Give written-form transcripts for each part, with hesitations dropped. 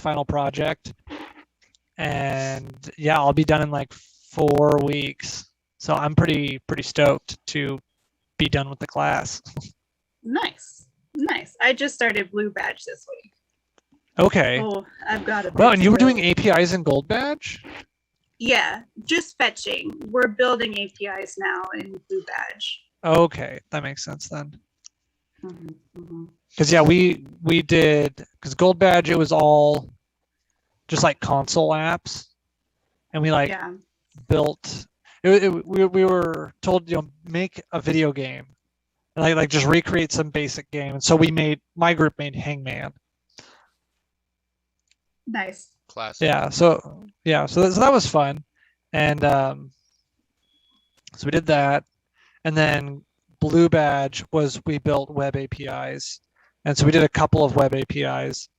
final project. And yeah, I'll be done in like 4 weeks. So I'm pretty stoked to be done with the class. Nice. I just started Blue Badge this week. Okay. Oh, I've got a. Well, and you were doing APIs in Gold Badge? Yeah, just fetching. We're building APIs now in Blue Badge. Okay, that makes sense then. Because yeah, we did, because Gold Badge, it was all just like console apps, and we like built. We were told, make a video game, and like just recreate some basic game, and so my group made Hangman. Nice. Classic. Yeah. So that was fun, and so we did that, and then Blue Badge was we built web APIs, and so we did a couple of web APIs,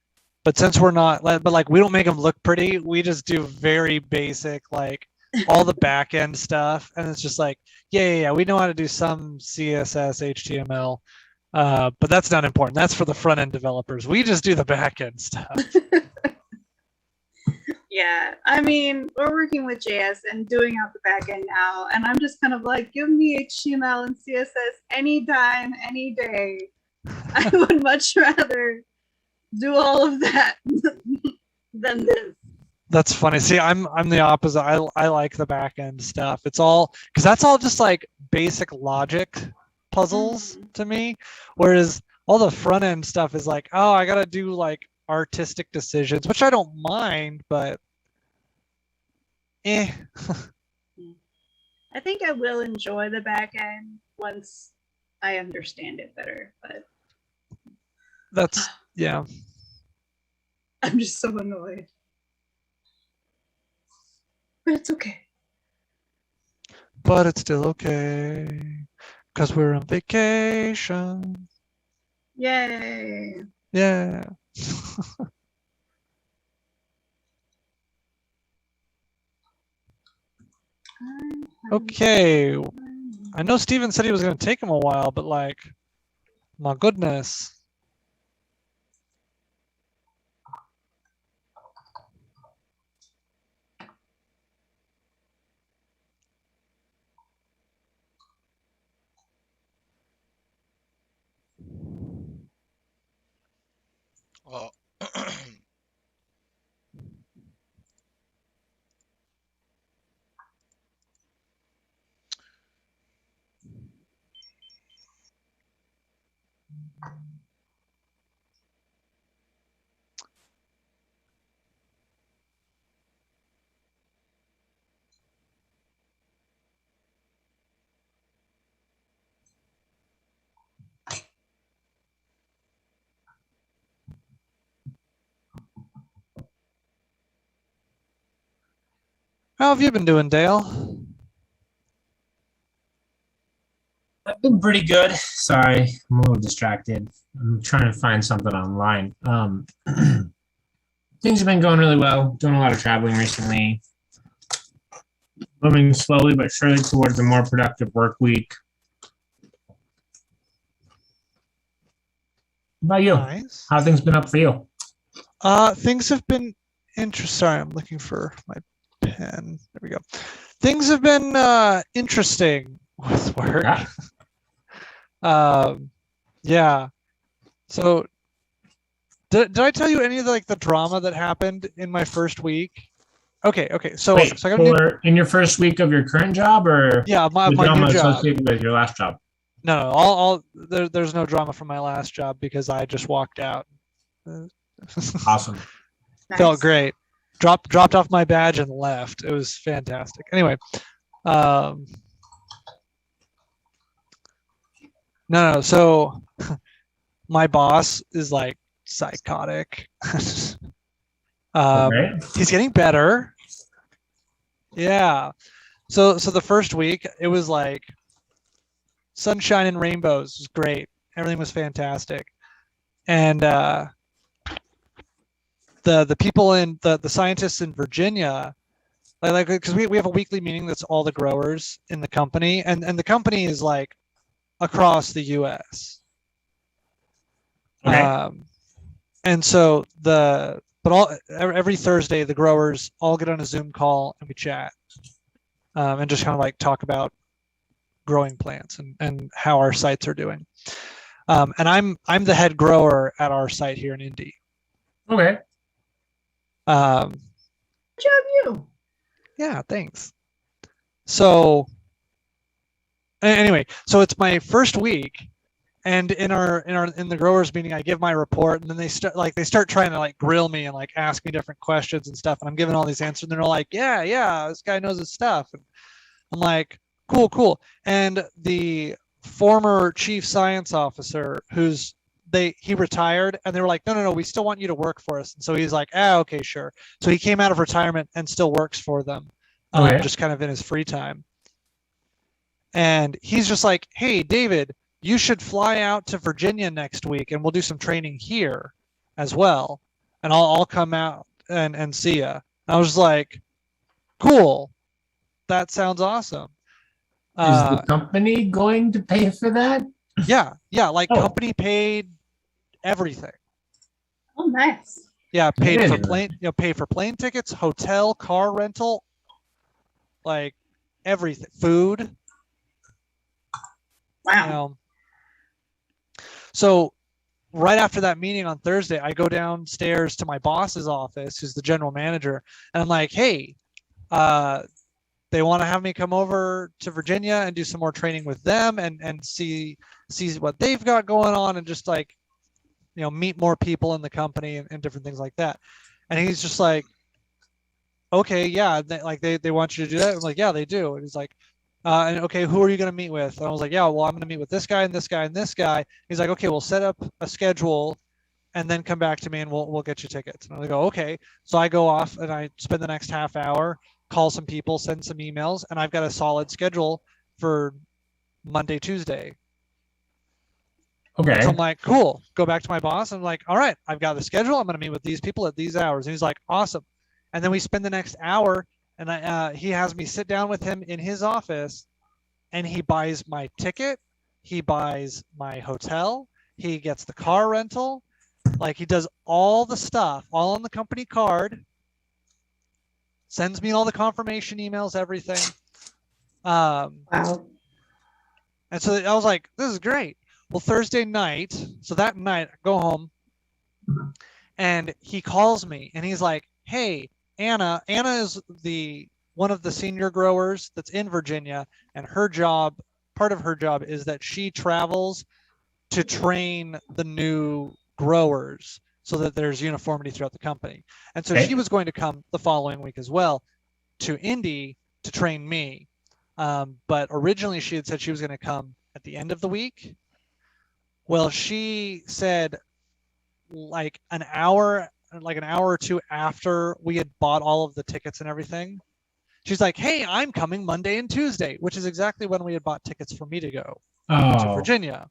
but since we're not, but like we don't make them look pretty, we just do very basic, like all the back end stuff, and it's just like yeah, we know how to do some CSS, HTML, but that's not important. That's for the front end developers. We just do the back end stuff. Yeah, I mean, we're working with JS and doing out the back end now, and I'm just kind of like, give me HTML and CSS anytime, any day. I would much rather do all of that than this. That's funny. See, I'm the opposite. I like the back end stuff. It's all, because that's all just like basic logic puzzles to me, whereas all the front end stuff is like, oh, I gotta do like artistic decisions, which I don't mind, but I think I will enjoy the back end once I understand it better, but that's yeah. I'm just so annoyed. But it's okay. But it's still okay, because we're on vacation. Yay. Yeah. Okay. I know Steven said he was going to take him a while, but like, my goodness. Well, How have you been doing, Dale? I've been pretty good. Sorry, I'm a little distracted. I'm trying to find something online. Things have been going really well. Doing a lot of traveling recently. Moving slowly but surely towards a more productive work week. How about you? Nice. How have things been up for you? Things have been interesting. Sorry, I'm looking for my pen. There we go. Things have been interesting with work. Yeah. So did I tell you any of the drama that happened in my first week? Okay. So, Wait, so I got in your first week of your current job, or my drama new job associated with your last job? No, there's no drama from my last job because I just walked out. Awesome. Felt great. Dropped off my badge and left. It was fantastic. Anyway, no. So my boss is like psychotic. Okay. He's getting better. Yeah. So the first week it was like sunshine and rainbows. It was great. Everything was fantastic. And the people in the scientists in Virginia, like because we have a weekly meeting that's all the growers in the company, and the company is like across the US. Okay. And so but but every Thursday the growers all get on a Zoom call and we chat, and just kind of like talk about growing plants and how our sites are doing. And I'm the head grower at our site here in Indy. Okay. Good job, you. Yeah, thanks. So anyway, so it's my first week, and in the growers meeting, I give my report, and then they start trying to like grill me and like ask me different questions and stuff, and I'm giving all these answers, and they're like, yeah, this guy knows his stuff, and I'm like, cool. And the former chief science officer, he retired, and they were like, no, we still want you to work for us. And so he's like, okay, sure. So he came out of retirement and still works for them, just kind of in his free time. And he's just like, hey, David, you should fly out to Virginia next week, and we'll do some training here as well. And I'll come out and see ya. I was like, cool. That sounds awesome. Is the company going to pay for that? Yeah, like company paid everything. Oh, nice. Yeah, paid for plane tickets, hotel, car rental, like everything, food. Wow. So right after that meeting on Thursday, I go downstairs to my boss's office, who's the general manager, and I'm like, hey, they want to have me come over to Virginia and do some more training with them and see what they've got going on, and just like, meet more people in the company and different things like that. And he's just like, okay, yeah, they want you to do that. I'm like, yeah, they do. And he's like, and okay, who are you going to meet with? And I was like, yeah, well, I'm going to meet with this guy and this guy and this guy. He's like, okay, we'll set up a schedule and then come back to me and we'll get you tickets. And I go, okay. So I go off and I spend the next half hour, call some people, send some emails, and I've got a solid schedule for Monday, Tuesday. Okay. So I'm like, cool. Go back to my boss. I'm like, all right, I've got the schedule. I'm going to meet with these people at these hours. And he's like, awesome. And then we spend the next hour, and he has me sit down with him in his office, and he buys my ticket. He buys my hotel. He gets the car rental. Like, he does all the stuff, all on the company card. Sends me all the confirmation emails, everything. Wow. And so I was like, this is great. Well, Thursday night, so that night, I go home, and he calls me, and he's like, hey, Anna is one of the senior growers that's in Virginia, and part of her job is that she travels to train the new growers so that there's uniformity throughout the company. And so she was going to come the following week as well to Indy to train me. But originally she had said she was going to come at the end of the week. Well, she said like an hour or two after we had bought all of the tickets and everything, she's like, hey, I'm coming Monday and Tuesday, which is exactly when we had bought tickets for me to go to Virginia.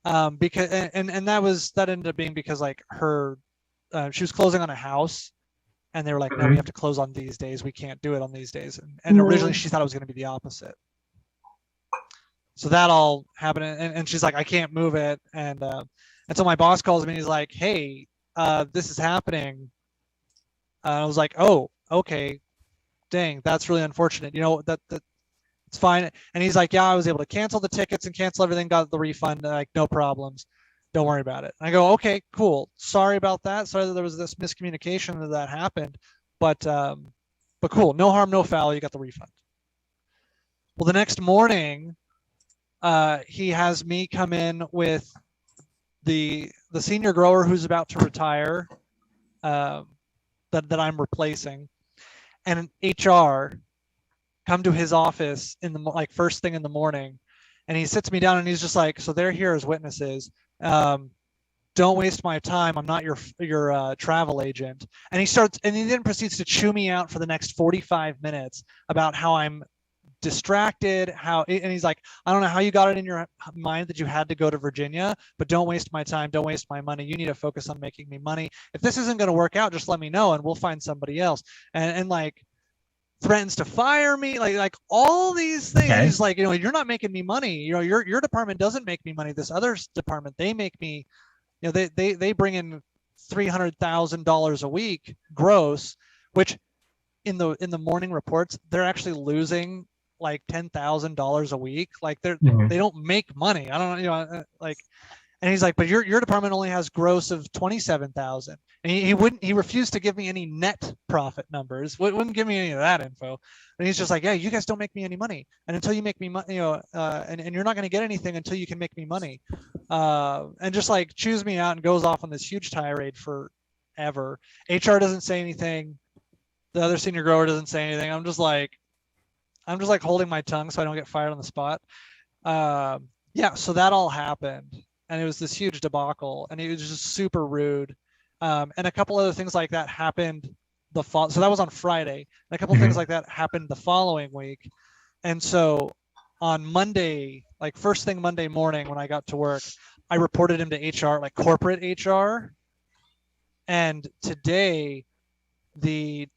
Because that ended up being because like she was closing on a house, and they were like, no, we have to close on these days. We can't do it on these days. And originally she thought it was going to be the opposite. So that all happened, and she's like, I can't move it. And so my boss calls me and he's like, hey, this is happening. I was like, oh, okay, dang, that's really unfortunate. That it's fine. And he's like, yeah, I was able to cancel the tickets and cancel everything, got the refund. Like, no problems. Don't worry about it. And I go, okay, cool. Sorry about that. Sorry that there was this miscommunication that happened, but cool. No harm, no foul. You got the refund. Well, the next morning, he has me come in with the senior grower who's about to retire, that I'm replacing, and an HR come to his office in the first thing in the morning, and he sits me down and he's just like, so they're here as witnesses. Don't waste my time. I'm not your travel agent. And he then proceeds to chew me out for the next 45 minutes about how I'm distracted, and he's like, I don't know how you got it in your mind that you had to go to Virginia, but don't waste my time, don't waste my money. You need to focus on making me money. If this isn't going to work out, just let me know and we'll find somebody else. And like threatens to fire me, like all these things. Okay. He's like, you're not making me money. Your department doesn't make me money. This other department, they make me, they bring in $300,000 a week gross, which in the morning reports, they're actually losing like $10,000 a week. Like they don't make money. I don't know, like, and he's like, but your department only has gross of 27,000. And he refused to give me any net profit numbers. Wouldn't give me any of that info. And he's just like, yeah, you guys don't make me any money. And until you make me money, and you're not going to get anything until you can make me money. And just like chews me out and goes off on this huge tirade forever. HR doesn't say anything. The other senior grower doesn't say anything. I'm just like holding my tongue so I don't get fired on the spot. Yeah, so that all happened, and it was this huge debacle, and it was just super rude. And a couple other things like that happened so that was on Friday, and a couple of things like that happened the following week. And so on Monday, like first thing Monday morning when I got to work, I reported him to HR, like corporate HR. And today, the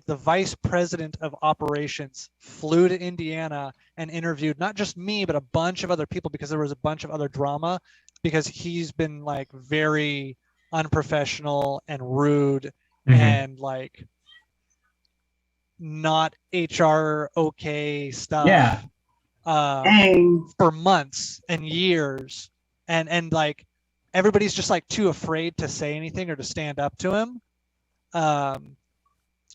vice president of operations flew to Indiana and interviewed not just me, but a bunch of other people, because there was a bunch of other drama, because he's been like very unprofessional and rude and like not HR okay stuff for months and years. And like everybody's just like too afraid to say anything or to stand up to him.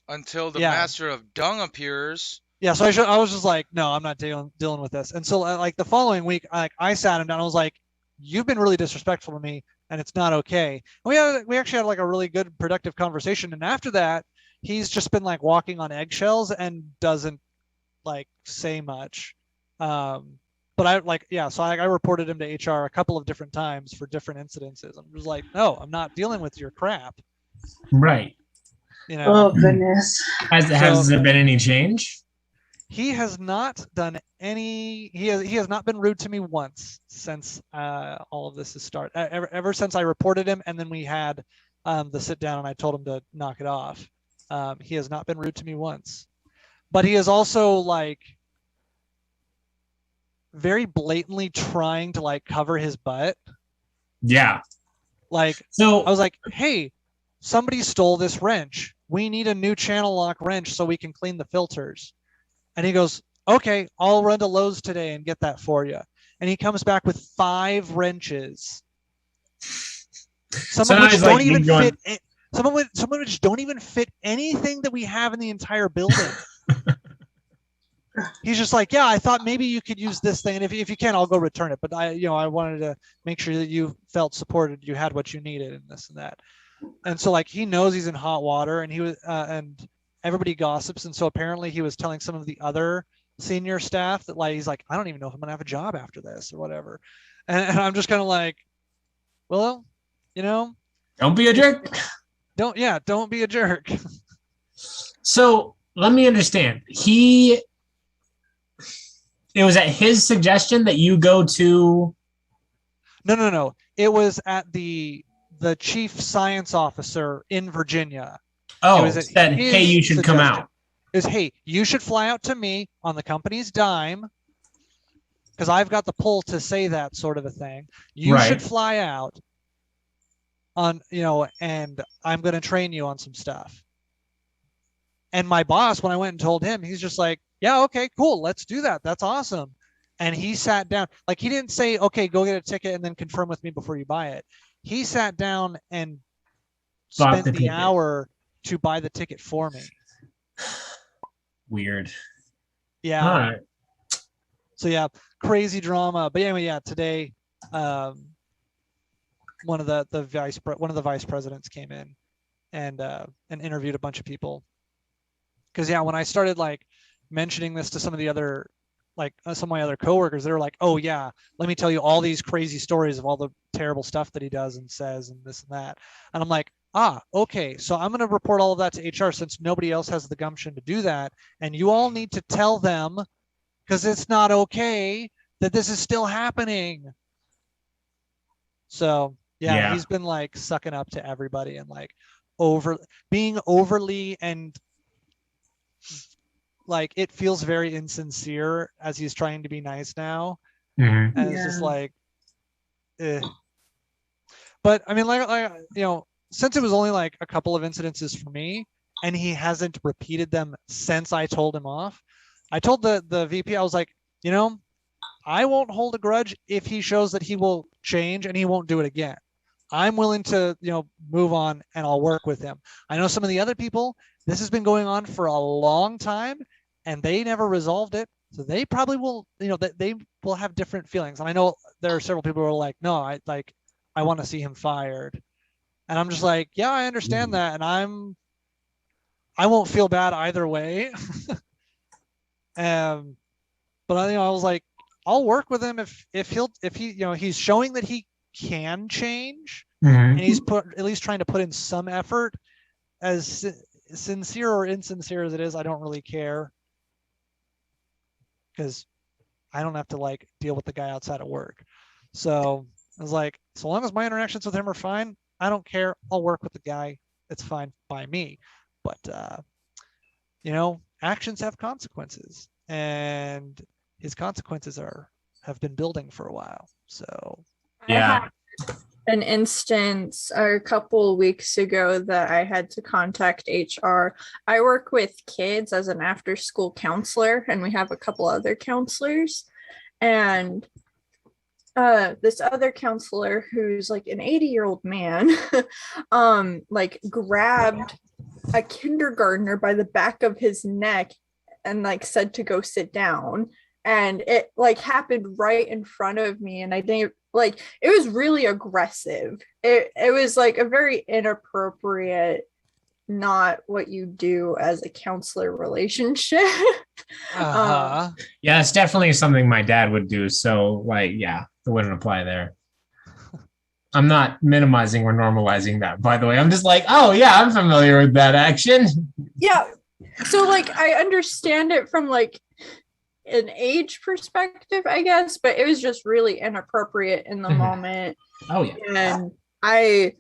Until the master of dung appears. Yeah, so I was just like, no, I'm not dealing with this. And so like the following week, I sat him down. I was like, you've been really disrespectful to me, and it's not okay. And we actually had like a really good, productive conversation. And after that, he's just been like walking on eggshells and doesn't like say much. But I reported him to HR a couple of different times for different incidences. I'm just like, no, I'm not dealing with your crap. Right. Oh goodness. Has there been any change? He has not done any. He has not been rude to me once since all of this has started. Ever since I reported him, and then we had the sit down, and I told him to knock it off. He has not been rude to me once, but he is also like very blatantly trying to like cover his butt. Yeah. Like, so I was like, hey, somebody stole this wrench. We need a new channel lock wrench so we can clean the filters. And he goes, okay, I'll run to Lowe's today and get that for you. And he comes back with 5 wrenches. Some of which don't even fit. Some of which don't even fit anything that we have in the entire building. He's just like, yeah, I thought maybe you could use this thing, and if you can, I'll go return it. But I wanted to make sure that you felt supported, you had what you needed, and this and that. And so like he knows he's in hot water, and he was and everybody gossips, and so apparently he was telling some of the other senior staff that like he's like, I don't even know if I'm gonna have a job after this or whatever. And I'm just kind of like, well, don't be a jerk. Don't be a jerk. So let me understand. It was at his suggestion that you go to. No. It was at the chief science officer in Virginia. Oh, said, hey, you should come out. It was, hey, you should fly out to me on the company's dime, because I've got the pull to say that sort of a thing. You should fly out on, and I'm going to train you on some stuff. And my boss, when I went and told him, he's just like, yeah, okay, cool, let's do that. That's awesome. And he sat down. Like, he didn't say, okay, go get a ticket and then confirm with me before you buy it. He sat down and spent the hour to buy the ticket for me. Weird. Yeah. All right. So yeah, crazy drama. But anyway, yeah, today one of the vice presidents came in and interviewed a bunch of people. Because yeah, when I started like mentioning this to some of the other some of my other coworkers, they were like, oh yeah, let me tell you all these crazy stories of all the terrible stuff that he does and says and this and that. And I'm like, okay, so I'm going to report all of that to HR since nobody else has the gumption to do that. And you all need to tell them, because it's not okay that this is still happening. So yeah, he's been like sucking up to everybody and like being overly and like it feels very insincere as he's trying to be nice now. And it's just like, But I mean, like since it was only like a couple of incidences for me, and he hasn't repeated them since I told him off, I told the VP, I was like, you know, I won't hold a grudge if he shows that he will change and he won't do it again. I'm willing to, you know, move on and I'll work with him. I know some of the other people, this has been going on for a long time and they never resolved it. So they probably will, you know, they will have different feelings. And I know there are several people who are like, no, I want to see him fired. And I'm just like, yeah, I understand that. And I won't feel bad either way. But I was like, I'll work with him if he, you know, he's showing that he can change and he's at least trying to put in some effort. As sincere or insincere as it is, I don't really care, because I don't have to like deal with the guy outside of work. So I was like, so long as my interactions with him are fine, I don't care. I'll work with the guy. It's fine by me. But you know, actions have consequences, and his consequences have been building for a while. So yeah, an instance a couple weeks ago that I had to contact HR. I work with kids as an after-school counselor, and we have a couple other counselors. And this other counselor, who's like an 80-year-old man, like grabbed a kindergartner by the back of his neck and like said to go sit down. And it like happened right in front of me, and I didn't like, it was really aggressive. It was like a very inappropriate, not what you do as a counselor relationship. uh-huh. Yeah, it's definitely something my dad would do. So like, yeah, it wouldn't apply there. I'm not minimizing or normalizing that, by the way. I'm just like, oh yeah, I'm familiar with that action. Yeah. So like, I understand it from like an age perspective, I guess, but it was just really inappropriate in the moment. Oh yeah. And I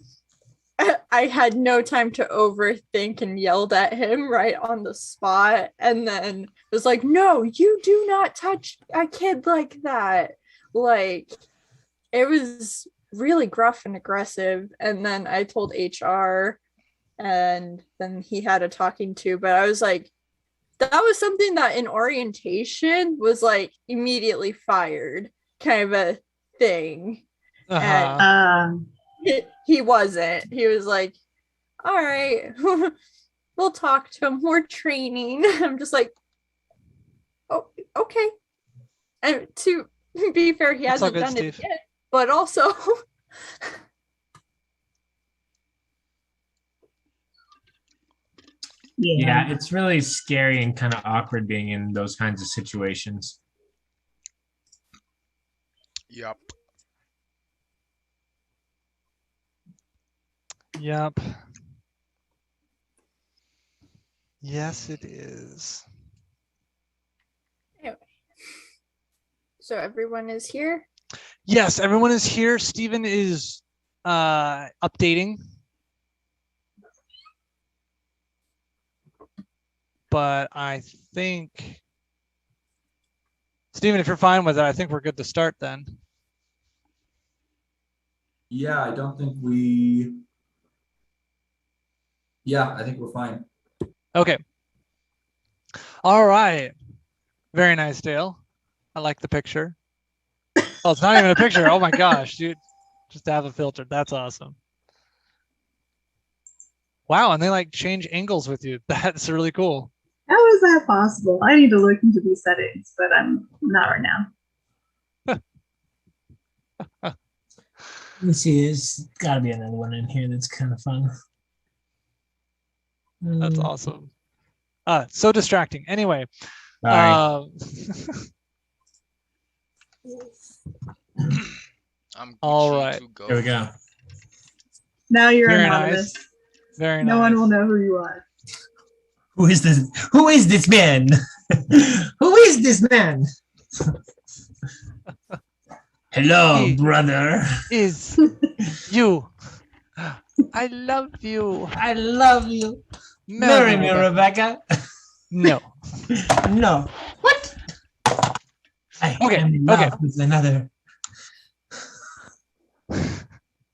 had no time to overthink and yelled at him right on the spot, and then was like, no, you do not touch a kid like that. Like, it was really gruff and aggressive. And then I told HR, and then he had a talking to, but I was like, that was something that in orientation was like immediately fired kind of a thing. And he wasn't. He was like, all right, we'll talk to him. More training. I'm just like, oh, okay. And to be fair, he hasn't done it yet, but also yeah, it's really scary and kind of awkward being in those kinds of situations. Yep. Yes, it is. Anyway, so everyone is here? Yes, everyone is here. Steven is updating. But I think, Steven, if you're fine with it, I think we're good to start then. Yeah, I don't think I think we're fine. Okay. All right. Very nice, Dale. I like the picture. Oh, it's not even a picture. Oh my gosh, dude. Just to have it filtered. That's awesome. Wow, and they like change angles with you. That's really cool. How is that possible? I need to look into these settings, but I'm not right now. Let me see. There's got to be another one in here that's kind of fun. That's awesome. So distracting. Anyway. I'm all right. Here we go. Now you're Very anonymous. nice. Very no nice. one will know who you are. Who is this? Who is this man? Who is this man? Hello, He brother. Is you. I love you. I love you. Marry me, Rebecca. No. No. What? I am in love with another.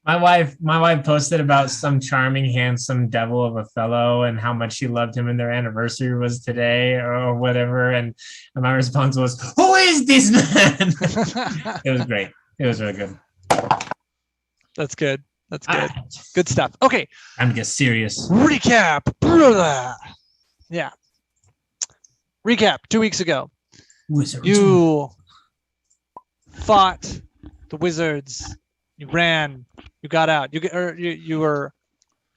My wife posted about some charming, handsome devil of a fellow and how much she loved him and their anniversary was today or whatever. And my response was, "Who is this man?" It was great. It was really good. That's good. That's good. Good stuff. Okay. Time to get serious. Recap. Yeah. Recap. 2 weeks ago, you fought the wizards. You ran. You got out. You were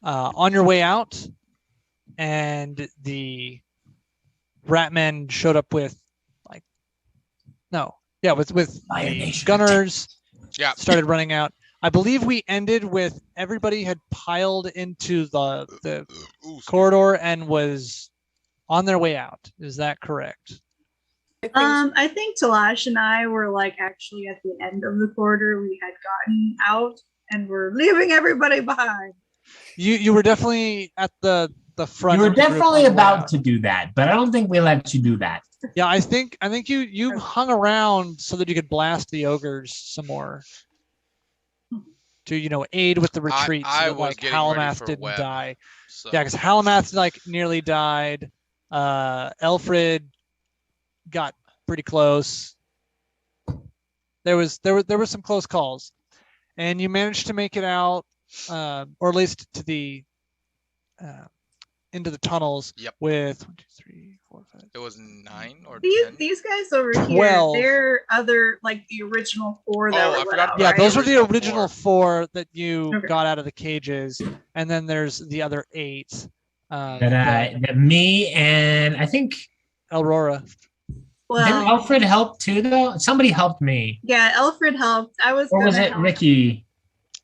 on your way out, and the Ratmen showed up with with gunners. Yeah. Started running out. I believe we ended with everybody had piled into the corridor and was on their way out. Is that correct? I think Talash and I were like actually at the end of the corridor. We had gotten out and we're leaving everybody behind. You were definitely at the front. You were of the group definitely on the way about out. to do that, but I don't think we let you do that. Yeah, I think you hung around so that you could blast the ogres some more. To aid with the retreat, I so that was getting ready Halamath for didn't web, die. So. Yeah, because Halamath nearly died. Elfred got pretty close. There were some close calls, and you managed to make it out, or at least to the into the tunnels. Yep. With 1, 2, 3, 4, 5. It was 9 or 10. These guys over 12. here, they're other like the original 4 that Oh, were I let forgot out, about Yeah, right? those were the original original 4 that you Okay. got out of the cages, and then there's the other 8. That me and I think Aurora. didn't Well, Alfred help too though? Somebody helped me. yeah, Alfred helped. I was Or was gonna it help. Ricky?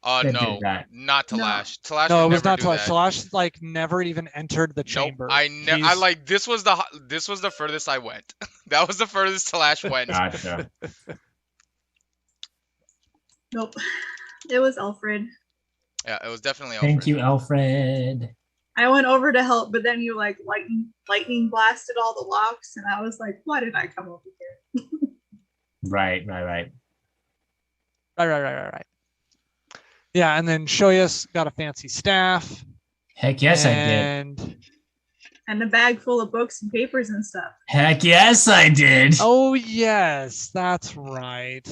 that No, did that? not No. Talash. Talash No, would it was never not do Talash. that. Talash never even entered the Nope. chamber. I like this was the furthest I went. That was the furthest Talash went. Gotcha. Nope. It was Alfred. Yeah, it was definitely Alfred. Thank you, Alfred. I went over to help, but then you like lightning blasted all the locks, and I was like, why did I come over here? Right. Right. Yeah, and then Shoyas got a fancy staff. Heck yes, I did. And a bag full of books and papers and stuff. Heck yes, I did. Oh yes, that's right.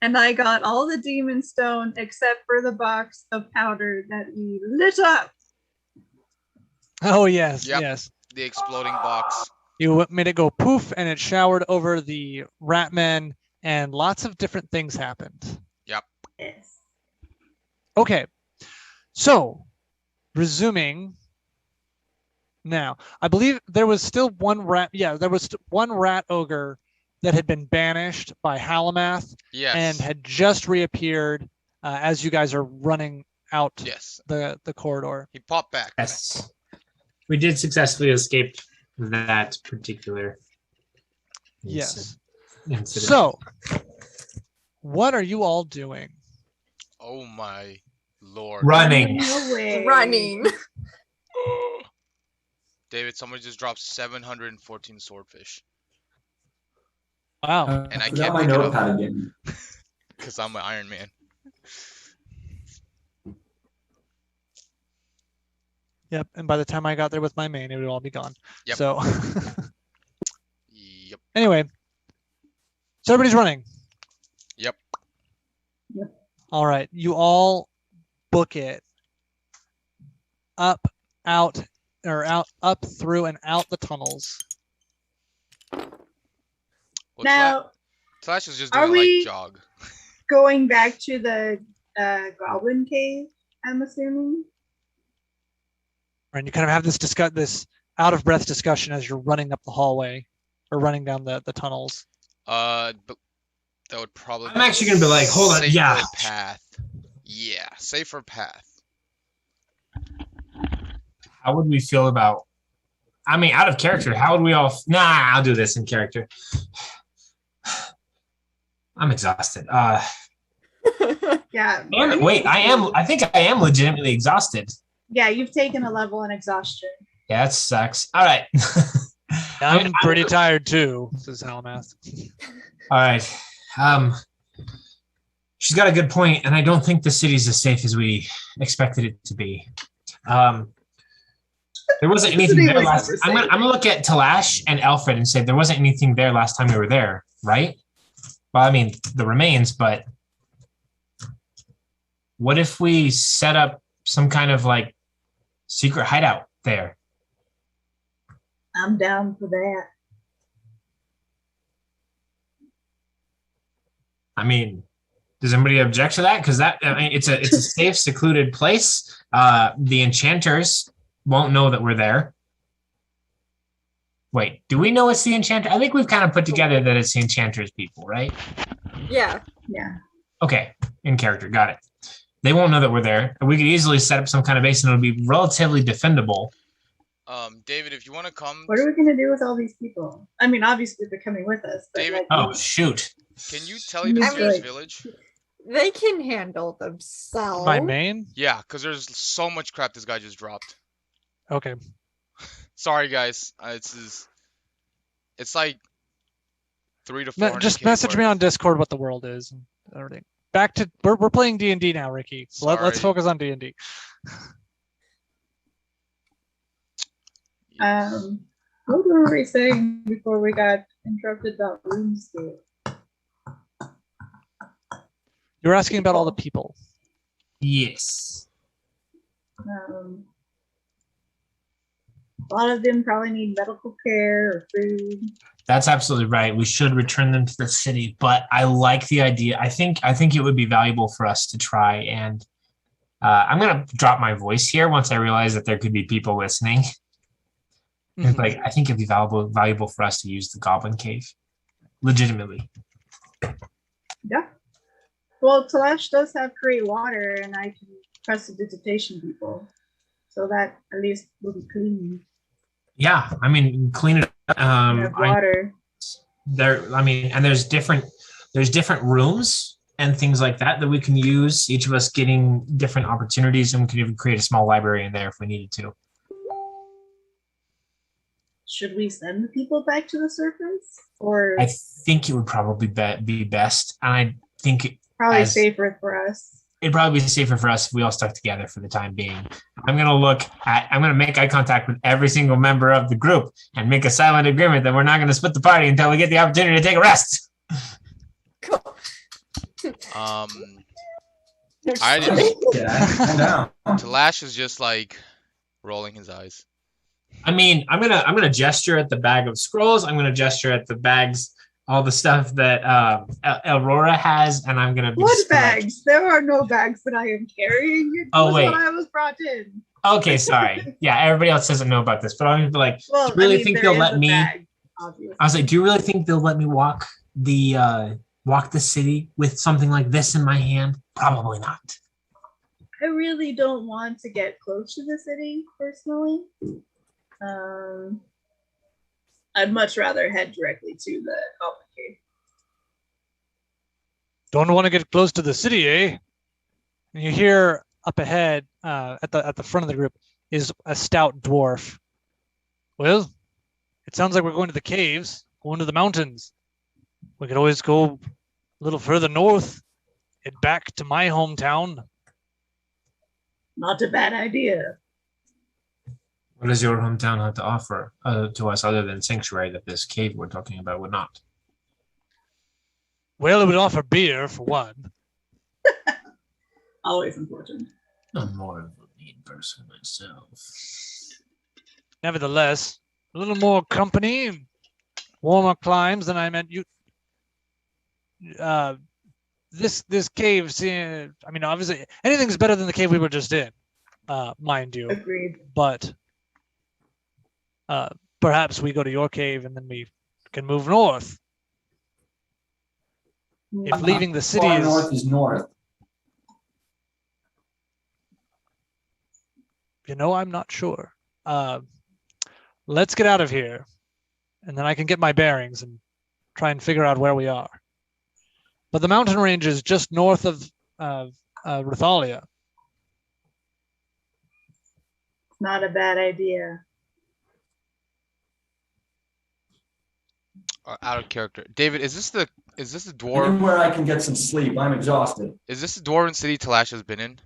And I got all the demon stone except for the box of powder that we lit up. Oh yes, Yep. yes. The exploding box. You made it go poof, and it showered over the Ratmen, and lots of different things happened. Yes. Okay, so resuming now, I believe there was still one rat. Yeah, there was one rat ogre that had been banished by Halamath Yes. and had just reappeared as you guys are running out Yes. the corridor. He popped back. Yes. We did successfully escape that particular Yes. incident. So, what are you all doing? Oh my lord. Running. No way. Running. David, somebody just dropped 714 swordfish. Wow. And I forgot can't my pick it up. notepad again. Because I'm an Iron Man. Yep. And by the time I got there with my main, it would all be gone. Yep. So, Yep. anyway, so everybody's running. Yep. All right. You all book it up, out, or out, up, through, and out the tunnels. Well, Now, Slash was just are doing a we- light jog. going back to the goblin cave, I'm assuming. And you kind of have this out of breath discussion as you're running up the hallway or running down the tunnels. But that would probably. I'm actually gonna be like, hold on, safer yeah. Path. Yeah, safer path. How would we feel about? I mean, out of character, how would we all? Nah, I'll do this in character. I'm exhausted. Yeah. Wait, I think I am legitimately exhausted. Yeah, you've taken a level in exhaustion. Yeah, that sucks. All right. I'm pretty tired too, says Halamath. All right. she's got a good point, and I don't think the city's as safe as we expected it to be. There wasn't anything there last. I'm gonna look at Talash and Alfred and say there wasn't anything there last time we were there, right? Well, I mean the remains, but what if we set up some kind of like secret hideout there? I'm down for that. I mean, does anybody object to that? Because that, I mean, it's a safe, secluded place. The enchanters won't know that we're there. Wait, do we know it's the enchanter? I think we've kind of put together that it's the enchanters people, right? Yeah. Yeah. Okay, in character, got it. They won't know that we're there. We could easily set up some kind of base and it'll be relatively defendable. David, if you want to come, What are we gonna do with all these people? I mean, obviously they're coming with us. But David- like, Oh, shoot. can you tell this I mean- this village? They can handle themselves. My main? Yeah, because there's so much crap this guy just dropped. Okay. Sorry, guys. It's like 300 to 400. Just message me on Discord what the world is and everything. Back to we're playing D&D now, Ricky. So let's Sorry. focus on D&D. What were we saying before we got interrupted about RuneScape? You were asking about all the people. Yes. A lot of them probably need medical care or food. That's absolutely right. We should return them to the city, but I like the idea. I think it would be valuable for us to try and I'm gonna drop my voice here once I realize that there could be people listening. It's like I think it'd be valuable for us to use the Goblin Cave, legitimately. Yeah. Well, Talash does have create water, and I can prestidigitation people, so that at least will be clean. Yeah, I mean, clean it up. Have water. And there's different rooms and things like that we can use. Each of us getting different opportunities, and we can even create a small library in there if we needed to. Should we send the people back to the surface, or I think it would probably be best, and I think probably safer for us? It'd probably be safer for us if we all stuck together for the time being. I'm gonna make eye contact with every single member of the group and make a silent agreement that we're not gonna split the party until we get the opportunity to take a rest. Cool. I didn't. Yeah, calm down. Talash is just like rolling his eyes. I mean, I'm gonna gesture at the bag of scrolls. I'm gonna gesture at the bags, all the stuff that Aurora has, and I'm gonna be What bags? There are no bags that I am carrying. It Oh, was wait. what I was brought in. Okay, sorry. Yeah, everybody else doesn't know about this, but I'm gonna be like, Well, do you really I mean, think there they'll is let a me? bag, obviously. I was like, do you really think they'll let me walk the city with something like this in my hand? Probably not. I really don't want to get close to the city personally. I'd much rather head directly to the Goblin Cave. Don't want to get close to the city, eh? And you hear up ahead, at the front of the group, is a stout dwarf. Well, it sounds like we're going to the caves, going to the mountains. We could always go a little further north, head back to my hometown. Not a bad idea. What does your hometown have to offer to us other than sanctuary that this cave we're talking about would not? Well, it would offer beer for one. Always important. I'm more of a mean person myself. Nevertheless, a little more company, warmer climes than I meant. This cave, I mean, obviously, anything's better than the cave we were just in, mind you. Agreed. But perhaps we go to your cave and then we can move north. If leaving the city Far is north is north. I'm not sure. Let's get out of here, and then I can get my bearings and try and figure out where we are. But the mountain range is just north of Rithalia. Not a bad idea. Out of character. David, is Is this the dwarf? Anywhere I can get some sleep. I'm exhausted. Is this the dwarven city Talash has been in?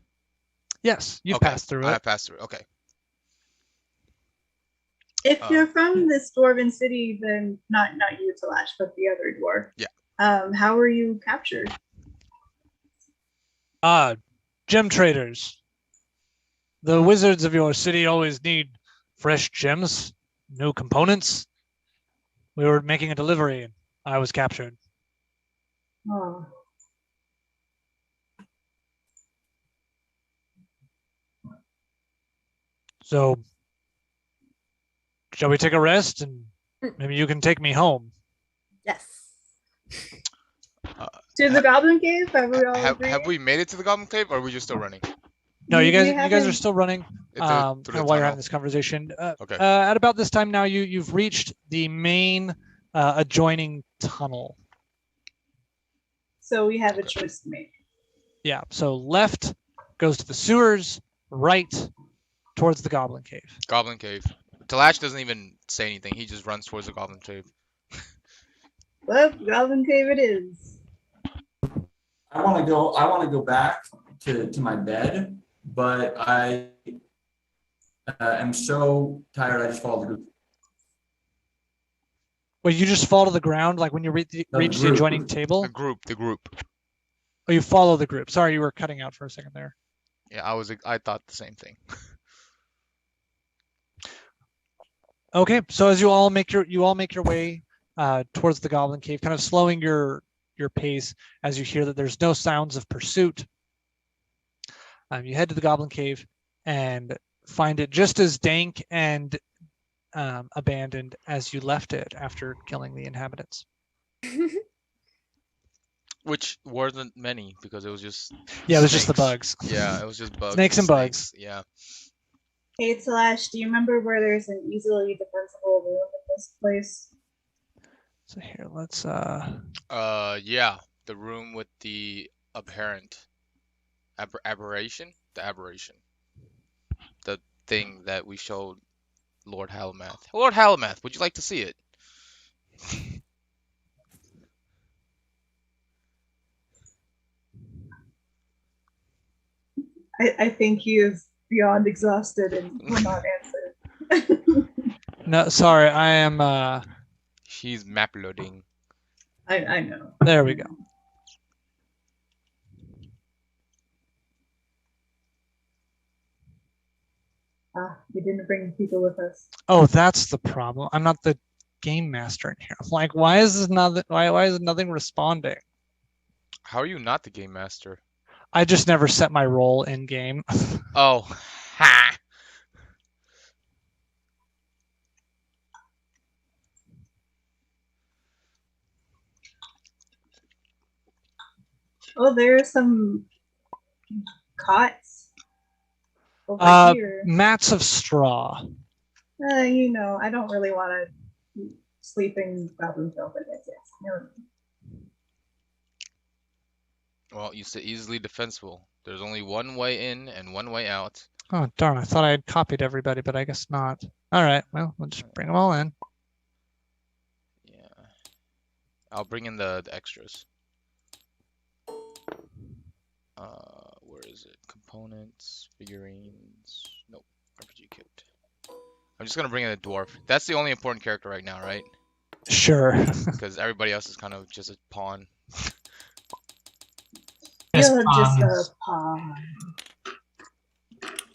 Yes, you've Okay, passed through I it. passed through. Okay. If you're from this dwarven city, then not you, Talash, but the other dwarf. Yeah. How were you captured? Gem traders. The wizards of your city always need fresh gems, new components. We were making a delivery and I was captured. Oh. So, shall we take a rest and maybe you can take me home? Yes. To the Goblin Cave? Have we all Have agreed? we made it to the Goblin Cave, or are we just still running? No, you guys are haven't- still running. Through Kind the of while you're tunnel? having this conversation. Okay. At about this time now, you've reached the main adjoining tunnel. So we have a choice to make. Yeah. So left goes to the sewers, right towards the Goblin Cave. Goblin Cave. Talash doesn't even say anything. He just runs towards the Goblin Cave. Well, Goblin Cave it is. I want to go back to my bed, but I am so tired. I just fall to the group. Well, you just fall to the ground, like when you reach the group. adjoining table. The group. Oh, you follow the group. Sorry, you were cutting out for a second there. Yeah, I thought the same thing. Okay, so as you all make your way towards the Goblin Cave, kind of slowing your pace as you hear that there's no sounds of pursuit. You head to the Goblin Cave and find it just as dank and abandoned as you left it after killing the inhabitants. Which wasn't many because it was just Yeah, it was just the snakes. bugs. Yeah, it was just bugs. Snakes and bugs. Yeah. Hey, Talash, do you remember where there's an easily defensible room in this place? So here, let's Yeah, the room with the apparent aberration, the thing that we showed Lord Halamath. Lord Halamath, would you like to see it? I think he is beyond exhausted and will not answer. no, sorry, I am She's map loading. I know. there we go. We didn't bring people with us. Oh, that's the problem. I'm not the game master in here. I'm like, why is this not why is nothing responding? How are you not the game master? I just never set my role in game. Oh, ha! Oh, there are some cots over here. Mats of straw. You know, I don't really want to sleep in Goblin Cove, but yes. Never mind. Well, you said easily defensible. There's only one way in and one way out. Oh darn! I thought I had copied everybody, but I guess not. All right. Well, we'll just bring them all in. Yeah. I'll bring in the extras. Where is it? Components, figurines. Nope. RPG kit. I'm just gonna bring in a dwarf. That's the only important character right now, right? Sure. Because everybody else is kind of just a pawn. Yes, You're just pawns. a pawn.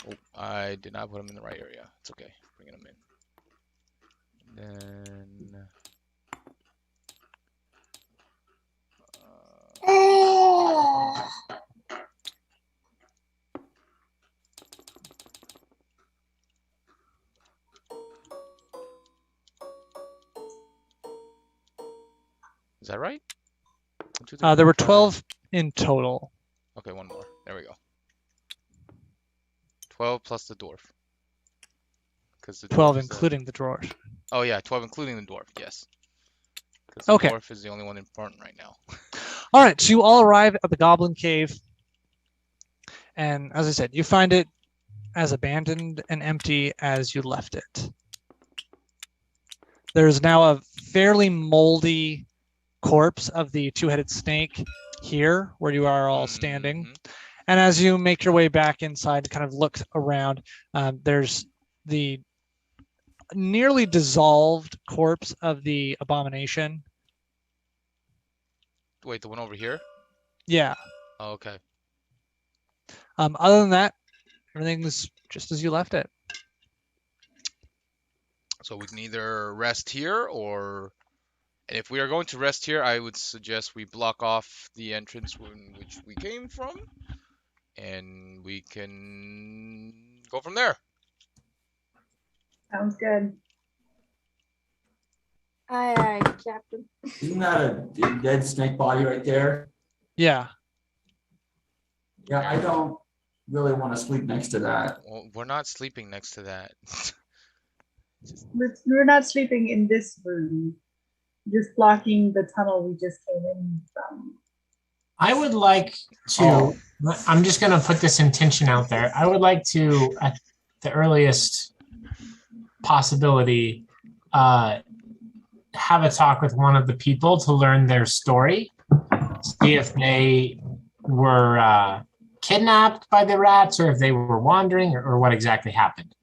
Oh, I did not put him in the right area. It's okay. Bringing him in. Then. Is that right? 1, 2, 3, There were 4, 5. 12 in total. Okay, one more. There we go. 12 plus the dwarf. Because the 12 dwarf is the- including the drawers. Oh yeah, 12 including the dwarf. Yes. Because Okay. the dwarf is the only one important right now. All right. So you all arrive at the Goblin Cave, and as I said, you find it as abandoned and empty as you left it. There's now a fairly moldy corpse of the two-headed snake here, where you are all standing. Mhm. And as you make your way back inside, kind of look around, there's the nearly dissolved corpse of the abomination. Wait, the one over here? Yeah. Oh, okay. Other than that, everything's just as you left it. So we can either rest here or, and if we are going to rest here, I would suggest we block off the entrance in which we came from, and we can go from there. Sounds good. Aye, aye, Captain. Isn't that a dead snake body right there? Yeah. Yeah, I don't really want to sleep next to that. Well, we're not sleeping next to that. We're not sleeping in this room. Just blocking the tunnel we just came in from. I would like to. Oh. I'm just going to put this intention out there. I would like to, at the earliest possibility, have a talk with one of the people to learn their story, see if they were kidnapped by the rats or if they were wandering or what exactly happened.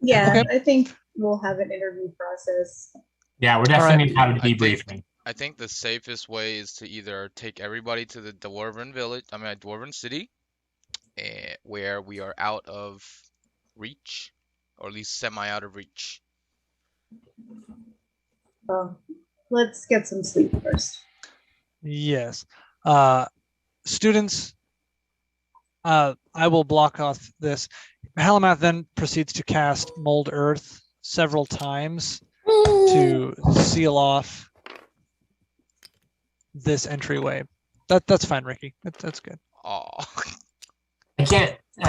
Yeah, Okay. I think we'll have an interview process. Yeah, we're definitely going to have a I think- debriefing. I think the safest way is to either take everybody to the Dwarven village, Dwarven city, where we are out of reach, or at least semi out of reach. So let's get some sleep first. Yes. Students, I will block off this. Halamath then proceeds to cast Mold Earth several times to seal off this entryway. That's fine, Ricky. That's good. Oh, I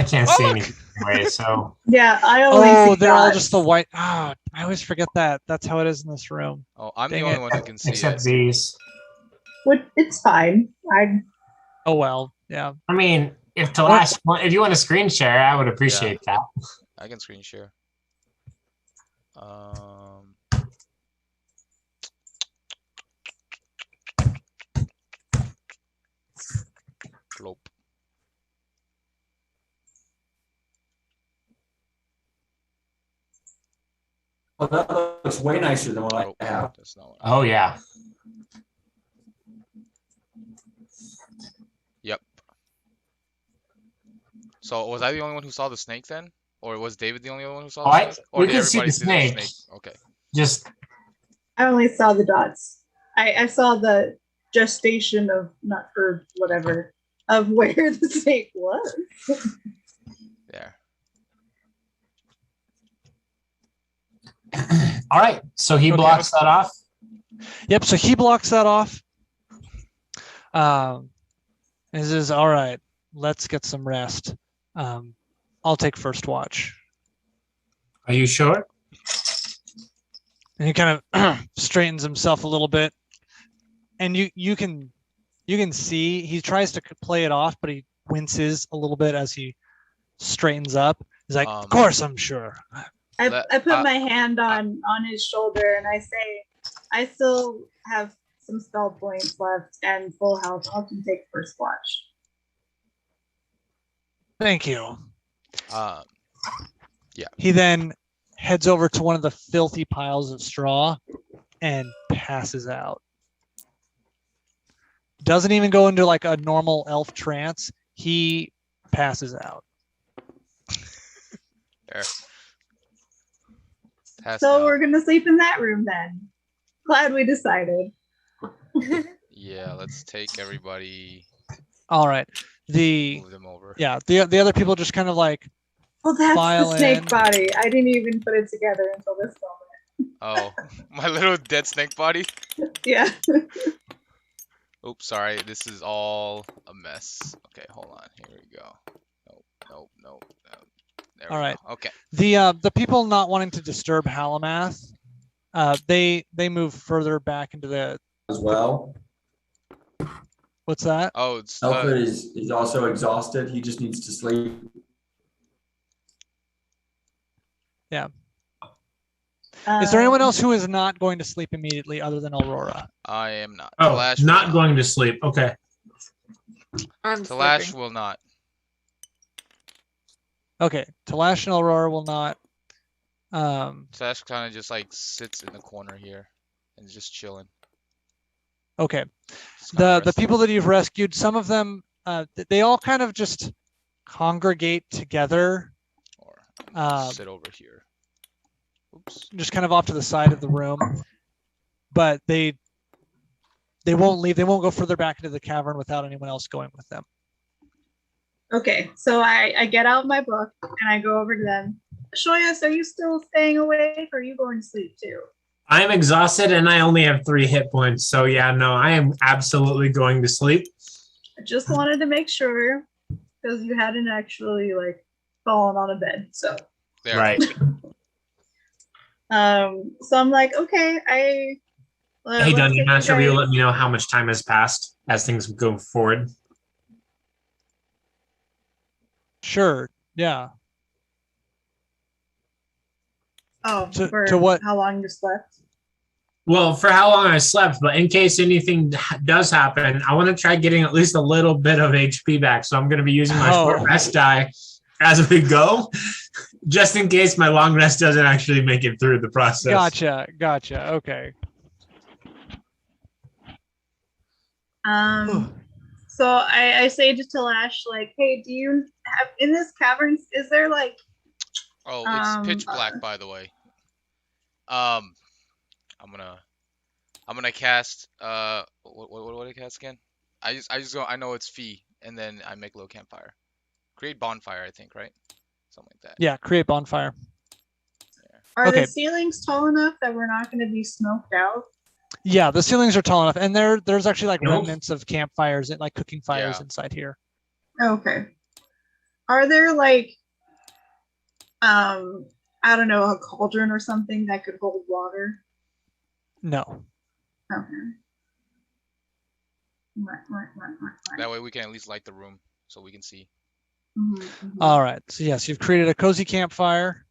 can't see anything anyway, so Yeah, I only Oh, see they're all dots. just the white. Ah, I always forget that. That's how it is in this room. oh, I'm Dang the only it. one who can see except it. these. It's fine. Oh well, yeah. I mean, if if you want a screen share, I would appreciate that. I can screen share. Flop. Oh, that looks way nicer than what Nope, I have. that's not what Oh yeah. Yep. So was I the only one who saw the snake then? Or was David the only one who saw Oh, the snake? Or we did could see everybody the snake. Okay. Just I only saw the dots. I saw the gestation of not or whatever of where the snake was. There. all right. So he Okay. blocks that off. Yep. So he blocks that off. He says, "All right, let's get some rest. I'll take first watch." Are you sure? And he kind of straightens himself a little bit, and you can see he tries to play it off, but he winces a little bit as he straightens up. He's like, "Of course, I'm sure." I Let- put my hand on his shoulder and I say, I still have some spell points left and full health. I can take first watch. Thank you. Yeah. He then heads over to one of the filthy piles of straw and passes out. Doesn't even go into like a normal elf trance. He passes out. There. Pass So out. we're gonna sleep in that room then. Glad we decided. Yeah, let's take everybody, All right. The move them over. the other people just kind of like, Well, that's File the snake in. body. I didn't even put it together until this moment. Oh, my little dead snake body. Yeah. Oops, sorry. This is all a mess. Okay, hold on. Here we go. Nope. There All we right. go. Okay. the people not wanting to disturb Halamath, they move further back into the As well. what's that? Oh, it's Alfred is also exhausted. He just needs to sleep. Is there anyone else who is not going to sleep immediately other than Aurora? I am not. Oh, Talash not will going to sleep. Okay. I'm Talash sleeping. will not. Okay, Talash and Aurora will not. Talash kind of just like sits in the corner here and is just chilling. Okay. Just kinda The resting. people that you've rescued, some of them, they all kind of just congregate together, Or I'm gonna uh, sit over here. Oops. just kind of off to the side of the room. But they won't leave. They won't go further back into the cavern without anyone else going with them. Okay, so I get out my book and I go over to them. Shoyas, are you still staying awake or are you going to sleep too? I am exhausted and I only have 3 hit points. So yeah, no, I am absolutely going to sleep. I just wanted to make sure because you hadn't actually like fallen on a bed. So There. Right. so I'm like, okay, Hey, let's Dungeon take Master, will you you guys- let me know how much time has passed as things go forward? Sure. Yeah. Oh, To- for to what- how long you slept? Well, for how long I slept, but in case anything does happen, I want to try getting at least a little bit of HP back. So I'm going to be using my short Oh. rest die as we go, just in case my long rest doesn't actually make it through the process. Gotcha. Okay. So I say to Talash, like, hey, do you have in this cavern, is there like Oh, it's pitch black, by the way. I'm gonna cast what did I cast again? I just go. I know it's Fee, and then I make a little campfire. Create bonfire, I think, right? Something like that. Yeah. Create bonfire. are Okay. the ceilings tall enough that we're not gonna be smoked out? Yeah, the ceilings are tall enough, and there's actually like Nope. remnants of campfires and like cooking fires Yeah. inside here. Okay. Are there like I don't know, a cauldron or something that could hold water? No. Okay. Right. That way we can at least light the room so we can see. All right. So yes, you've created a cozy campfire,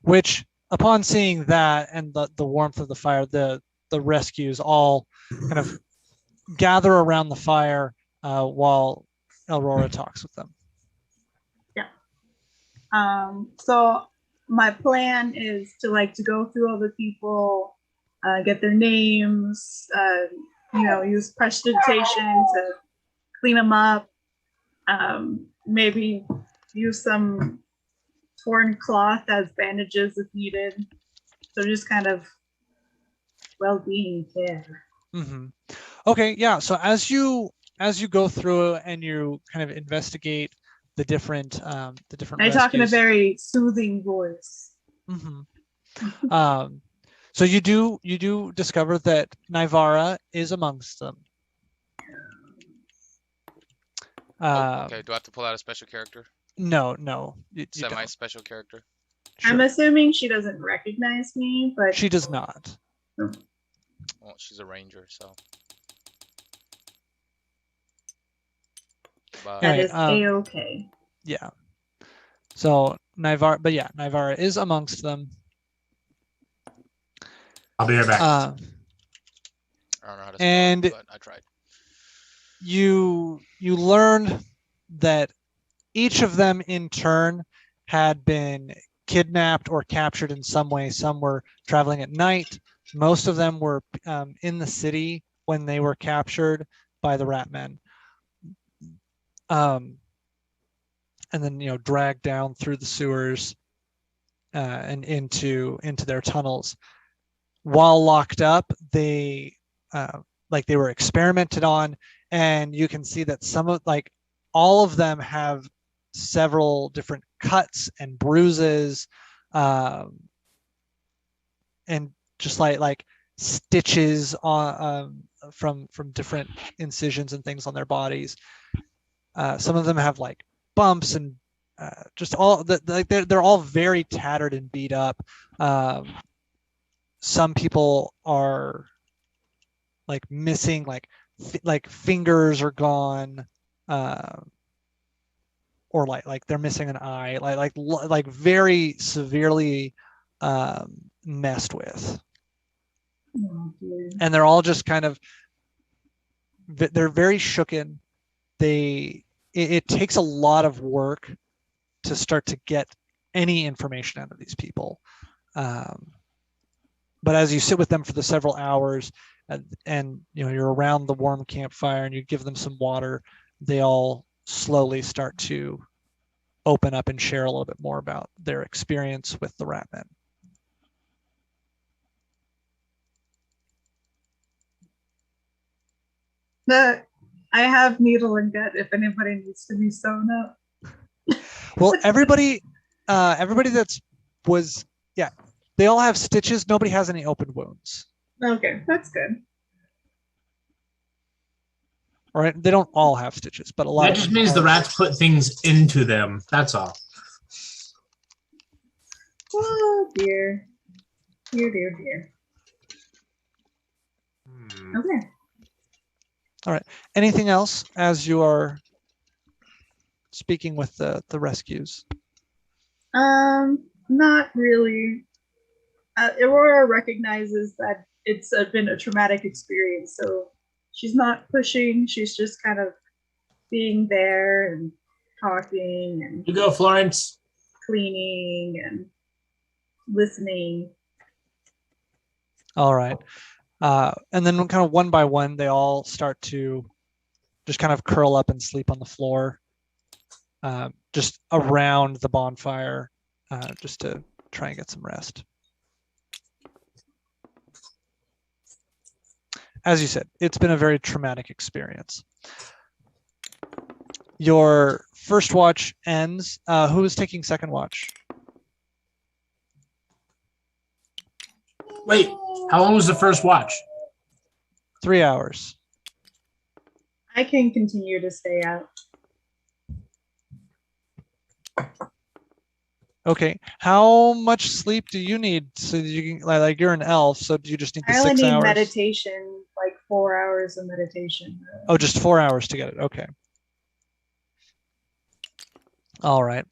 which upon seeing that and the warmth of the fire, the rescues all kind of gather around the fire while Aurora talks with them. So my plan is to go through all the people, get their names, use prestidigitation to clean them up, maybe use some torn cloth as bandages if needed. So just kind of well-being care. Mm-hmm. Okay. Yeah. So as you go through and you kind of investigate the different I talk in a rescues. very soothing voice. Mm-hmm. So you do discover that Nivara is amongst them. Okay, do I have to pull out a special character? No, you don't. Semi-special character? I'm Sure. assuming she doesn't recognize me, but She does not. Well, she's a ranger, so. But that Alright, is A-okay. Yeah. So Nivara is amongst them. I'll be right back. I don't know how to spell and- it, but I tried. You learned that each of them in turn had been kidnapped or captured in some way. Some were traveling at night. Most of them were in the city when they were captured by the rat men. And then dragged down through the sewers and into their tunnels. While locked up, they were experimented on, and you can see that all of them have several different cuts and bruises, and just like stitches on from different incisions and things on their bodies. Some of them have like bumps and just all they're all very tattered and beat up. Some people are like missing like fingers are gone, or like they're missing an eye, like very severely messed with. Oh, dear. And they're all just kind of, they're very shooken. It takes a lot of work to start to get any information out of these people. But as you sit with them for the several hours and you're around the warm campfire and you give them some water, they all slowly start to open up and share a little bit more about their experience with the Ratmen. I have needle and gut if anybody needs to be sewn up. Well, everybody they all have stitches. Nobody has any open wounds. Okay, that's good. All right, they don't all have stitches, but a lot. That of just them means the are. rats put things into them. That's all. Oh dear. Dear. Okay. Anything else as you are speaking with the rescues? Not really. Aurora recognizes that it's been a traumatic experience, so she's not pushing. She's just kind of being there and talking and You go, Florence. cleaning and listening. All right. And then kind of one by one, they all start to just kind of curl up and sleep on the floor, just around the bonfire, just to try and get some rest. As you said, it's been a very traumatic experience. Your first watch ends. Who is taking second watch? Wait, how long was the first watch? 3 hours. I can continue to stay out. Okay. How much sleep do you need so that you can, like you're an elf, so do you just need the I only 6 need hours? meditation, like 4 hours of meditation. Oh, just 4 hours to get it. Okay. All right.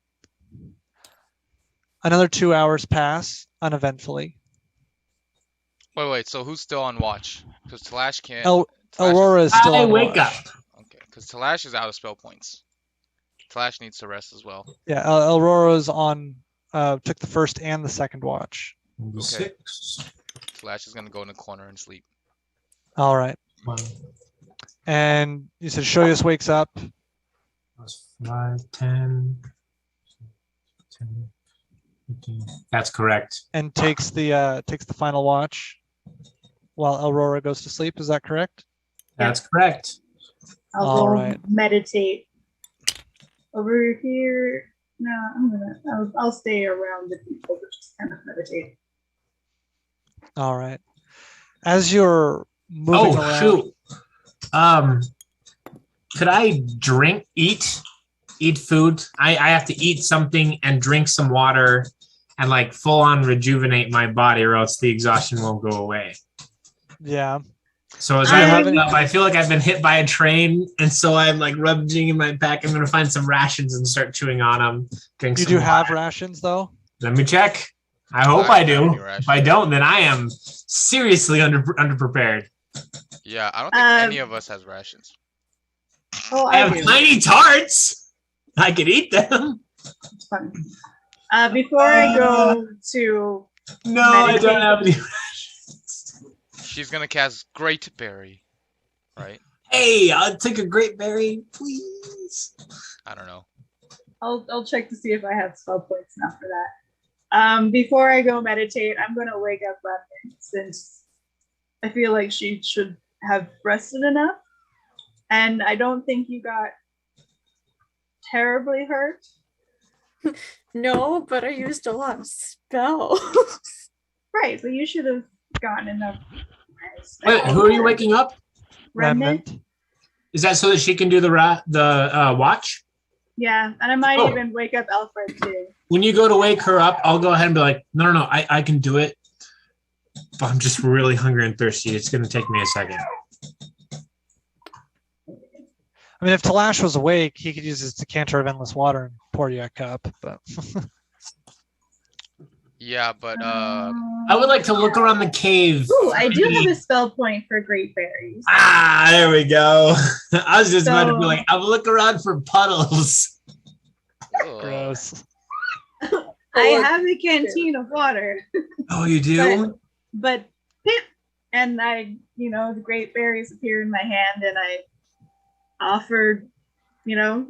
Another 2 hours pass uneventfully. Wait. So who's still on watch? Because Talash can't. Aurora is still I on wake watch. up. Okay, because Talash is out of spell points. Talash needs to rest as well. Yeah, Aurora's on. Took the first and the second watch. Okay. 6. Talash is gonna go in the corner and sleep. All right. 1 And you said Shoyus wakes up. plus 5, 10, 10, 15. That's correct. And takes the final watch while Aurora goes to sleep. Is that correct? That's correct. I'll All go right. meditate over here. No, I'll stay around the people to just kind of meditate. All right. As you're moving around. Shoot. Could I eat food? I have to eat something and drink some water and like full on rejuvenate my body, or else the exhaustion won't go away. Yeah. So as I I haven't- wake up, I feel like I've been hit by a train, and so I'm like rummaging in my pack. I'm gonna find some rations and start chewing on them. Drink You some do have water. rations though? Let me check. I hope I I don't have any do. rations. If I don't, then I am seriously underprepared. Yeah, I don't think any of us has rations. Oh, I I have do. tiny tarts. I could eat them. It's fun. Before I go to No, I Meditate. don't have any. She's gonna cast Great Berry, right? Hey, I'll take a great berry, please. I don't know. I'll check to see if I have spell points enough for that. Before I go meditate, I'm gonna wake up Lemon since I feel like she should have rested enough. And I don't think you got terribly hurt. No, but I used a lot of spells. Right, but you should have gotten enough rest. Wait, who are you waking up? Remnant? Is that so that she can do the watch? Yeah, and I might Oh. even wake up Alfred too. When you go to wake her up, I'll go ahead and be like, no, I can do it. But I'm just really hungry and thirsty. It's going to take me a second. I mean, if Talash was awake, he could use his decanter of endless water and pour you a cup. But Yeah, but I would like to look around the cave. Ooh, I do have a spell point for great berries. Ah, there we go. I was just about to be So- like, I would look around for puddles. ugh. Gross. I have a canteen of water, Oh, you do? but pip, and the great berries appear in my hand, and I offered,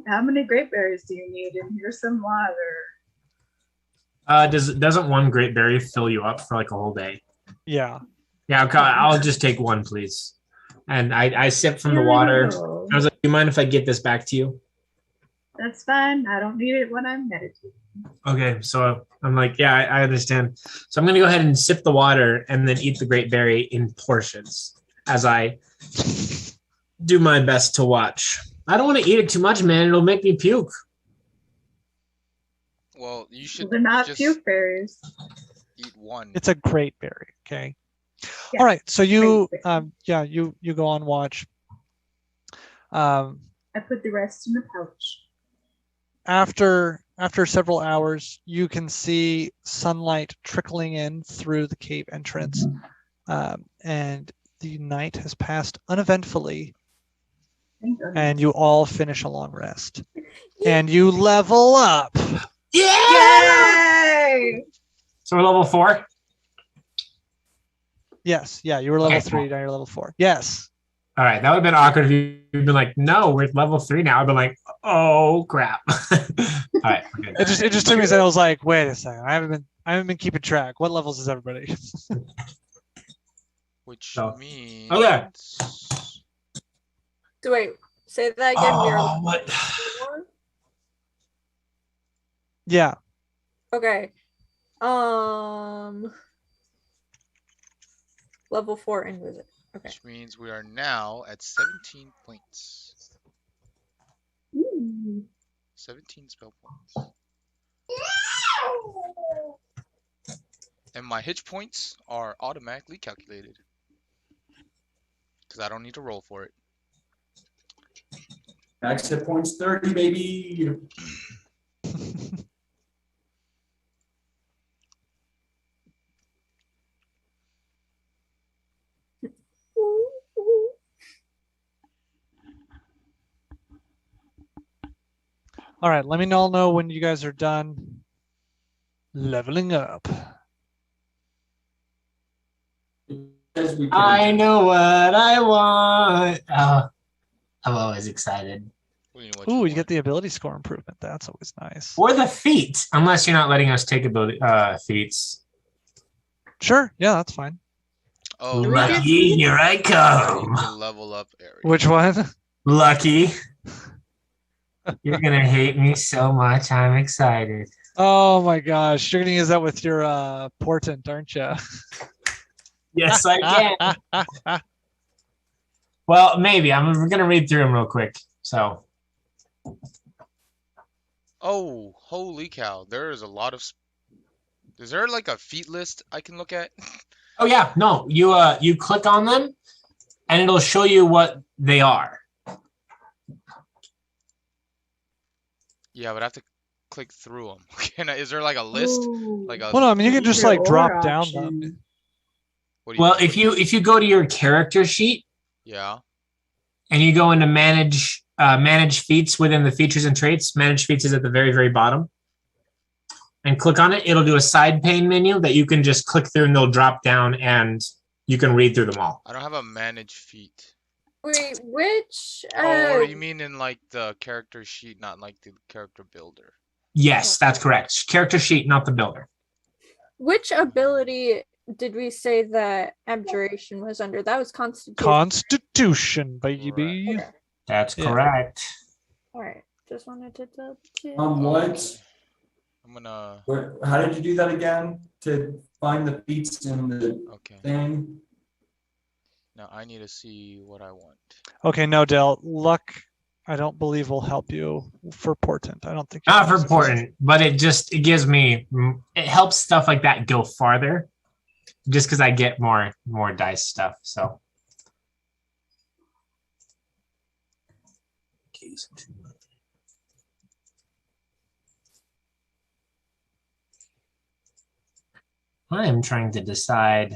how many great berries do you need? And here's some water. Doesn't one great berry fill you up for like a whole day? Yeah. Yeah, okay, I'll just take one, please. And I sip from the Here we water. go. I was like, do you mind if I get this back to you? That's fine. I don't need it when I'm meditating. Okay, so I'm like, yeah, I understand. So I'm gonna go ahead and sip the water and then eat the great berry in portions as I do my best to watch. I don't want to eat it too much, man. It'll make me puke. Well, you should They're not just puke berries. eat one. It's a great berry. Okay. Yeah, All right. So you, great berry. you go on watch. Um, I put the rest in the pouch. after several hours, you can see sunlight trickling in through the cave entrance, and the night has passed uneventfully, Thank goodness. and you all finish a long rest, and you level up. Yeah! Yay! So we're level 4? Yes. Yeah. You were level Okay. 3. Now you're level 4. Yes. All right, that would have been awkward if you'd been like, no, we're at level 3 now. I'd been like, oh crap. All right, we're good. It just took me a second. I was like, wait a second. I haven't been keeping track. What levels is everybody? Which So- means Okay. So wait, say that again. We are Oh, what? 4? Yeah. Okay. Level 4 and visit. Okay. which means we are now at 17 points. Ooh. 17 spell points. And my hit points are automatically calculated. Because I don't need to roll for it. Max hit points 30, baby. All right. Let me all know when you guys are done leveling up. As we I know what I want. Oh, I'm always excited. What do you know what Ooh, you want? get the ability score improvement. That's always nice. Or the feat, unless you're not letting us take ability feats. Sure. Yeah, that's fine. Oh, we yeah. get Lucky, feats? here I You come. can level up area. Which one? Lucky. You're gonna hate me so much. I'm excited. Oh my gosh. You're going to use that with your portent, aren't you? Yes, I can. Well, maybe. We're gonna read through them real quick. So, Oh, holy cow. There is a lot of... Is there like a feat list I can look at? oh yeah, no, you click on them, and it'll show you what they are. Yeah, but I have to click through them. Is there like a list? Ooh. Like a... Well, no, I mean, you can just like Either drop or down option. them. What do Well, mean? if you go to your character sheet Yeah. and you go into manage feats within the features and traits, manage feats is at the very, very bottom. And click on it, it'll do a side pane menu that you can just click through and they'll drop down and you can read through them all. I don't have a manage feat. Wait, which? Oh, you mean in like the character sheet, not like the character builder? Yes, that's correct. Character sheet, not the builder. Which ability did we say that abjuration was under? That was constitution. Constitution, baby. Okay. That's Yeah. correct. All right. Just wanted to double check. What? I'm gonna... How did you do that again? To find the feats in the Okay. thing? Now I need to see what I want. Okay, no, Dell. Luck, I don't believe will help you for portent. I don't think. Not for important, but it gives me, it helps stuff like that go farther just because I get more dice stuff. So. I am trying to decide.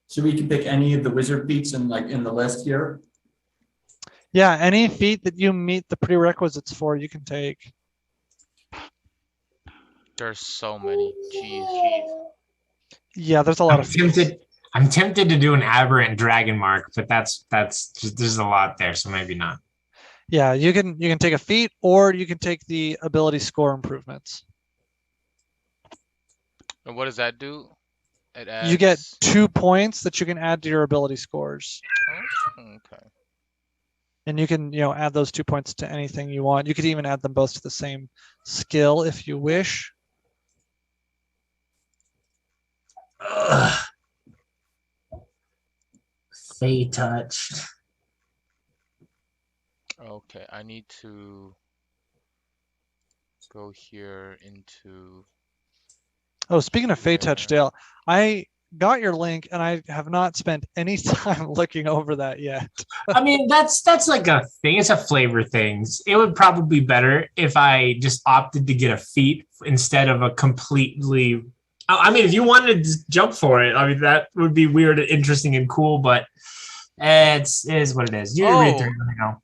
So we can pick any of the wizard feats in the list here. Yeah, any feat that you meet the prerequisites for, you can take. There's so many. Jeez. Yeah, there's a lot of feats. I'm tempted to do an aberrant dragon mark, but that's just there's a lot there, so maybe not. Yeah, you can take a feat, or you can take the ability score improvements. And what does that do? It adds... You get 2 points that you can add to your ability scores. Oh, okay. And you can, add those 2 points to anything you want. You could even add them both to the same skill if you wish. Ugh. Fey touched. Okay, I need to go here into... Oh, speaking of Fey Touch, Dale, I got your link and I have not spent any time looking over that yet. I mean, that's like a thing. It's a flavor thing. It would probably be better if I just opted to get a feat instead of a completely... I mean, if you wanted to jump for it, I mean, that would be weird, interesting, and cool, but it is what it is. You read through it now.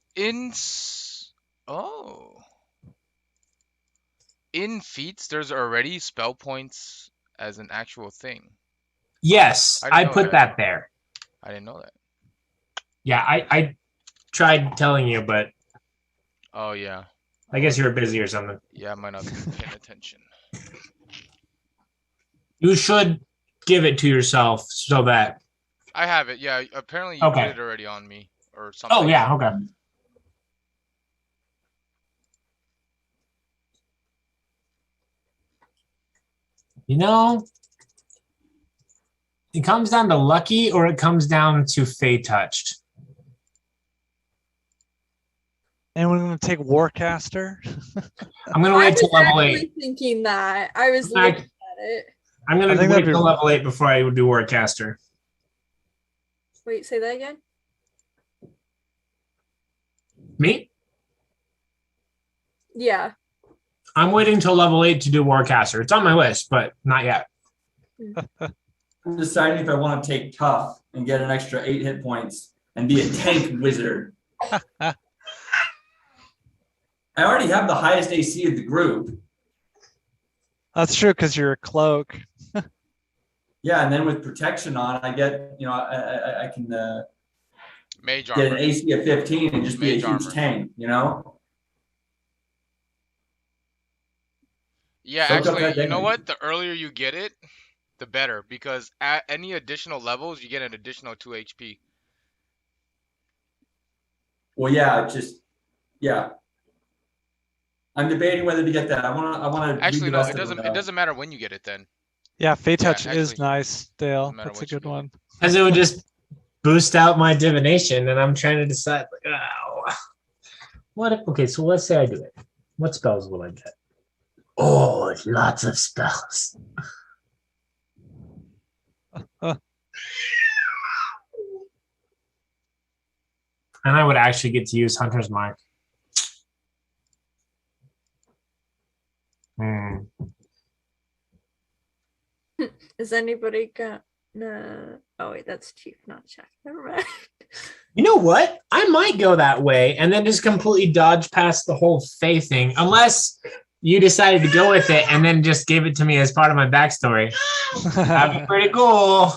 In feats, there's already spell points as an actual thing. Yes, I put that there. I didn't know that. Yeah, I tried telling you, but... Oh, yeah. I guess you were busy or something. Yeah, I might not be paying attention. You should give it to yourself so that... I have it. Yeah, apparently you put it already on me or something. Oh, yeah, okay. It comes down to lucky or it comes down to Fey touched. And we're going to take Warcaster. I'm going to wait till level 8. I was thinking that. I was looking at it. I'm going to wait till level 8 before I do Warcaster. Wait, say that again? Me? Yeah. I'm waiting till level 8 to do Warcaster. It's on my list, but not yet. I'm deciding if I want to take tough and get an extra 8 hit points and be a tank wizard. I already have the highest AC of the group. That's true, because you're a cloak. Yeah, and then with protection on, I get, I can Mage get armor. an AC of 15 and just be a huge tank, Yeah, Soak up actually, that you know damage. what? The earlier you get it, the better, because at any additional levels, you get an additional 2 HP. Well, yeah. I'm debating whether to get that. I want to. Actually, no, it doesn't matter when you get it then. Yeah, Fey Touch is actually, nice, Dale. doesn't matter That's a what you good do. one. Because it would just boost out my divination, and I'm trying to decide, okay, so let's say I do it. What spells will I get? Oh, lots of spells. And I would actually get to use Hunter's Mark. Is anybody got... No. Oh, wait, that's Chief, not Chef. Never mind. You know what? I might go that way and then just completely dodge past the whole Fey thing, unless you decided to go with it and then just gave it to me as part of my backstory. That'd be pretty cool.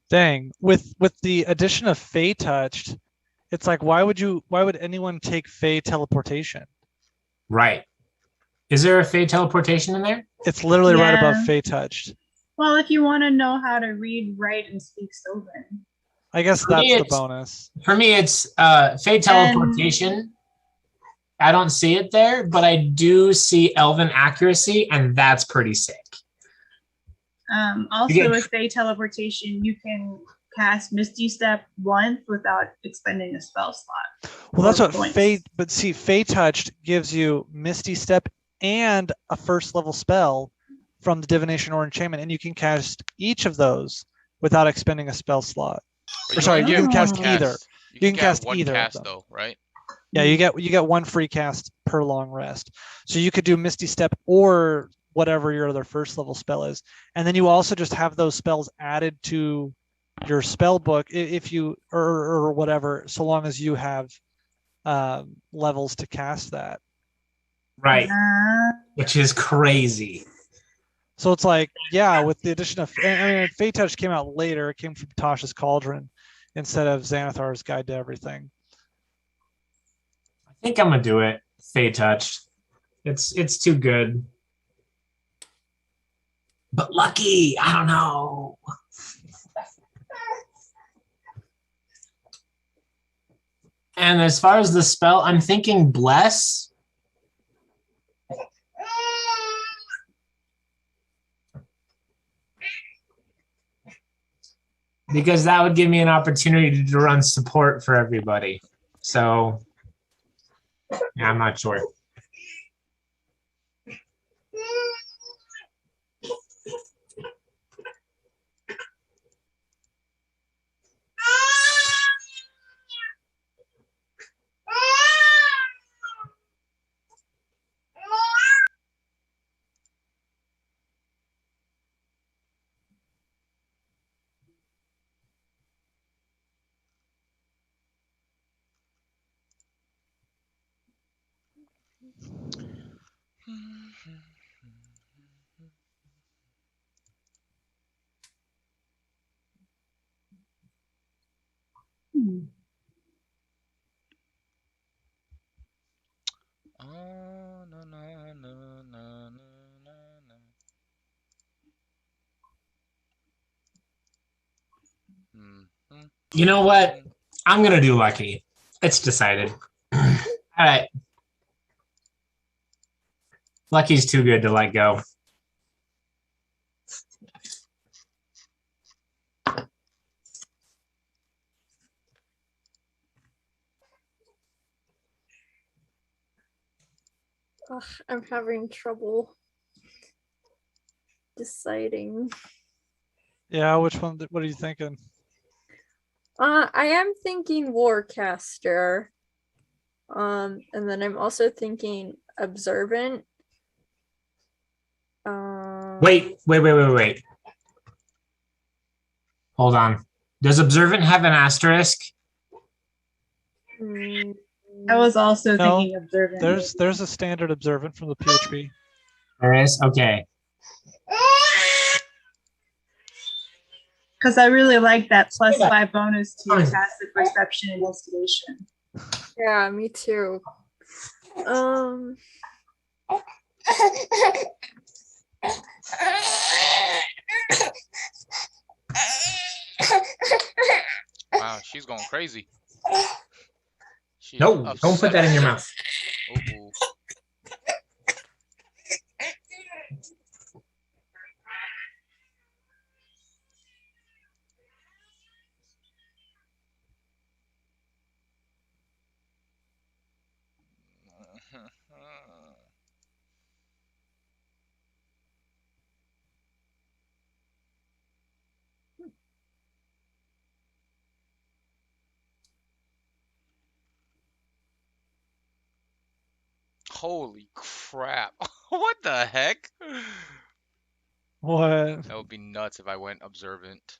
Dang, with the addition of Fey Touched, it's like, why would anyone take Fey Teleportation? Right. Is there a Fey Teleportation in there? It's literally right above Yeah. Fey Touched. Well, if you want to know how to read, write, and speak Sylvan. I guess For that's me, the it's- bonus. For me, it's Fey Teleportation. I don't see it there, but I do see Elven Accuracy, and that's pretty sick. Also, Again- with Fey Teleportation, you can cast Misty Step once without expending a spell slot. Well, that's or what points. Fey. But see, Fey Touched gives you Misty Step and a first level spell from the divination or enchantment, and you can cast each of those without expending a spell slot. But Or sorry, only you get can one cast either. You You can can cast one either of cast them. though, right? Yeah, you get one free cast per long rest. So you could do Misty Step or whatever your other first level spell is, and then you also just have those spells added to your spell book if you or whatever, so long as you have levels to cast that. Right. Which is crazy. So it's like, yeah, with the addition of, I mean, Fate Touch came out later. It came from Tasha's Cauldron instead of Xanathar's Guide to Everything. I think I'm gonna do it. Fate Touch. It's too good. But lucky, I don't know. And as far as the spell, I'm thinking Bless. Because that would give me an opportunity to run support for everybody. So, yeah, I'm not sure. Oh, no, no, no, no, no, no. You know what? I'm gonna do lucky. It's decided. All right. Lucky's too good to let go. Ugh, I'm having trouble deciding. Yeah, which one? What are you thinking? I am thinking Warcaster. And then I'm also thinking Observant. Wait. Hold on. Does Observant have an asterisk? I was also No, thinking observant. There's a standard Observant from the PHP. There is? Okay. Because I really like that +5 bonus to your passive perception and investigation. Yeah, me too. Wow, she's going crazy. She's No, don't put upset. that in your mouth. Uh-oh. Holy crap. What the heck? What? That would be nuts if I went observant.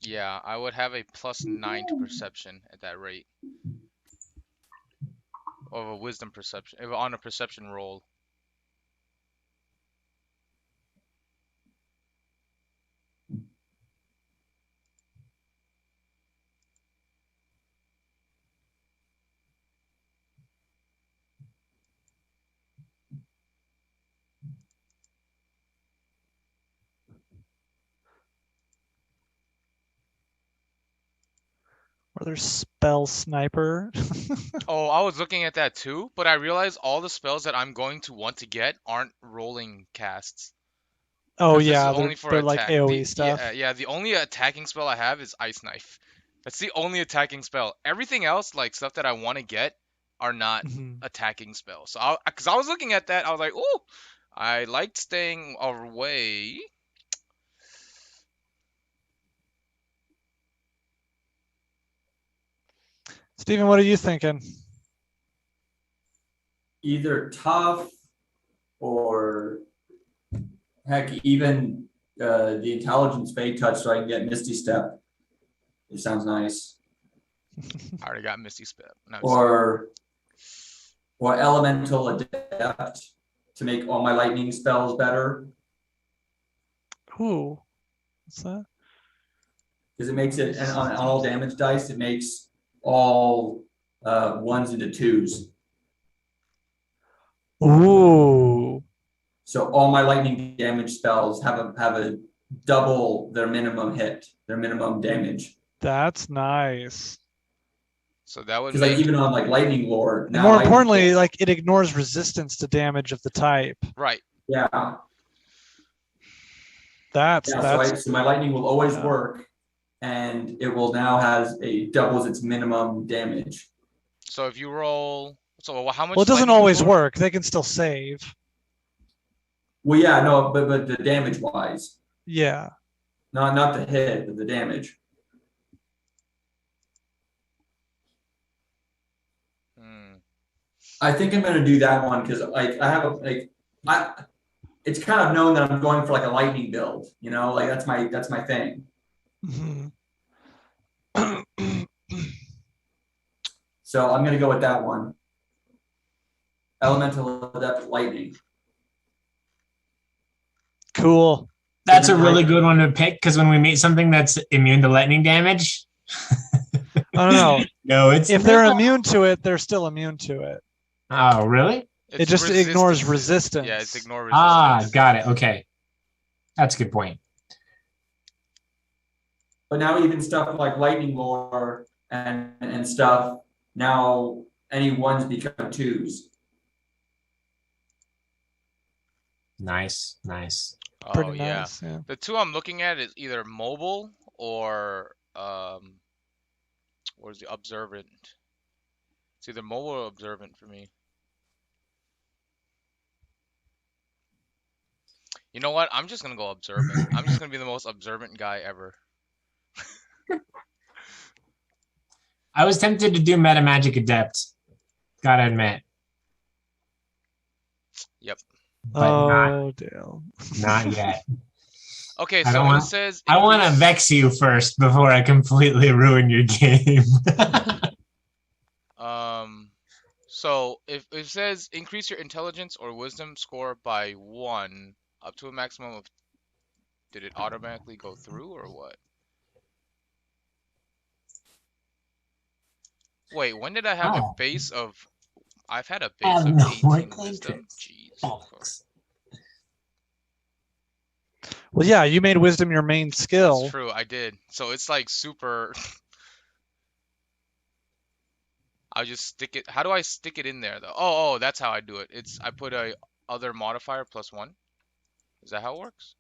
Yeah, I would have a +9 to perception at that rate. Of a wisdom perception, on a perception roll. Or there's Spell Sniper. Oh, I was looking at that too, but I realized all the spells that I'm going to want to get aren't rolling casts. Oh 'Cause this yeah, is only for they're like attack. AoE stuff. Yeah, the only attacking spell I have is Ice Knife. That's the only attacking spell. Everything else, like stuff that I want to get, are not Mhm. attacking spells. So, because I was looking at that, I was like, oh, I liked staying away. Steven, what are you thinking? Either tough or heck, even the intelligence fade touch so I can get Misty Step. It sounds nice. I already got Misty Step. No, Or elemental adept to make all my lightning spells better. Ooh, what's that? Because it makes it, and on all damage dice, it makes all ones into twos. Ooh, So all my lightning damage spells have a double their minimum hit, their minimum damage. that's nice. so that would Because like make even on like lightning lore, And now more Lightning importantly, Lore- like it ignores resistance to damage of the type. right. yeah, That's So my lightning will always yeah. work, and it will now has a doubles its minimum damage. So if you roll, so how much? Well, it doesn't lightning always roll? work. They can still save. Well, yeah, no, but the damage wise, Yeah. not the hit, but the damage. Hmm. I think I'm gonna do that one because like I have it's kind of known that I'm going for like a lightning build, you know, like that's my thing. Mhm. So I'm gonna go with that one. Elemental Adept Lightning. Cool. That's a really good one to pick because when we meet something that's immune to lightning damage, I don't know. no, it's If they're not. immune to it, they're still immune to it. Oh, really? It just ignores resistance. resistance. Yeah, it's ignore Ah, resistance. got it. Okay, that's a good point. But now even stuff like lightning lore and stuff, now any ones become twos. Nice, nice. Oh Pretty yeah. nice. Yeah. The two I'm looking at is either mobile or what is the observant? It's either mobile or observant for me. You know what? I'm just gonna go observant. I'm just gonna be the most observant guy ever. I was tempted to do Meta Magic Adept. Gotta admit. Yep. But Oh, Dale. not yet. Okay, I so don't it want- says I want to increase- vex you first before I completely ruin your game. So if it says increase your intelligence or wisdom score by 1 up to a maximum of, did it automatically go through or what? Wait, when did I have a Oh. base of? I've had a I base have of no 18 more wisdom. cantrips. Jeez. Bollocks. Well, yeah, you made wisdom your main skill. That's true, I did. So it's like super. I just stick it. How do I stick it in there though? Oh, that's how I do it. I put a other modifier +1. Is that how it works?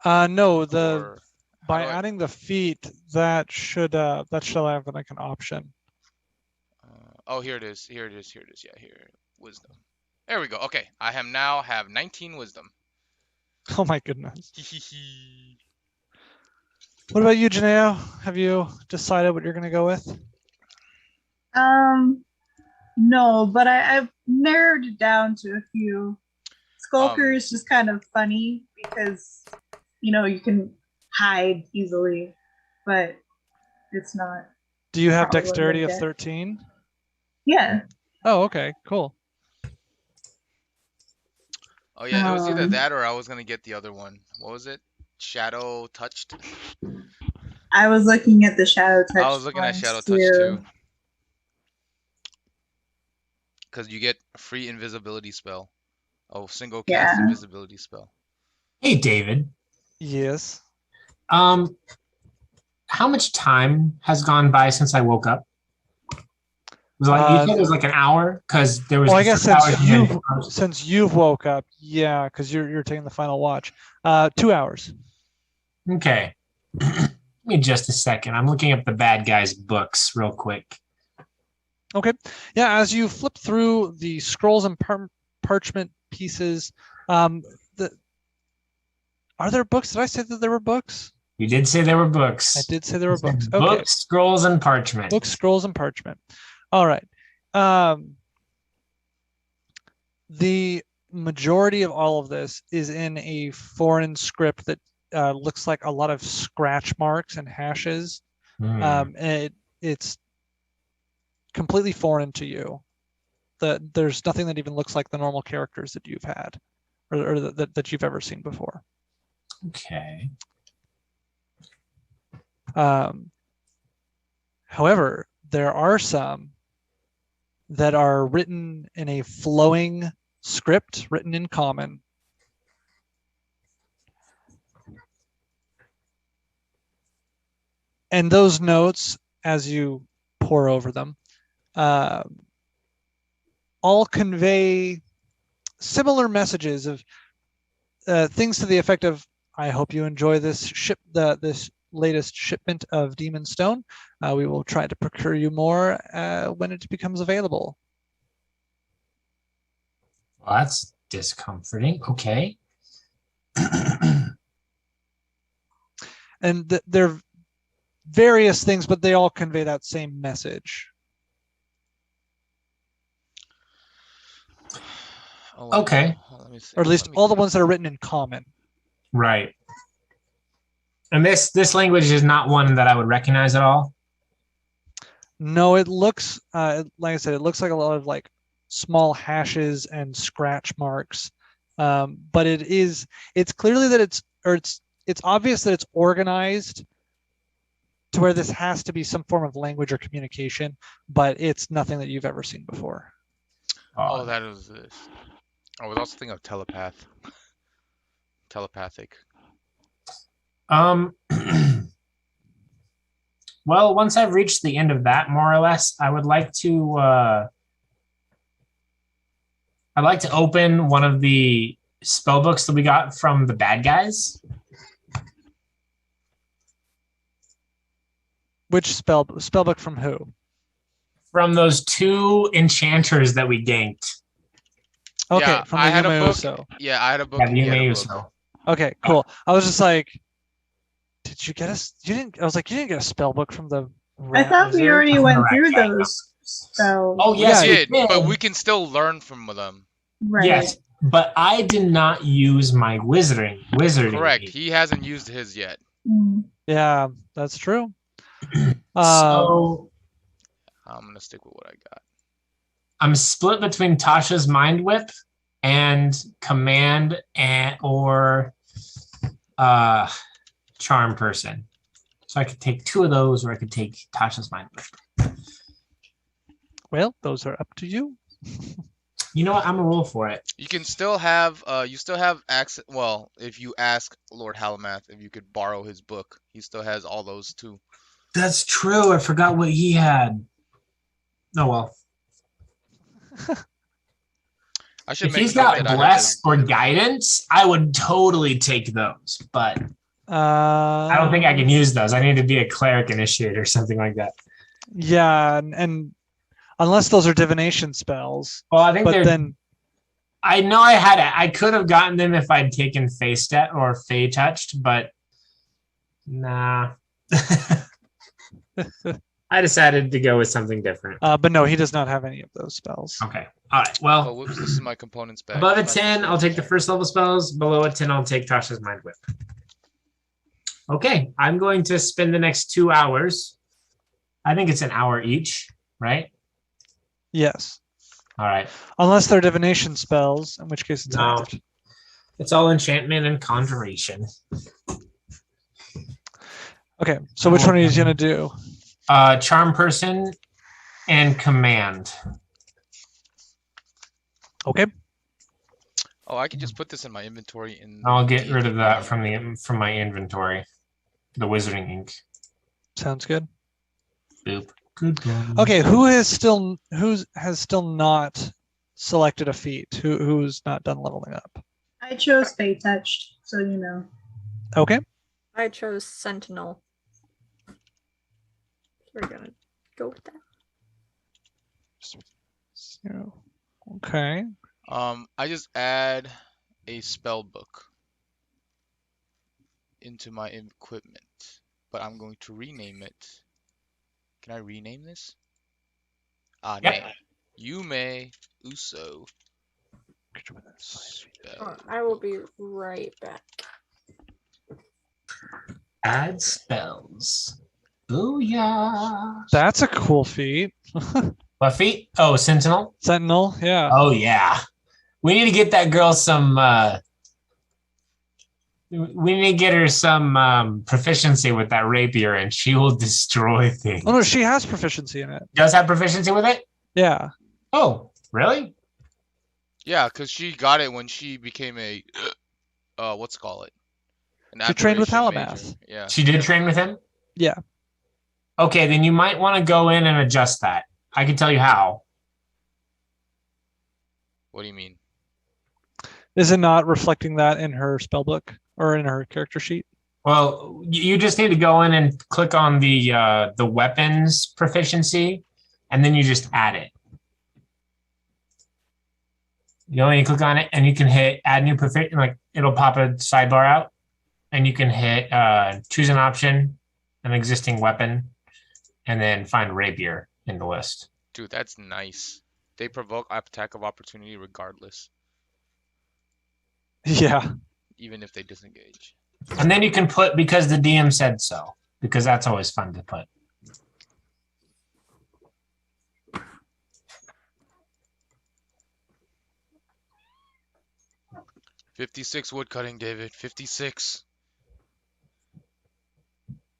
No, Or how by do I- adding the feat, that should have like an option. Oh, here it is. Here it is. Here it is. Yeah, here. Wisdom. There we go. Okay, I am now have 19 wisdom. Oh my goodness. What about you, Janeo? Have you decided what you're gonna go with? No, but I've narrowed it down to a few. Skulker is just kind of funny because you can hide easily, but it's not. Do you have Probably dexterity of wouldn't 13? Yeah. Oh, okay, cool. Oh yeah, it was either Um, that or I was gonna get the other one. What was it? Shadow touched. I was looking at the shadow touch. I was looking at ones Shadow Touch too. Because you get a free invisibility spell. Oh, single cast Yeah. invisibility spell. Hey, David. Yes. How much time has gone by since I woke up? Was it like you said it was like an hour because there was. Well, I the guess 3 hours since you've woke up, yeah, because you're taking the final watch. 2 hours. Okay. Give me just a second. I'm looking up the bad guys' books real quick. Okay. Yeah, as you flip through the scrolls and parchment pieces, are there books? Did I say that there were books? You did say there were books. I did say there were books. Books, Okay. scrolls, and parchment. Books, scrolls, and parchment. All right. The majority of all of this is in a foreign script that looks like a lot of scratch marks and hashes. And it's completely foreign to you. There's nothing that even looks like the normal characters that you've had or that you've ever seen before. Okay. However, there are some that are written in a flowing script, written in common. And those notes, as you pore over them, all convey similar messages of things to the effect of, I hope you enjoy this this latest shipment of Demon Stone. We will try to procure you more when it becomes available. Well, that's discomforting. Okay. And they're various things, but they all convey that same message. Okay. Let me see. Or at least all the ones that are written in common. Right. And this language is not one that I would recognize at all. No, it looks like I said, it looks like a lot of like small hashes and scratch marks. But it's clearly that it's obvious that it's organized to where this has to be some form of language or communication, but it's nothing that you've ever seen before. Oh, that was this. I was also thinking of telepathic. Well, once I've reached the end of that, more or less, I would like to I'd like to open one of the spell books that we got from the bad guys. Which spellbook from who? From those 2 enchanters that we ganked. Okay, Yeah, from the I had a book. Yume-Uso. Yeah, I had a book. Yeah, and he had a book. Yume-Uso. Okay, cool. I was just like, did you get us? You didn't. I was like, you didn't get a spell book from the. I thought we already went through Right. those. So Oh, yes, we we did, did. but we can still learn from them. right. Yes, but I did not use my wizarding. Correct. He hasn't used his yet. Mm. Yeah, that's true. So I'm gonna stick with what I got. I'm split between Tasha's Mind Whip and Command or Charm Person. So I could take 2 of those, or I could take Tasha's Mind Whip. Well, those are up to you. You know what? I'm gonna roll for it. You can still have access. Well, if you ask Lord Halamath if you could borrow his book, he still has all those too. That's true. I forgot what he had. Oh well. I should If make he's note got that I have bless or guidance, I would totally take those. But I don't think I can use those. I need to be a cleric initiate or something like that. Yeah, and unless those are divination spells. Well, I think But then, I know I could have gotten them if I'd taken Fey Stat or Fey Touched, but nah. I decided to go with something different. but no, he does not have any of those spells. Okay. All right. Well, Oh, whoops, this is my components back. above a It's not 10, this I'll one. take the first level spells. Below a 10, I'll take Tasha's Mind Whip. Okay. I'm going to spend the next 2 hours. I think it's an hour each, right? Yes, All right. unless they're divination spells, in which case it's No. halved. It's all enchantment and conjuration. Okay, so which one are you gonna do? Charm Person and Command. Okay. Oh, I can just put this in my inventory. I'll get rid of that from my inventory. The Wizarding Ink. Sounds good. Boop. Good one. Okay, who has still not selected a feat? Who's not done leveling up? I chose Fey Touched, so you know. Okay. I chose Sentinel. We're gonna go with that. So, okay. I just add a spell book into my equipment, but I'm going to rename it. Can I rename this? Yep. Name. Yume Uso. I will be right back. Add spells. Booyah. That's a cool feat. What feat? Oh, Sentinel. Sentinel, yeah. Oh yeah. We need to get that girl some. We need to get her some proficiency with that rapier, and she will destroy things. Oh no, she has proficiency in it. Does have proficiency with it? Yeah. Oh, really? Yeah, because she got it when she became a what's it called? An She trained with Abjuration Halamath. Major. Yeah. She did train with him? Yeah. Okay, then you might want to go in and adjust that. I can tell you how. What do you mean? Is it not reflecting that in her spell book or in her character sheet? Well, you just need to go in and click on the weapons proficiency, and then you just add it. You know, you click on it, and you can hit add new proficiency. Like it'll pop a sidebar out, and you can hit choose an option, an existing weapon, and then find rapier in the list. Dude, that's nice. They provoke attack of opportunity regardless, Yeah. even if they disengage. And then you can put because the DM said so, because that's always fun to put. $56 wood cutting, David. 56.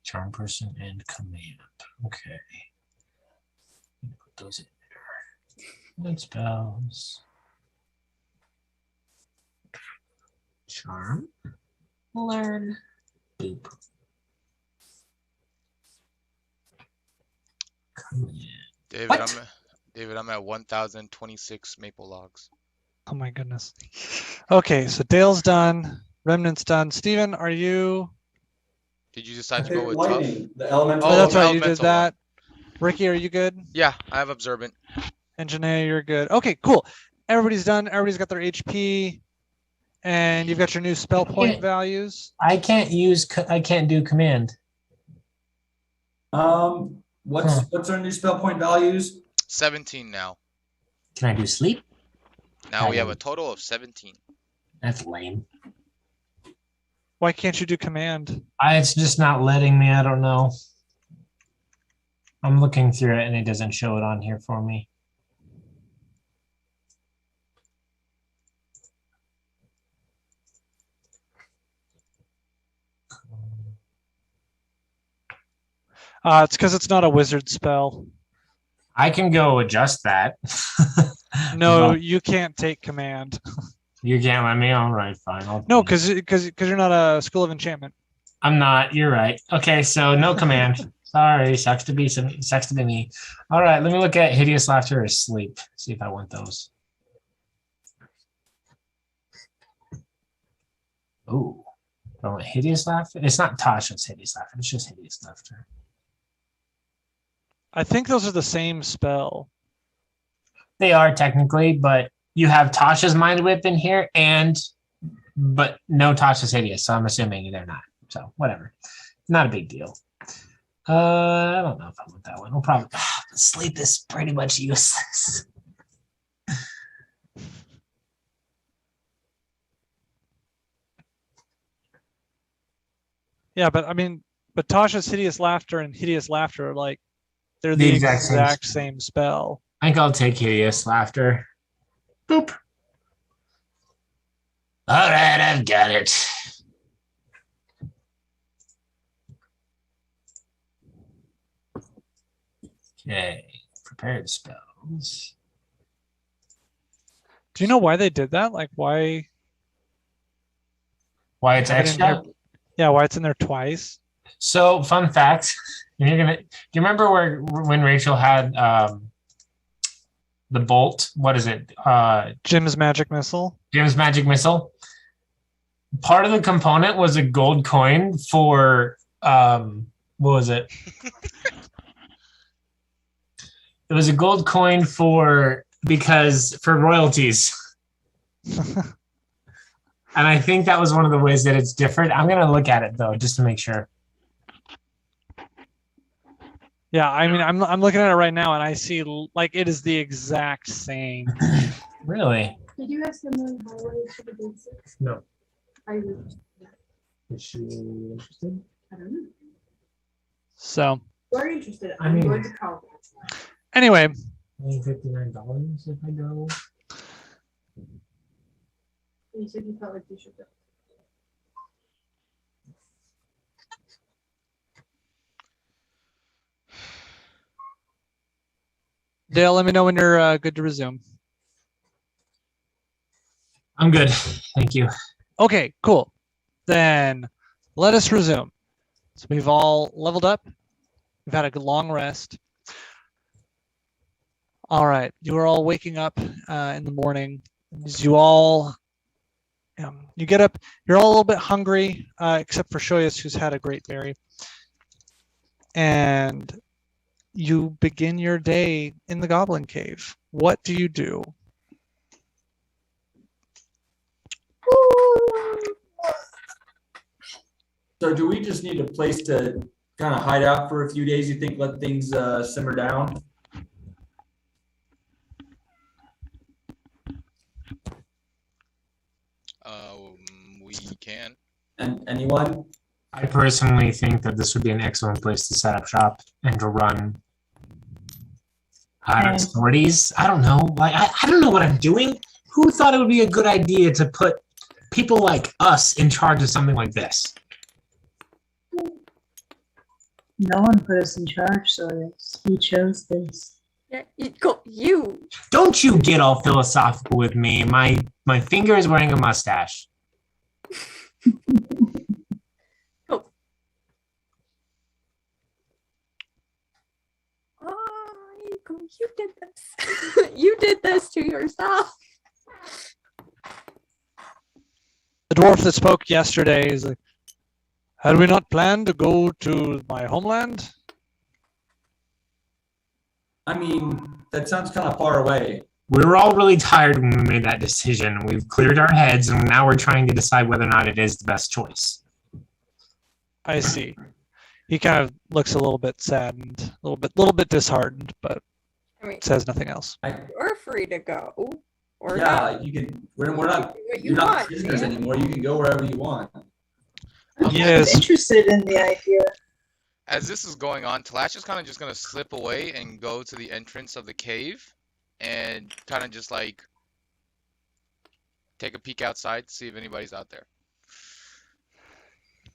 Charm person and command. Okay. Put those in there. Lead spells. Charm. Learn. Boop. Command. David, I'm at 1,026 maple logs. Oh my goodness. Okay, so Dale's done. Remnant's done. Steven, are you? Did you decide to I go picked with lightning, tough? the elemental. Oh, that's the right. You did elemental that. Ricky, are you good? Yeah, I have observant. And Janae, you're good. Okay, cool. Everybody's done. Everybody's got their HP, and you've got your new spell point values. I can't do command. What's our new spell point values? 17 now. Can I do sleep? Now we have a total of 17. That's lame. Why can't you do command? It's just not letting me. I don't know. I'm looking through it and it doesn't show it on here for me. It's because it's not a wizard spell. I can go adjust that. No, But you can't take command. you can't let me. All right, fine. No, because you're not a school of enchantment. I'm not. You're right. Okay, so no command. Sorry, sucks to be me. All right, let me look at hideous laughter or sleep. See if I want those. Ooh, I want hideous laughter. It's not Tasha's hideous laughter. It's just hideous laughter. I think those are the same spell. They are technically, but you have Tasha's mind whip in here, but no Tasha's hideous. So I'm assuming they're not. So whatever, not a big deal. I don't know if I want that one. We'll probably sleep is pretty much useless. Yeah, but I mean, but Tasha's hideous laughter and hideous laughter are like they're the exact same spell. I think I'll take hideous laughter. Boop. All right, I've got it. Okay, prepared spells. Do you know why they did that? Like why? Why it's have it in extra? there- Yeah, why it's in there twice? So, fun fact. Do you remember when Rachel had the bolt? What is it? Jim's magic missile. Jim's magic missile. Part of the component was a gold coin for what was it? It was a gold coin for royalties. And I think that was one of the ways that it's different. I'm gonna look at it though, just to make sure. Yeah, I mean, I'm looking at it right now, and I see like it is the exact same. Really? Did you have someone hallway to the basics? No. Are you? Is she interested? I don't know. So We're interested. I mean- I'm going to call. anyway, $59 if I go. You said you felt like you should go. Dale, let me know when you're good to resume. I'm good. Thank you. Okay, cool. Then let us resume. So we've all leveled up. We've had a good long rest. All right, you are all waking up in the morning. As you all, you get up. You're all a little bit hungry, except for Shoyas, who's had a great berry. And you begin your day in the Goblin Cave. What do you do? So do we just need a place to kind of hide out for a few days, you think, let things simmer down? We can. And anyone? I personally think that this would be an excellent place to set up shop and to run sorties. I don't know. Like I don't know what I'm doing. Who thought it would be a good idea to put people like us in charge of something like this? No one put us in charge, so we chose this. Yeah, you. Don't you get all philosophical with me. My finger is wearing a mustache. You did this. You did this to yourself. The dwarf that spoke yesterday is like, had we not planned to go to my homeland? I mean, that sounds kind of far away. We were all really tired when we made that decision. We've cleared our heads, and now we're trying to decide whether or not it is the best choice. I see. He kind of looks a little bit saddened, a little bit disheartened, but I mean, says nothing else. you're free to go. Or Yeah, not. you can. We're not. Do what you You're not want, prisoners man. anymore. You can go wherever you want. I'm Yes. interested in the idea. As this is going on, Talash is kind of just gonna slip away and go to the entrance of the cave, and kind of just like take a peek outside to see if anybody's out there.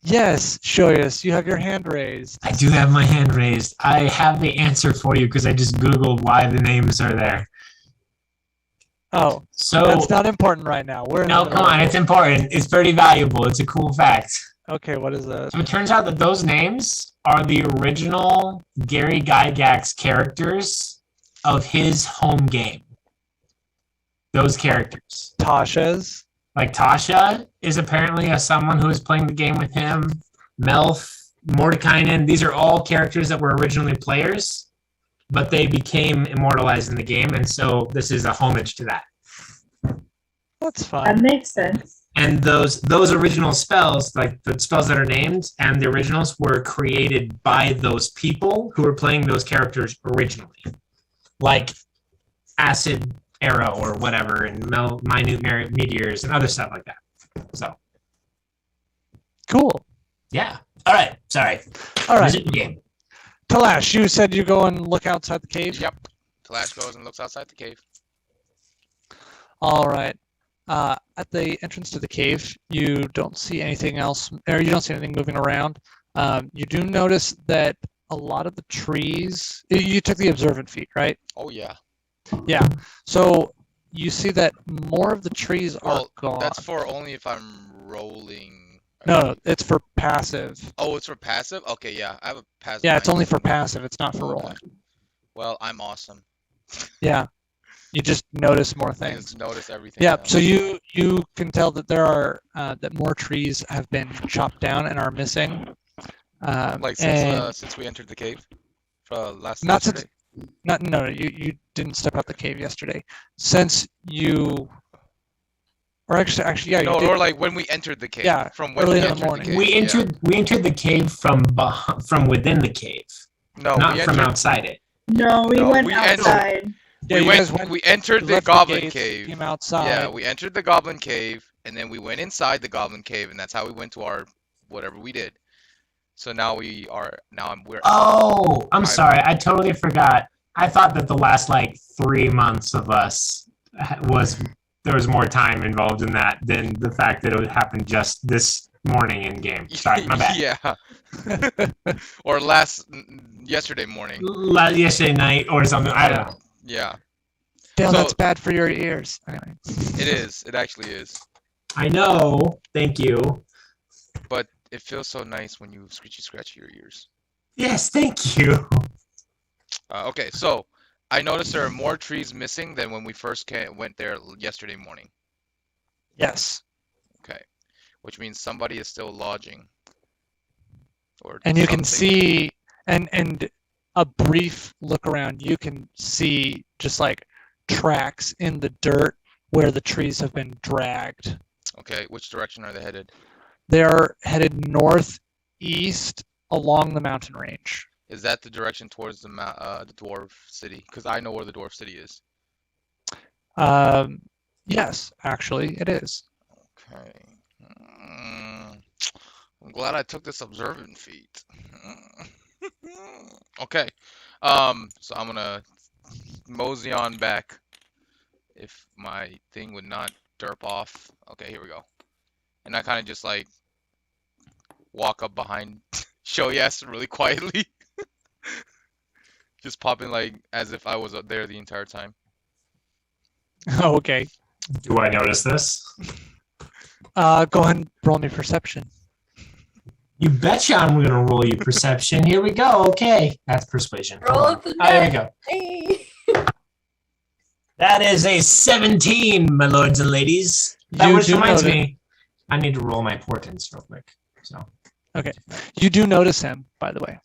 Yes, Shoyas, you have your hand raised. I do have my hand raised. I have the answer for you because I just Googled why the names are there. Oh, So, that's not important right now. We're in no, the come on. It's important. It's pretty valuable. It's a cool fact. Okay, what is that? So it turns out that those names are the original Gary Gygax characters of his home game. Those characters. Tasha's. Like Tasha is apparently someone who is playing the game with him. Melf, Mordekainen, these are all characters that were originally players, but they became immortalized in the game, and so this is a homage to that. That's That fine. makes sense. And those original spells, like the spells that are named and the originals, were created by those people who were playing those characters originally, like Acid Arrow or whatever, and Minute Meteors and other stuff like that. So, Cool. yeah. All right. Sorry. All right. Resume the game. Talash, you said you go and look outside the cave? Yep. Talash goes and looks outside the cave. All right. At the entrance to the cave, you don't see anything else, or you don't see anything moving around. You do notice that a lot of the trees, you took the observant feat, right? Oh yeah. Yeah. So you see that more of the trees are Well, gone. that's for only if I'm rolling No, it's for passive. Oh, it's for passive? Okay, yeah. I have a passive. Yeah, it's only for mindset. passive. It's not for Okay. rolling. Well, I'm awesome. Yeah, you just notice more I things. just notice everything. Yeah, now. so you can tell that there are that more trees have been chopped down and are missing. Like and since we entered the cave last not since yesterday. no, you didn't step out the cave yesterday. Since you, or actually yeah, No, you did. or like when we entered the cave. Yeah, From when early we in the entered morning. cave. We entered the cave from within the cave, No, not we from entered. outside it. No, we No, went we entered- outside. Yeah, we you guys went. We entered you the left goblin gates, cave. Came outside. Yeah, we entered the goblin cave, and then we went inside the goblin cave, and that's how we went to our whatever we did. So now we're Oh, I'm I- sorry. I totally forgot. I thought that the last like 3 months of us there was more time involved in that than the fact that it happened just this morning in game. Sorry, my bad. Yeah. Or yesterday morning. Yesterday night or something. I don't know. Yeah, Dale, So- that's bad for your ears. Anyway. it is. It actually is. I know. Thank you. But it feels so nice when you scratchy your ears. Yes, thank you. Okay, so I noticed there are more trees missing than when we first went there yesterday morning. Yes, Okay, which means somebody is still lodging. Or and you can something. see, and a brief look around, you can see just like tracks in the dirt where the trees have been dragged. Okay, which direction are they headed? They are headed northeast along the mountain range. Is that the direction towards the dwarf city? Because I know where the dwarf city is. Yes, actually, it is. Okay. I'm glad I took this observant feat. Okay. So I'm gonna mosey on back. If my thing would not derp off. Okay, here we go. And I kind of just like walk up behind Show Yes really quietly. Just popping like as if I was up there the entire time. Okay. Do I notice this? Go ahead and roll me perception. You betcha I'm going to roll you perception. Here we go. Okay. That's persuasion. Roll Hold on. up the Ah, there we net. go. Hey. That is a 17, my lords and ladies. That You which do reminds notice- me, I need to roll my portents real quick. So, You do notice him, by the way.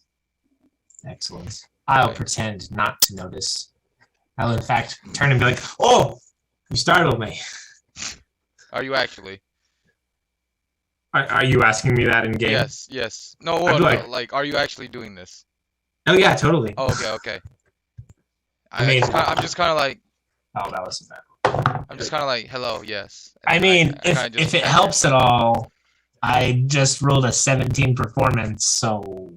excellent. I'll Okay. pretend not to notice. I'll, in fact, turn and be like, oh, you startled me. Are you actually? Are you asking me that in game? Yes, yes. No, I'd well, be no, like- like, are you actually doing this? Oh, yeah, totally. Oh, okay, okay. I mean- I'm just kind of like, Oh, that wasn't bad. I'm just kind of like, hello, yes. I And mean, I kinda just if it answer. helps at all, I just rolled a 17 performance, so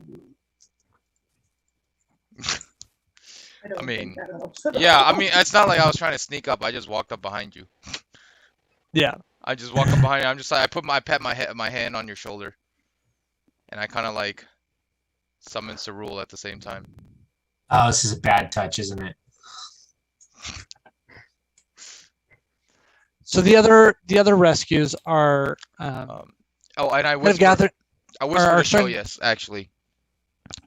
don't I mean, think that helps at Yeah, I all. mean, it's not like I was trying to sneak up. I just walked up behind you. Yeah. I just walked up behind you. I'm just like, I pat my hand on your shoulder, and I kind of like summon Cerule at the same time. oh, this is a bad touch, isn't it? So the other rescues are Oh, and I have whispered. gathered. I whispered are to Show starting- Yes, actually.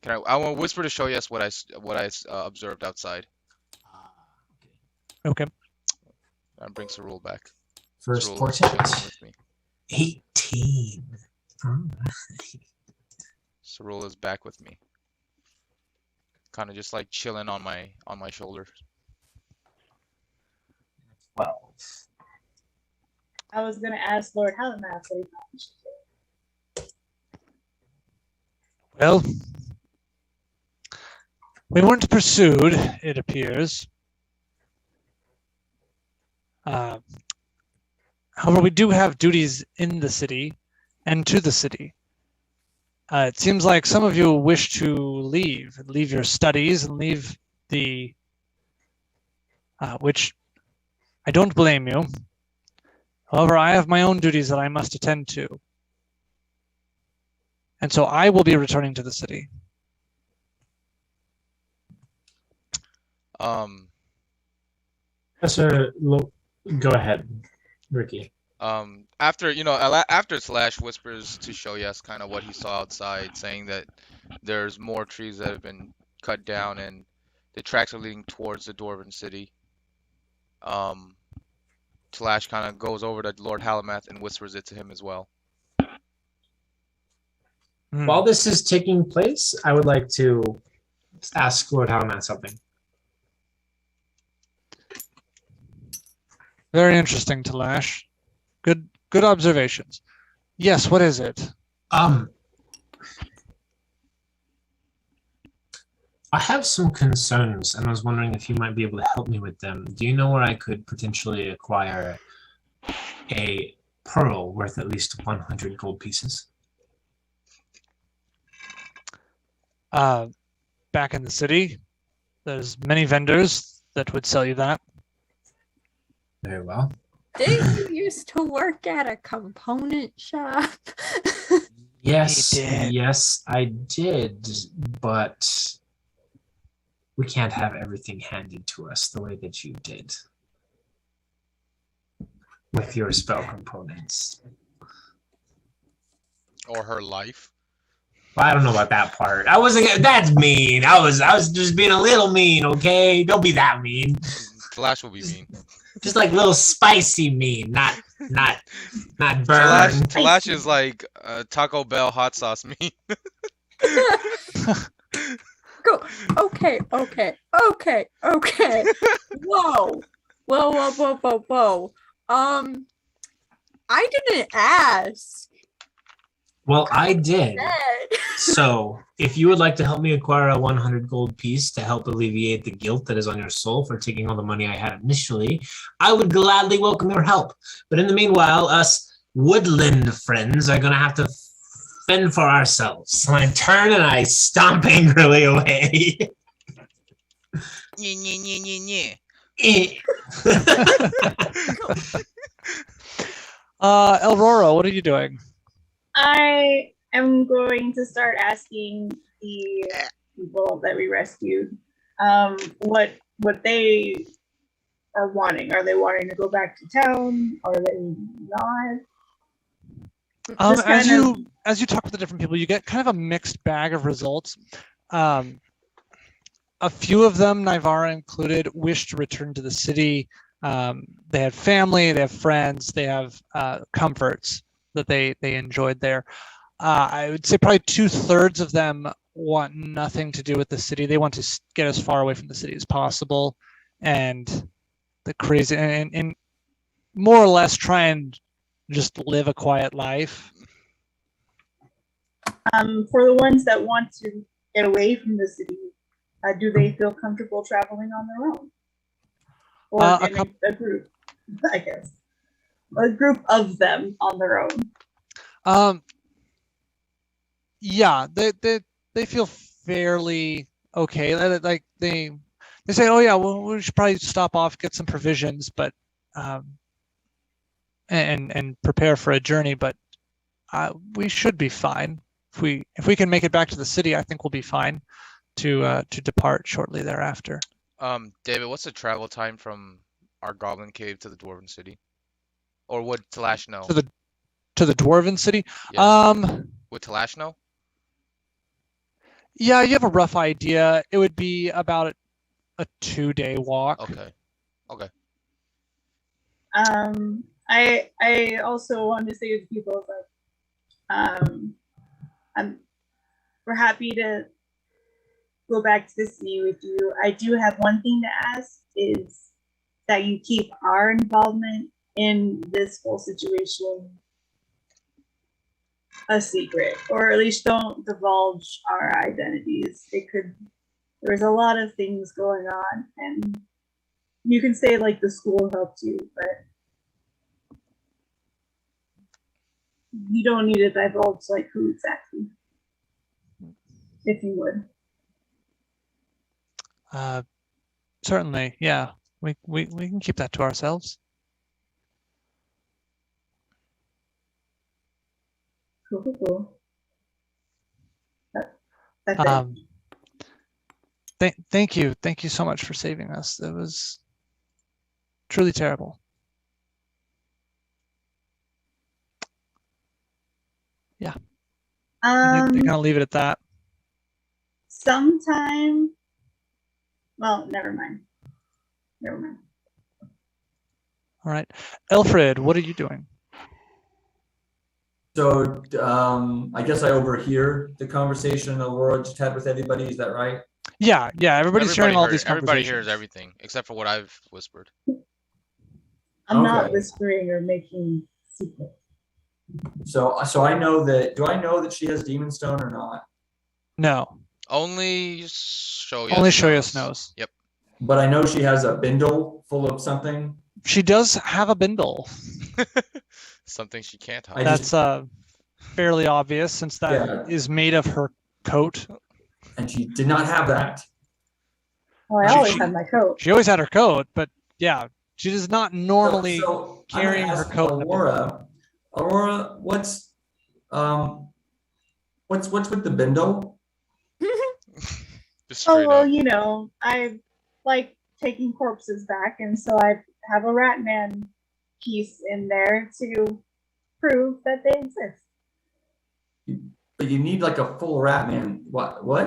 I want to whisper to Show Yes what I observed outside. Okay. And bring Cerule back. First Cerule portent, checking with me. 18. Alright. Cerule is back with me. Kind of just like chilling on my shoulder. 12. I was gonna ask Lord how the math is. Well, we weren't pursued, it appears. However, we do have duties in the city and to the city. It seems like some of you wish to leave your studies and leave the, which I don't blame you. However, I have my own duties that I must attend to. And so I will be returning to the city. Professor, go ahead, Ricky. After after Slash whispers to Shoyas kind of what he saw outside, saying that there's more trees that have been cut down and the tracks are leading towards the Dwarven city. Um, Slash kind of goes over to Lord Halamath and whispers it to him as well. While this is taking place, I would like to ask Lord Halamath something. Very interesting, Talash. Good observations. Yes, what is it? I have some concerns, and I was wondering if you might be able to help me with them. Do you know where I could potentially acquire a pearl worth at least 100 gold pieces? Back in the city, there's many vendors that would sell you that. Very well. Didn't you used to work at a component shop? Yes, He did. yes, I did, but we can't have everything handed to us the way that you did with your spell components. Or her life. Well, I don't know about that part. I wasn't. That's mean. I was just being a little mean. Okay, don't be that mean. Slash will be mean. Just like little spicy mean, not burn. Slash is like Taco Bell hot sauce mean. Go. Okay. Whoa. I didn't ask. Well, I did. Dead. So, if you would like to help me acquire a 100 gold piece to help alleviate the guilt that is on your soul for taking all the money I had initially, I would gladly welcome your help. But in the meanwhile, us woodland friends are going to have to fend for ourselves. So I turn and I stomp angrily away. Elrora, what are you doing? I am going to start asking the people that we rescued what they are wanting. Are they wanting to go back to town? Are they not? As you talk with the different people, you get kind of a mixed bag of results. A few of them, Nivara included, wish to return to the city. They have family, they have friends, they have comforts that they enjoyed there. I would say probably 2/3 of them want nothing to do with the city. They want to get as far away from the city as possible, and the crazy and more or less try and just live a quiet life. For the ones that want to get away from the city, do they feel comfortable traveling on their own? Or in a group, I guess. A group of them on their own. Yeah, they feel fairly okay. Like they say, oh yeah, well we should probably stop off, get some provisions, but and prepare for a journey. But we should be fine. If we can make it back to the city, I think we'll be fine to depart shortly thereafter. David, what's the travel time from our goblin cave to the Dwarven city? Or would Talash know? To the Dwarven city? Yeah. Would Talash know? Yeah, you have a rough idea. It would be about a 2-day walk. Okay. I also want to say to people that we're happy to go back to the city with you. I do have one thing to ask, is that you keep our involvement in this whole situation a secret, or at least don't divulge our identities. There's a lot of things going on, and you can say like the school helped you, but you don't need to divulge like who exactly, if you would. Certainly, yeah. We can keep that to ourselves. Cool. That's it. Thank you so much for saving us. It was truly terrible. They kind of leave it at that. Sometime. Well, never mind. Never mind. All right, Alfred, what are you doing? So I guess I overhear the conversation Aurora just had with everybody. Is that right? Yeah, everybody's hearing all these Everybody conversations. hears everything except for what I've whispered. I'm not Okay. whispering or making secrets. So I know that. Do I know that she has Demon Stone or not? No, Only Shoya only Shoyas knows. Yep. But I know she has a bindle full of something. She does have a bindle. Something she can't I hide. That's fairly obvious since that is made of her coat. And she did not have that. Well, I She- always she- have my coat. She always had her coat, but yeah, she does not normally So I'm carrying gonna her ask coat. in a bindle. Aurora, what's with the bindle? Just Oh, straight well, up. you know, I like taking corpses back, and so I have a Ratman piece in there to prove that they exist. But you need like a full Ratman. What? Well,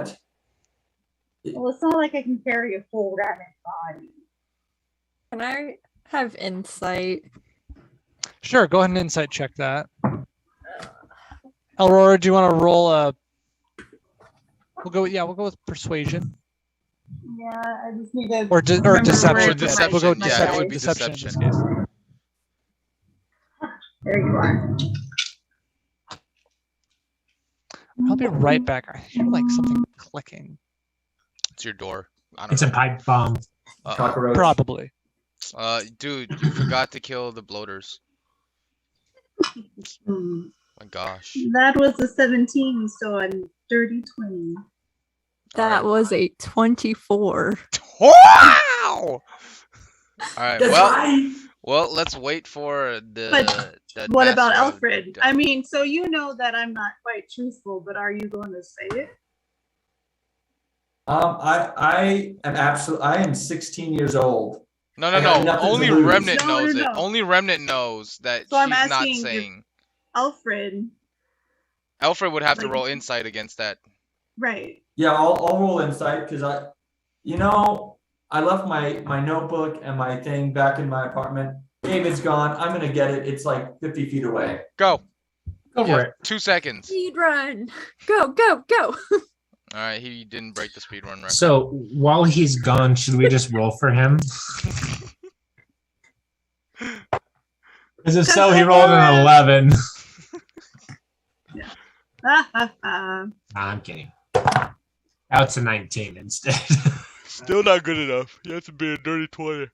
it's not like I can carry a full Ratman body. Can I have insight? Sure, go ahead and insight check that. Aurora, do you want to roll a? We'll go with persuasion Yeah, I just need to. or remember where deception. Or deception, We'll go yeah, deception. it would be deception in this deception. case. There you are. I'll be right back. I hear like something clicking. It's your door. I don't It's a know. pipe bomb. Uh-oh. Cockroach. Probably. Dude, you forgot to kill the bloaters. Hmm. My gosh. That was a 17, so a dirty 20. That was a 24. Wow! All right. That's Well, right. let's wait for the. But the What death about row Alfred? done. I mean, so you know that I'm not quite truthful, but are you going to say it? I am 16 years old. No, I got no. nothing to Only lose. Remnant No, knows no, it. no. Only Remnant knows that So I'm she's not asking if- saying. Alfred, Alfred would have to like- roll insight against that. right. Yeah, I'll roll insight because I left my notebook and my thing back in my apartment. David's gone. I'm gonna get it. It's like 50 feet away. Go. Go for Yeah, it. 2 seconds. Speed run. Go, go, go. All right, he didn't break the speedrun record. So while he's gone, should we just roll for him? Because if so, he rolled an 11. Nah, I'm kidding. Now it's a 19 instead. Still not good enough. You have to be a dirty 20.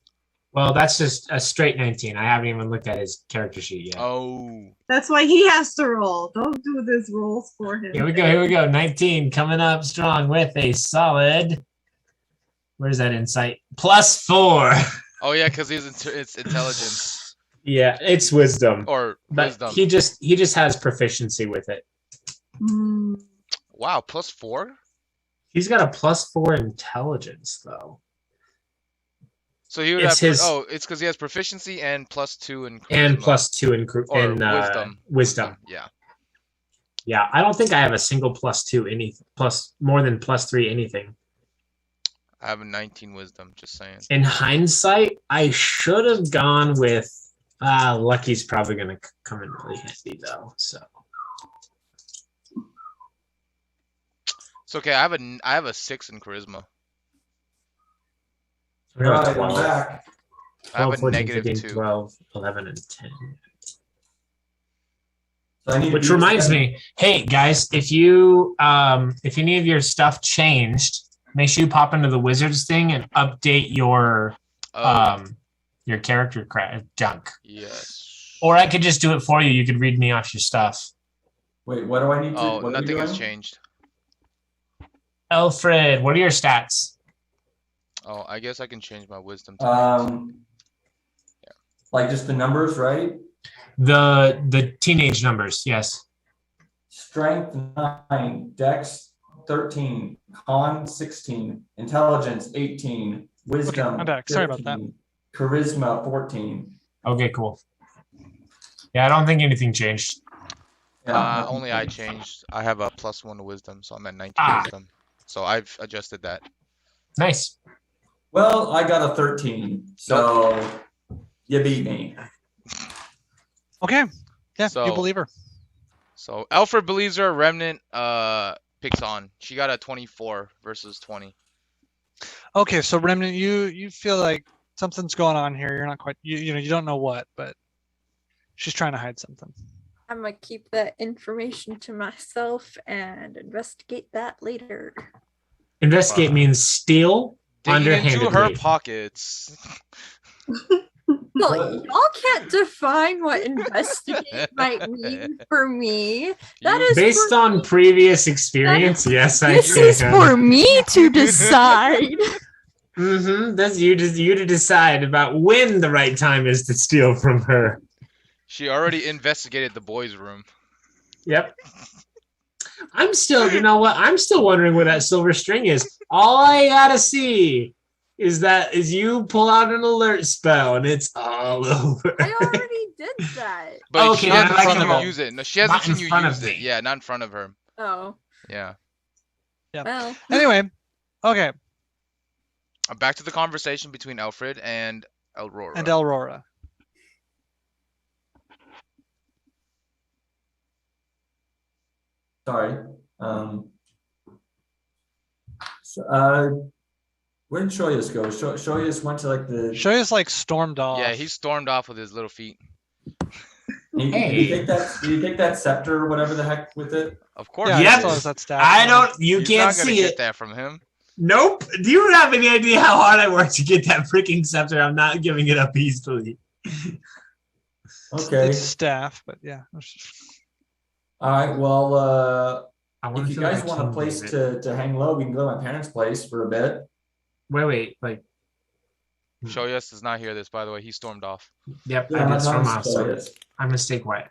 Well, that's just a straight 19. I haven't even looked at his character sheet yet. Oh. That's why he has to roll. Don't do this rolls for him. Here we go. 19 coming up strong with a solid. Where's that insight? +4. Oh yeah, because it's intelligence Yeah, it's wisdom. or But wisdom. he just has proficiency with it. Hmm. Wow, +4. He's got a +4 intelligence though. So he would It's have. his- It's because he has proficiency and +2 in And charisma. +2 in Or wisdom. wisdom. Yeah. Yeah, I don't think I have a single +2 anything plus more than +3 anything. I have a 19 wisdom. Just saying. In hindsight, I should have gone with Lucky's probably gonna come in really handy though. So It's okay. I have a 6 in charisma. we have Right, I'm 12, back. I have 12, a 14, negative 15, 2. 12, 11, and 10. So I need to Which be reminds 7. me, hey guys, if any of your stuff changed, make sure you pop into the wizards thing and update your Oh, character junk. yes. Or I could just do it for you. You could read me off your stuff. Wait, what do I need to? Oh, what are we nothing has doing? changed. Alfred, what are your stats? Oh, I guess I can change my wisdom. To 19. Like just the numbers, right? The teenage numbers, yes. Strength 9, Dex 13, Con 16, Intelligence 18, Wisdom. I'm back. Sorry about that. 15, Charisma 14. Okay, cool. Yeah, I don't think anything changed. Yeah. Only I changed. I have a +1 to wisdom, so I'm at 19 Ah. wisdom. So I've adjusted that. Nice. Well, I got a 13, so you beat me. Okay. Yeah, So- you believe her. So Alfred believes her. Remnant picks on. She got a 24 versus 20. Okay, so Remnant, you feel like something's going on here. You're not quite you know, you don't know what, but she's trying to hide something. I'm gonna keep that information to myself and investigate that later. Investigate means steal Digging into her underhandedly. pockets. Well, y'all can't define what investigate might mean for me. That You- is Based for on me. previous experience, yes, I This can. is for me to decide. That's you to decide about when the right time is to steal from her. She already investigated the boys' room. Yep. I'm still, you know what? I'm still wondering where that silver string is. All I gotta see is you pull out an alert spell and it's all over. I already did that. But Okay, she then hasn't I seen can you roll. use it. No, she hasn't Not in seen you front of use it. me. Yeah, not in front of her. Oh, Yeah. well. Anyway, okay, Back to the conversation between Alfred and Aurora. and Aurora. Sorry. Where did Shoyas go? Shoyas went to like the. Shoya's like stormed off. Yeah, he stormed off with his little feet. Did he take that? Did he take that scepter or whatever the heck with it? Of course. Yeah, he Yep. he did. still has that staff. I on. don't. You He's can't not gonna see get it. that from him. Nope. Do you have any idea how hard I worked to get that freaking scepter? I'm not giving it up easily. Okay. It's staff, but yeah. All right. Well, I wanna if you feel like guys a want a king, place David. to hang low, we can go to my parents' place for a bit. Wait, like, Shoyas is not here. This, by the way, he stormed off. yep, Yeah, I my did storm mom's off, so Shoyas. I'm gonna stay quiet.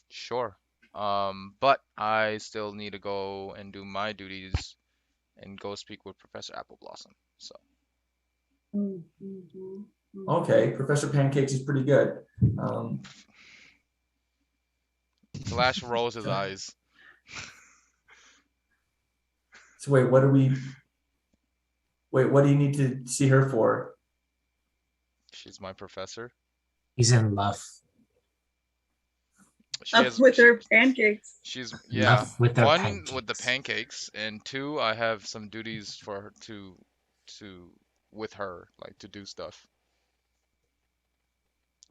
Sure. But I still need to go and do my duties and go speak with Professor Appleblossom. So Okay, Professor Pancakes is pretty good. Flash rolls his eyes. So wait, what do you need to see her for? She's my professor. He's in love. She Up has, with she- her pancakes. She's yeah. Love with the One pancakes. with the pancakes, and two, I have some duties for her to with her, like to do stuff,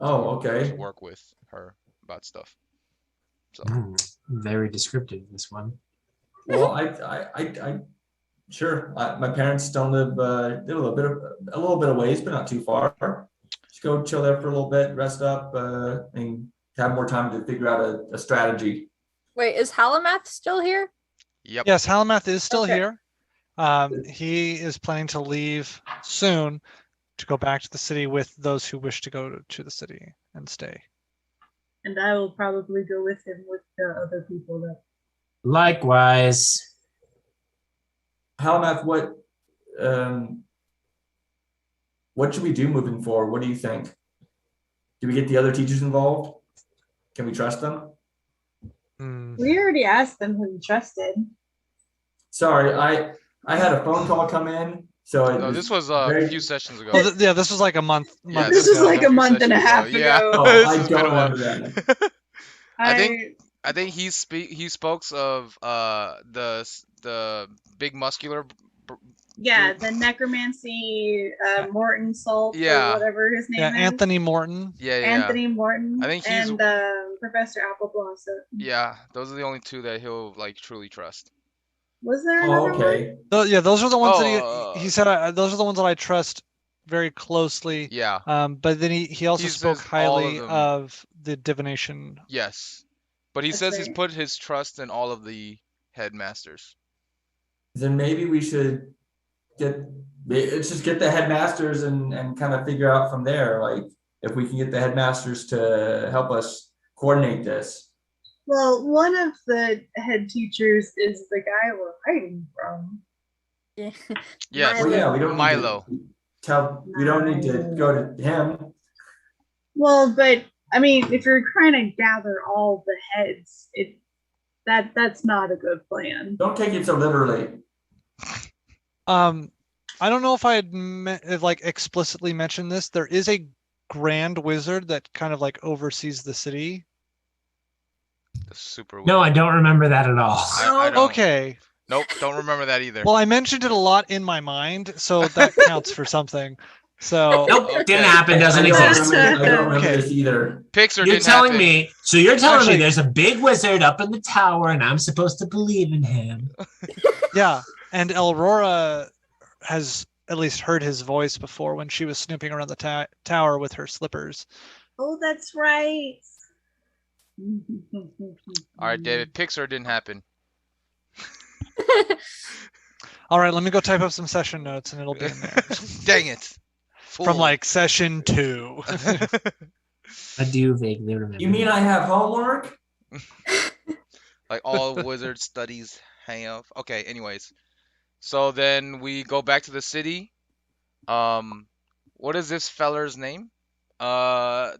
Oh, to okay. work with her about stuff. So Very descriptive, this one. Well, I sure. My parents don't live they're a little bit of ways, but not too far. Just go chill there for a little bit, rest up, and have more time to figure out a strategy. Wait, is Halamath still here? yep. Yes, Halamath is still Okay. here. He is planning to leave soon to go back to the city with those who wish to go to the city and stay. And I will probably go with him with the other people that. Likewise. Halamath, what should we do moving forward? What do you think? Do we get the other teachers involved? Can we trust them? Hmm. We already asked them who we trusted. Sorry, I had a phone call come in, so it No, was this was a very- few sessions ago. Well, yeah, this was like a month. Yeah, This is was like a few month and a sessions half Yeah, ago. Oh, this I has been a don't while. remember that. I think he spoke of the big muscular. Yeah, the necromancy Morton Salt Yeah. or whatever his name Yeah, is. Anthony Morton. Yeah, Anthony Morton. I think he's- and Professor Appleblossom. Yeah, those are the only two that he'll like truly trust. Was there Oh, another one? okay. Yeah, those are the ones Oh, that he said. Those are the ones that I trust very closely. Yeah. But then he also He spoke says all of highly them. of the divination. Yes. But he That's says he's right. put his trust in all of the headmasters. Then maybe we should let's just get the headmasters and kind of figure out from there, like if we can get the headmasters to help us coordinate this. Well, one of the head teachers is the guy we're hiding from. Yeah. Yes. Well, yeah, we don't need to- Milo. we don't need to go to him. Well, but I mean, if you're trying to gather all the heads, that's not a good plan. Don't take it so literally. I don't know if I had like explicitly mentioned this. There is a grand wizard that kind of like oversees the city. The super. No, I don't remember that at all. I don't. Okay. Nope, don't remember that either. Well, I mentioned it a lot in my mind, so that counts for something. So Nope, Okay. didn't happen, doesn't I don't exist. remember, I don't remember Okay. this either. Pixar You're didn't telling happen. me, so you're telling Actually- me there's a big wizard up in the tower and I'm supposed to believe in him. yeah, and Aurora has at least heard his voice before when she was snooping around the tower with her slippers. Oh, that's right. All right, David. Pixar didn't happen. All right, let me go type up some session notes and it'll be in there. Dang it. From Fool. like session 2. I do vaguely remember. You mean I have homework? Like all wizard studies have. Okay, anyways. So then we go back to the city. What is this feller's name? Young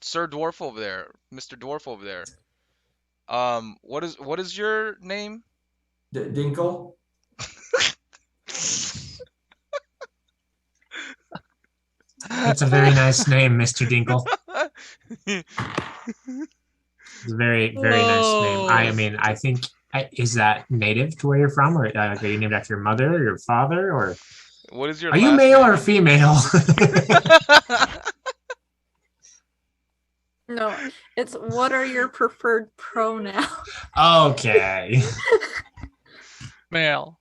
Sir Dwarf over there. Mr. Dwarf over there. What is your name? Dinkle? That's a very nice name, Mr. Dinkle. It's a very, very nice name. I mean, I think, is that native to where you're from? Or are you named after your mother or your father? Or What is your are you last male name? or female? No, it's what are your preferred pronouns? Okay. Male.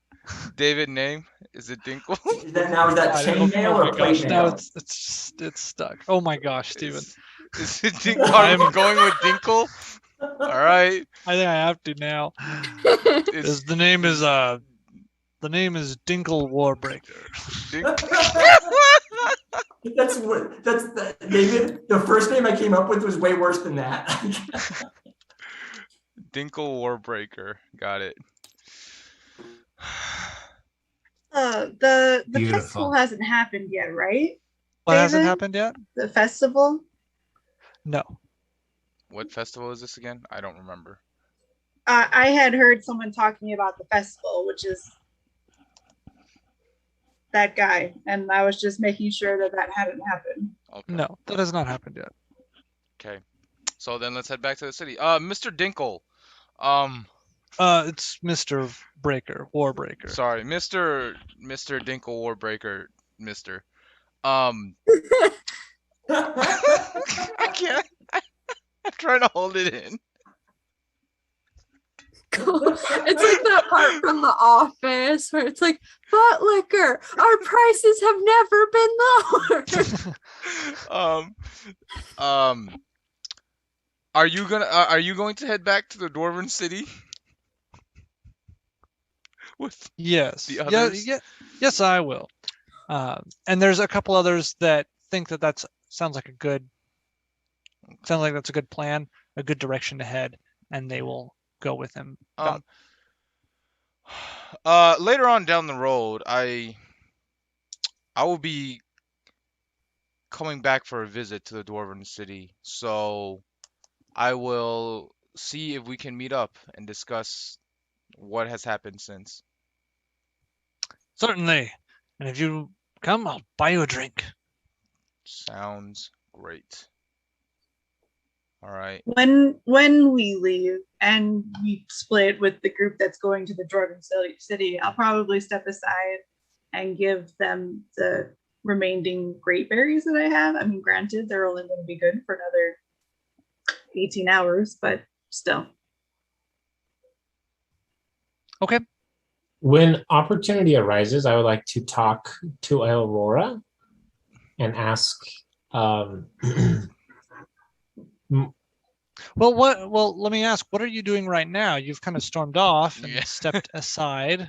David name? Is it Dinkle? Is that I chain don't- mail oh or my plate gosh, now mail? it's stuck. Oh my gosh, Steven. Is it Dinkle? Are we going with Dinkle? All right. I think I have to now. It's The name is Dinkle Warbreaker. David. The first name I came up with was way worse than that. Dinkle Warbreaker. Got it. The Beautiful. festival hasn't happened yet, right? What hasn't David? happened yet? The festival. No. What festival is this again? I don't remember. I had heard someone talking about the festival, which is that guy, and I was just making sure that hadn't happened. Okay. No, that has not happened yet. Okay. So then let's head back to the city. Mr. Dinkle. It's Mr. Breaker, Warbreaker. Sorry, Mr. Dinkle Warbreaker, Mr. I can't. I'm trying to hold it in. It's like that part from The Office where it's like, but liquor, our prices have never been lower. Are you going to head back to the Dwarven City? With Yes. The others? Yes, I will. And there's a couple others that think that sounds like that's a good plan, a good direction to head, and they will go with him. Later on down the road, I will be coming back for a visit to the Dwarven City, so I will see if we can meet up and discuss what has happened since. Certainly. And if you come, I'll buy you a drink. Sounds great. All right. When we leave and we split with the group that's going to the Dwarven City, I'll probably step aside and give them the remaining great berries that I have. I mean, granted, they're only going to be good for another 18 hours, but still. Okay. When opportunity arises, I would like to talk to Aurora and ask. Well, let me ask, what are you doing right now? You've kind of stormed off and Yeah. stepped aside.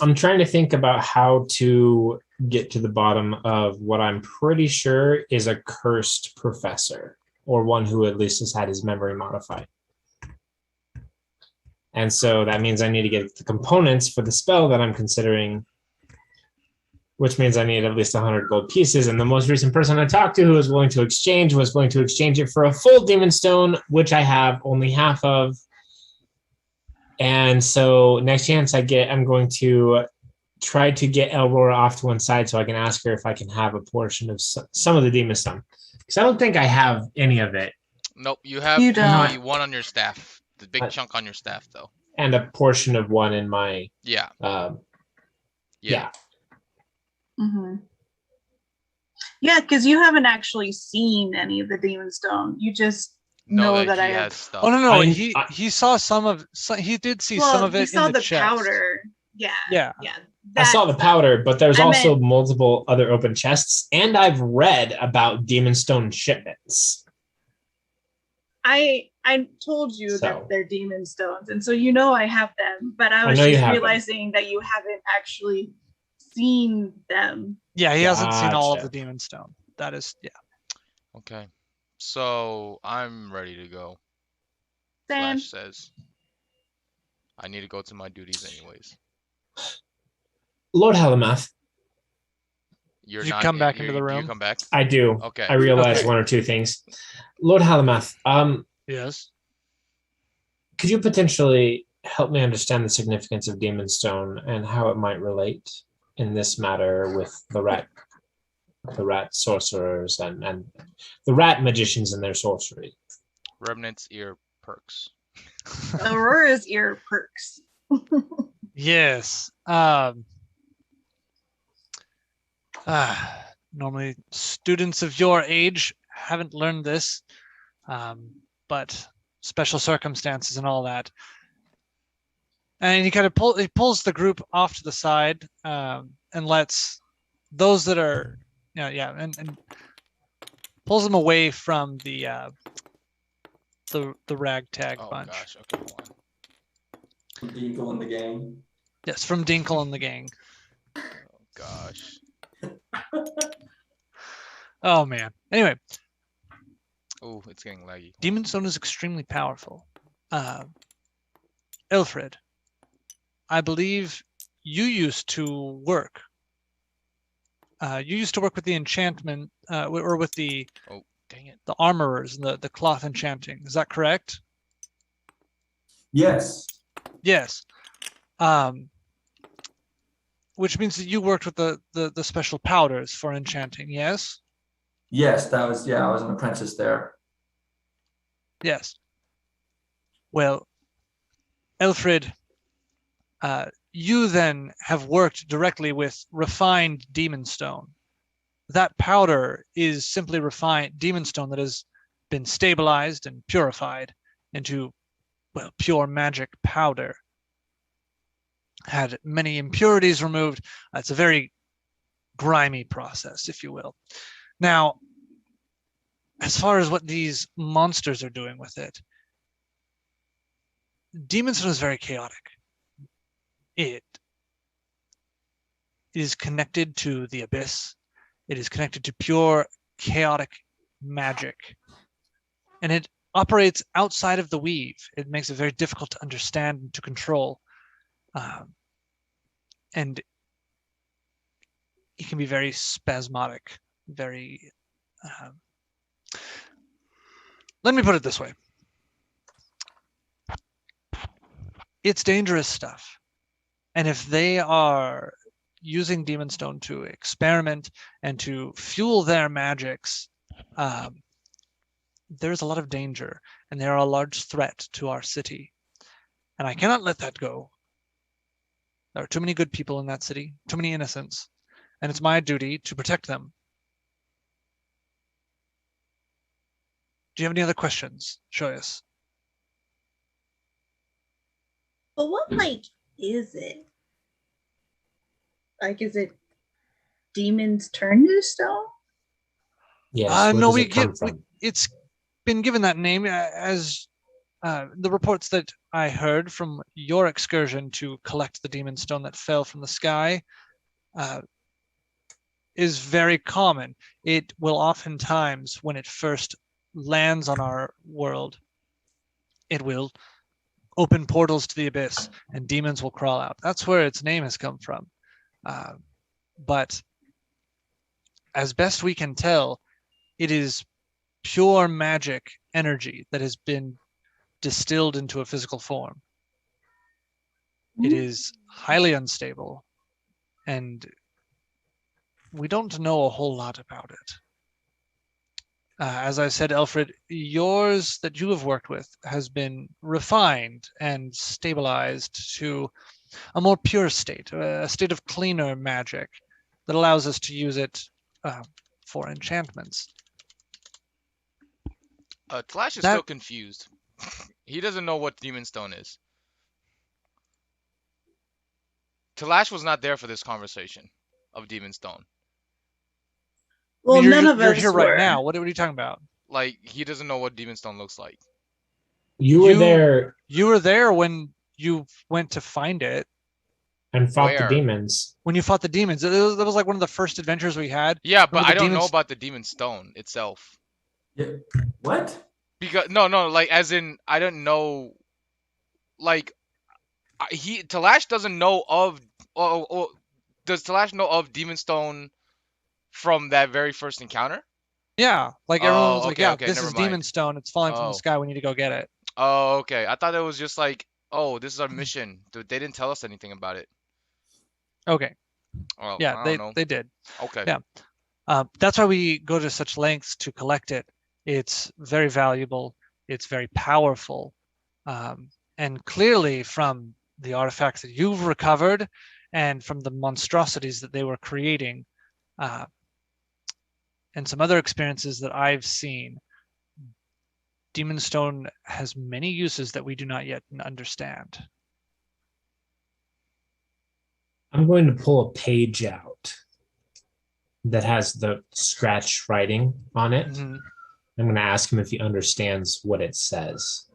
I'm trying to think about how to get to the bottom of what I'm pretty sure is a cursed professor, or one who at least has had his memory modified. And so that means I need to get the components for the spell that I'm considering which means I need at least 100 gold pieces. And the most recent person I talked to who was willing to exchange it for a full demon stone, which I have only half of. And so next chance I get, I'm going to try to get Aurora off to one side so I can ask her if I can have a portion of some of the demon stone. Because I don't think I have any of it. Nope, you have You the don't. one on your staff. The big chunk on your staff, though. And a portion of one in my... Yeah. Yeah. Mm-hmm. Yeah, because you haven't actually seen any of the demon stone. You just know that I he have. has stuff. Oh no, I- he saw some of. He did see Well, some of you it saw in the, the chest. powder. Yeah. Yeah. Yeah. I saw the That's- powder, but there's I also meant- multiple other open chests, and I've read about demon stone shipments. I told you So. that they're demon stones, and so you know I have them. But I was know you just have them. realizing that you haven't actually seen them. Yeah, he hasn't seen all of Gotcha. the demon stone. That is, yeah. Okay. So I'm ready to go. Same. Flash says. I need to go to my duties anyways. Lord Halamath, You're Did you not come back you- into the you room? come back? I do. Okay. I realized Okay. one or two things. Lord Halamath, Yes. could you potentially help me understand the significance of demon stone and how it might relate in this matter with the rat sorcerers and the rat magicians and their sorcery? Remnant's ear perks. Aurora's ear perks. Yes. Normally, students of your age haven't learned this, but special circumstances and all that. And he kind of pulls the group off to the side and lets those that are, and pulls them away from the ragtag Oh bunch. gosh. Okay. Hold on. Dinkle and the gang. Yes, from Dinkle and the gang. Oh gosh. Oh man. Anyway, Oh, it's getting laggy. Demon Stone is extremely powerful. Ilfrid, I believe you used to work. You used to work with the enchantment, or with the Oh, dang it. armorers and the cloth enchanting. Is that correct? Yes. Yes. Which means that you worked with the special powders for enchanting. Yes. Yes, that was, I was an apprentice there. Yes. Well, Elfrid, you then have worked directly with refined demon stone. That powder is simply refined demon stone that has been stabilized and purified into, well, pure magic powder. Had many impurities removed. It's a very grimy process, if you will. Now, as far as what these monsters are doing with it, demon stone is very chaotic. It is connected to the abyss. It is connected to pure chaotic magic. And it operates outside of the weave. It makes it very difficult to understand and to control. And it can be very spasmodic, very... let me put it this way. It's dangerous stuff. And if they are using demon stone to experiment and to fuel their magics, there's a lot of danger, and they are a large threat to our city. And I cannot let that go. There are too many good people in that city, too many innocents, and it's my duty to protect them. Do you have any other questions, Shoyas? But what is it? Is it demons turned to stone? Yes. Where No, does it come from? it's been given that name as the reports that I heard from your excursion to collect the demon stone that fell from the sky is very common. It will oftentimes, when it first lands on our world, it will open portals to the abyss and demons will crawl out. That's where its name has come from. But as best we can tell, it is pure magic energy that has been distilled into a physical form. It is highly unstable, and we don't know a whole lot about it. As I said, Alfred, yours that you have worked with has been refined and stabilized to a more pure state, a state of cleaner magic that allows us to use it for enchantments. Clash is That- still confused. He doesn't know what Demon Stone is. Talash was not there for this conversation of Demon Stone. Well, I mean, none of you're us here were. right now. What are you talking about? Like, he doesn't know what Demon Stone looks like. You were there You were there when you went to find it. and fought the Where? demons. When you fought the demons. That was like one of the first adventures we had. Yeah, but Remember the I don't know demons- about the Demon Stone itself. Yeah. What? Because no, like as in I don't know. Like, Talash doesn't know of. Does Talash know of Demon Stone from that very first encounter? Yeah, like everyone was Oh, like, okay, yeah, okay, this never is Demon mind. Stone. It's falling from Oh. the sky. We need to go get it. Oh, okay. I thought it was just like, oh, this is our mission. They didn't tell us anything about it. Okay. Oh, Yeah, I they don't know. they did. Okay. Yeah. That's why we go to such lengths to collect it. It's very valuable. It's very powerful. And clearly from the artifacts that you've recovered and from the monstrosities that they were creating and some other experiences that I've seen, Demon Stone has many uses that we do not yet understand. I'm going to pull a page out that has the scratch writing on it. Mhm. I'm going to ask him if he understands what it says.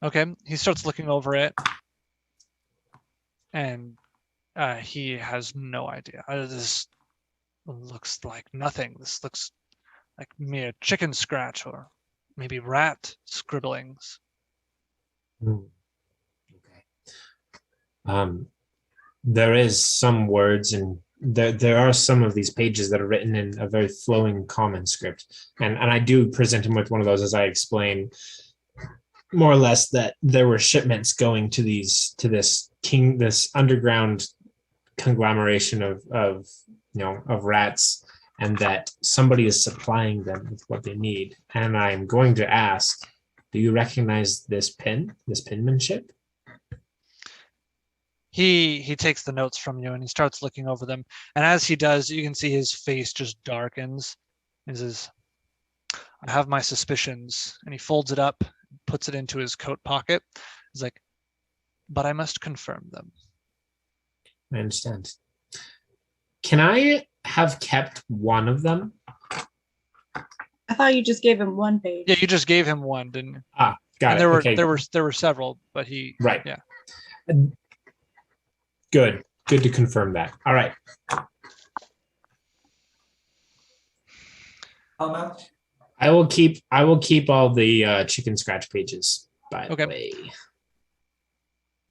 Okay, he starts looking over it, and he has no idea. This looks like nothing. This looks like mere chicken scratch or maybe rat scribblings. Okay. There is some words, and there are some of these pages that are written in a very flowing common script, and I do present him with one of those as I explain more or less that there were shipments going to this underground conglomeration of rats, and that somebody is supplying them with what they need. And I'm going to ask, do you recognize this penmanship? He takes the notes from you and he starts looking over them. And as he does, you can see his face just darkens. He says, I have my suspicions. And he folds it up, puts it into his coat pocket. He's like, but I must confirm them. I understand. Can I have kept one of them? I thought you just gave him one page. Yeah, you just gave him one, didn't you? Ah, got And it. there were Okay. there were several, but he Right. Yeah. Good to confirm that. All right. How much? I will keep all the chicken scratch pages, by Okay. the way.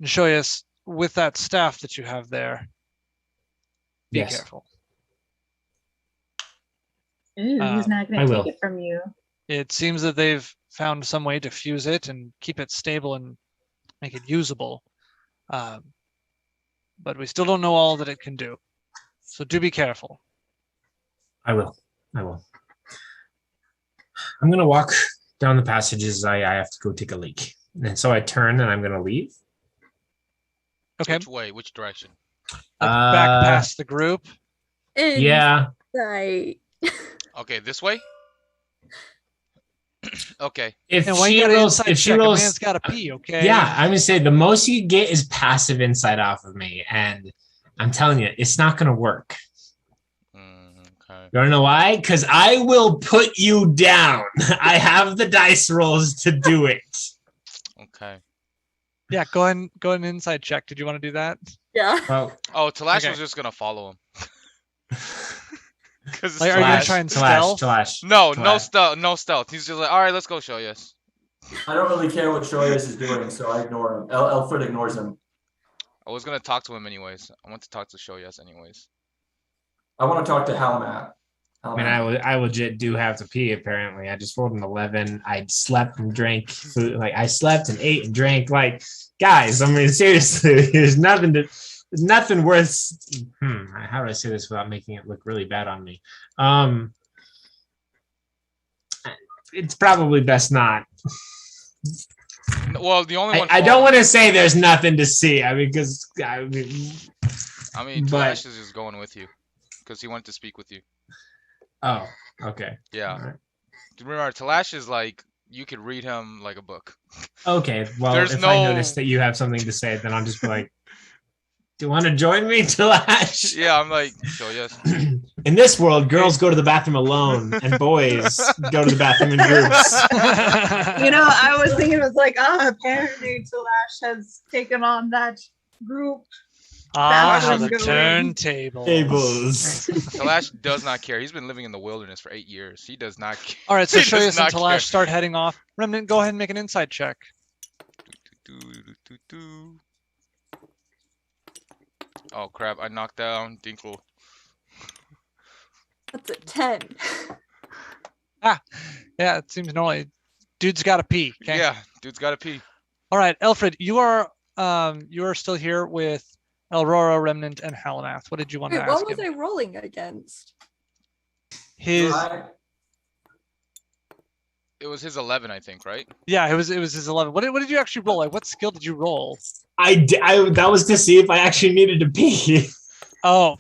show us with that staff that you have there. Be Yes. careful. Ooh, he's not I going to will. take it from you. It seems that they've found some way to fuse it and keep it stable and make it usable. But we still don't know all that it can do. So do be careful. I will. I'm gonna walk down the passages. I have to go take a leak. And so I turn and I'm gonna leave. Okay. Which way? Which direction? Back past the group. Yeah. Right. Okay, this way? Okay. If And why you she got an rolls, inside if she check? A rolls, man's got to pee, okay? yeah, I'm gonna say the most you get is passive insight off of me, and I'm telling you, it's not gonna work. Okay. You wanna know why? Because I will put you down. I have the dice rolls to do it. Okay. Yeah, go ahead and inside check. Did you want to do that? Yeah. Well, Oh, Talash Okay. was just gonna follow him. Because Like, are you gonna try and stealth? Talash. No Talash. stealth. He's just like, all right, let's go, show yes. I don't really care what Shoyas is doing, so I ignore him. Alfred ignores him. I was gonna talk to him anyways. I want to talk to show yes anyways. I want to talk to Halamat. I mean, I legit do have to pee. Apparently, I just rolled an 11. I slept and drank food. Like I slept and ate and drank. Like guys, I mean, seriously, there's nothing worth. How do I say this without making it look really bad on me? It's probably best not. Well, the only one. I don't want to say there's nothing to see. I mean, because I mean, but- Talash is just going with you because he wanted to speak with you. oh, okay. Yeah. All right. Remember, Talash is like you could read him like a book. Okay. Well, There's if I no- notice that you have something to say, then I'll just be like, "Do you want to join me, Talash?" Yeah, I'm like, so yes. In this world, girls go to the bathroom alone, and boys go to the bathroom in groups. You know, I was thinking it was like, apparently Talash has taken on that group. How the Going. turntable. Tables. Talash does not care. He's been living in the wilderness for 8 years. He does not care. All right, so He show does us and not Talash care. start heading off. Remnant, go ahead and make an insight check. Oh crap! I knocked down Dinkle. That's a 10. Yeah, it seems normally. Dude's got to pee. Okay? Yeah, dude's got to pee. All right, Alfred, you are still here with Aurora, Remnant, and Halanath. What did you want Wait, to what ask was him? I rolling against? His It was his 11, I think, right? yeah, it was his 11. What did you actually roll? Like, what skill did you roll? That was to see if I actually needed to pee. Oh,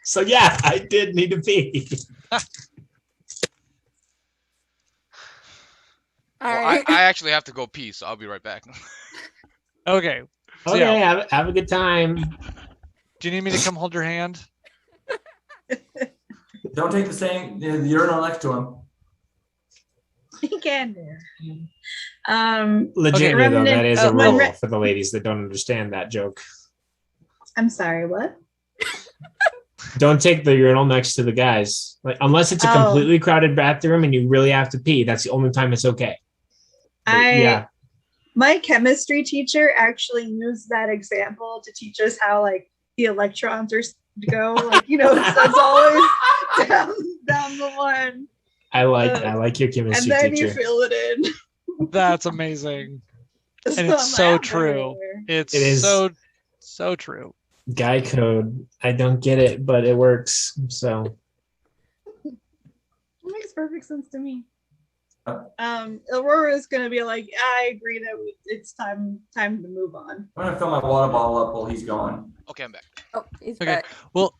So yeah, I did need to pee. All Well, right. I actually have to go pee, so I'll be right back. okay. So, Okay, yeah, have a good time. do you need me to come hold your hand? Don't take the urinal next to him. He can do. Legitimately, though, Remnant- that is a when rule for the ladies that don't understand that joke. I'm sorry, what? Don't take the urinal next to the guys. Like, unless it's a Oh. completely crowded bathroom and you really have to pee, that's the only time it's okay. But, yeah. My chemistry teacher actually used that example to teach us how like the electrons are to go. Like, you know, it's always down the one. I like your And chemistry then teacher. you fill it in. That's amazing. And I'm it's so out true. everywhere. It's It is. so true. Guy code. I don't get it, but it works. So It makes perfect sense to me. Aurora is gonna be like, I agree that it's time to move on. I'm gonna fill my water bottle up while he's gone. Okay, I'm back. Oh, he's Okay. back. Well,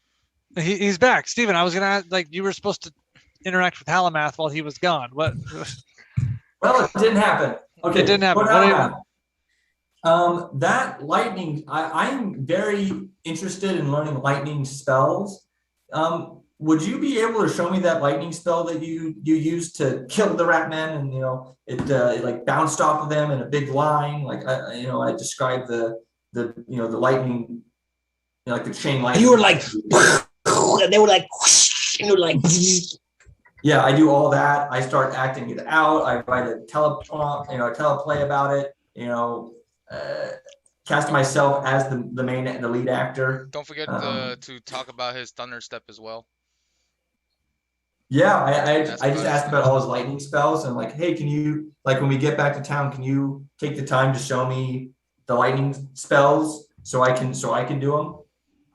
he's back. Steven, I was gonna ask, like, you were supposed to interact with Halamath while he was gone. What? Well, it didn't happen. Okay, It didn't happen. what What did- happened? That lightning. I'm very interested in learning lightning spells. Would you be able to show me that lightning spell that you used to kill the rat men, and it like bounced off of them in a big line? Like I described the lightning, like the chain lightning. you were like, and they were like, whoosh, and you were like, Yeah, I do all that. I start acting it out. I write a teleplay about it. Cast myself as the lead actor. Don't forget to talk about his thunder step as well. Yeah, Ask I just about asked it. about all his lightning spells and like, hey, can you, like, when we get back to town, can you take the time to show me the lightning spells so I can do them?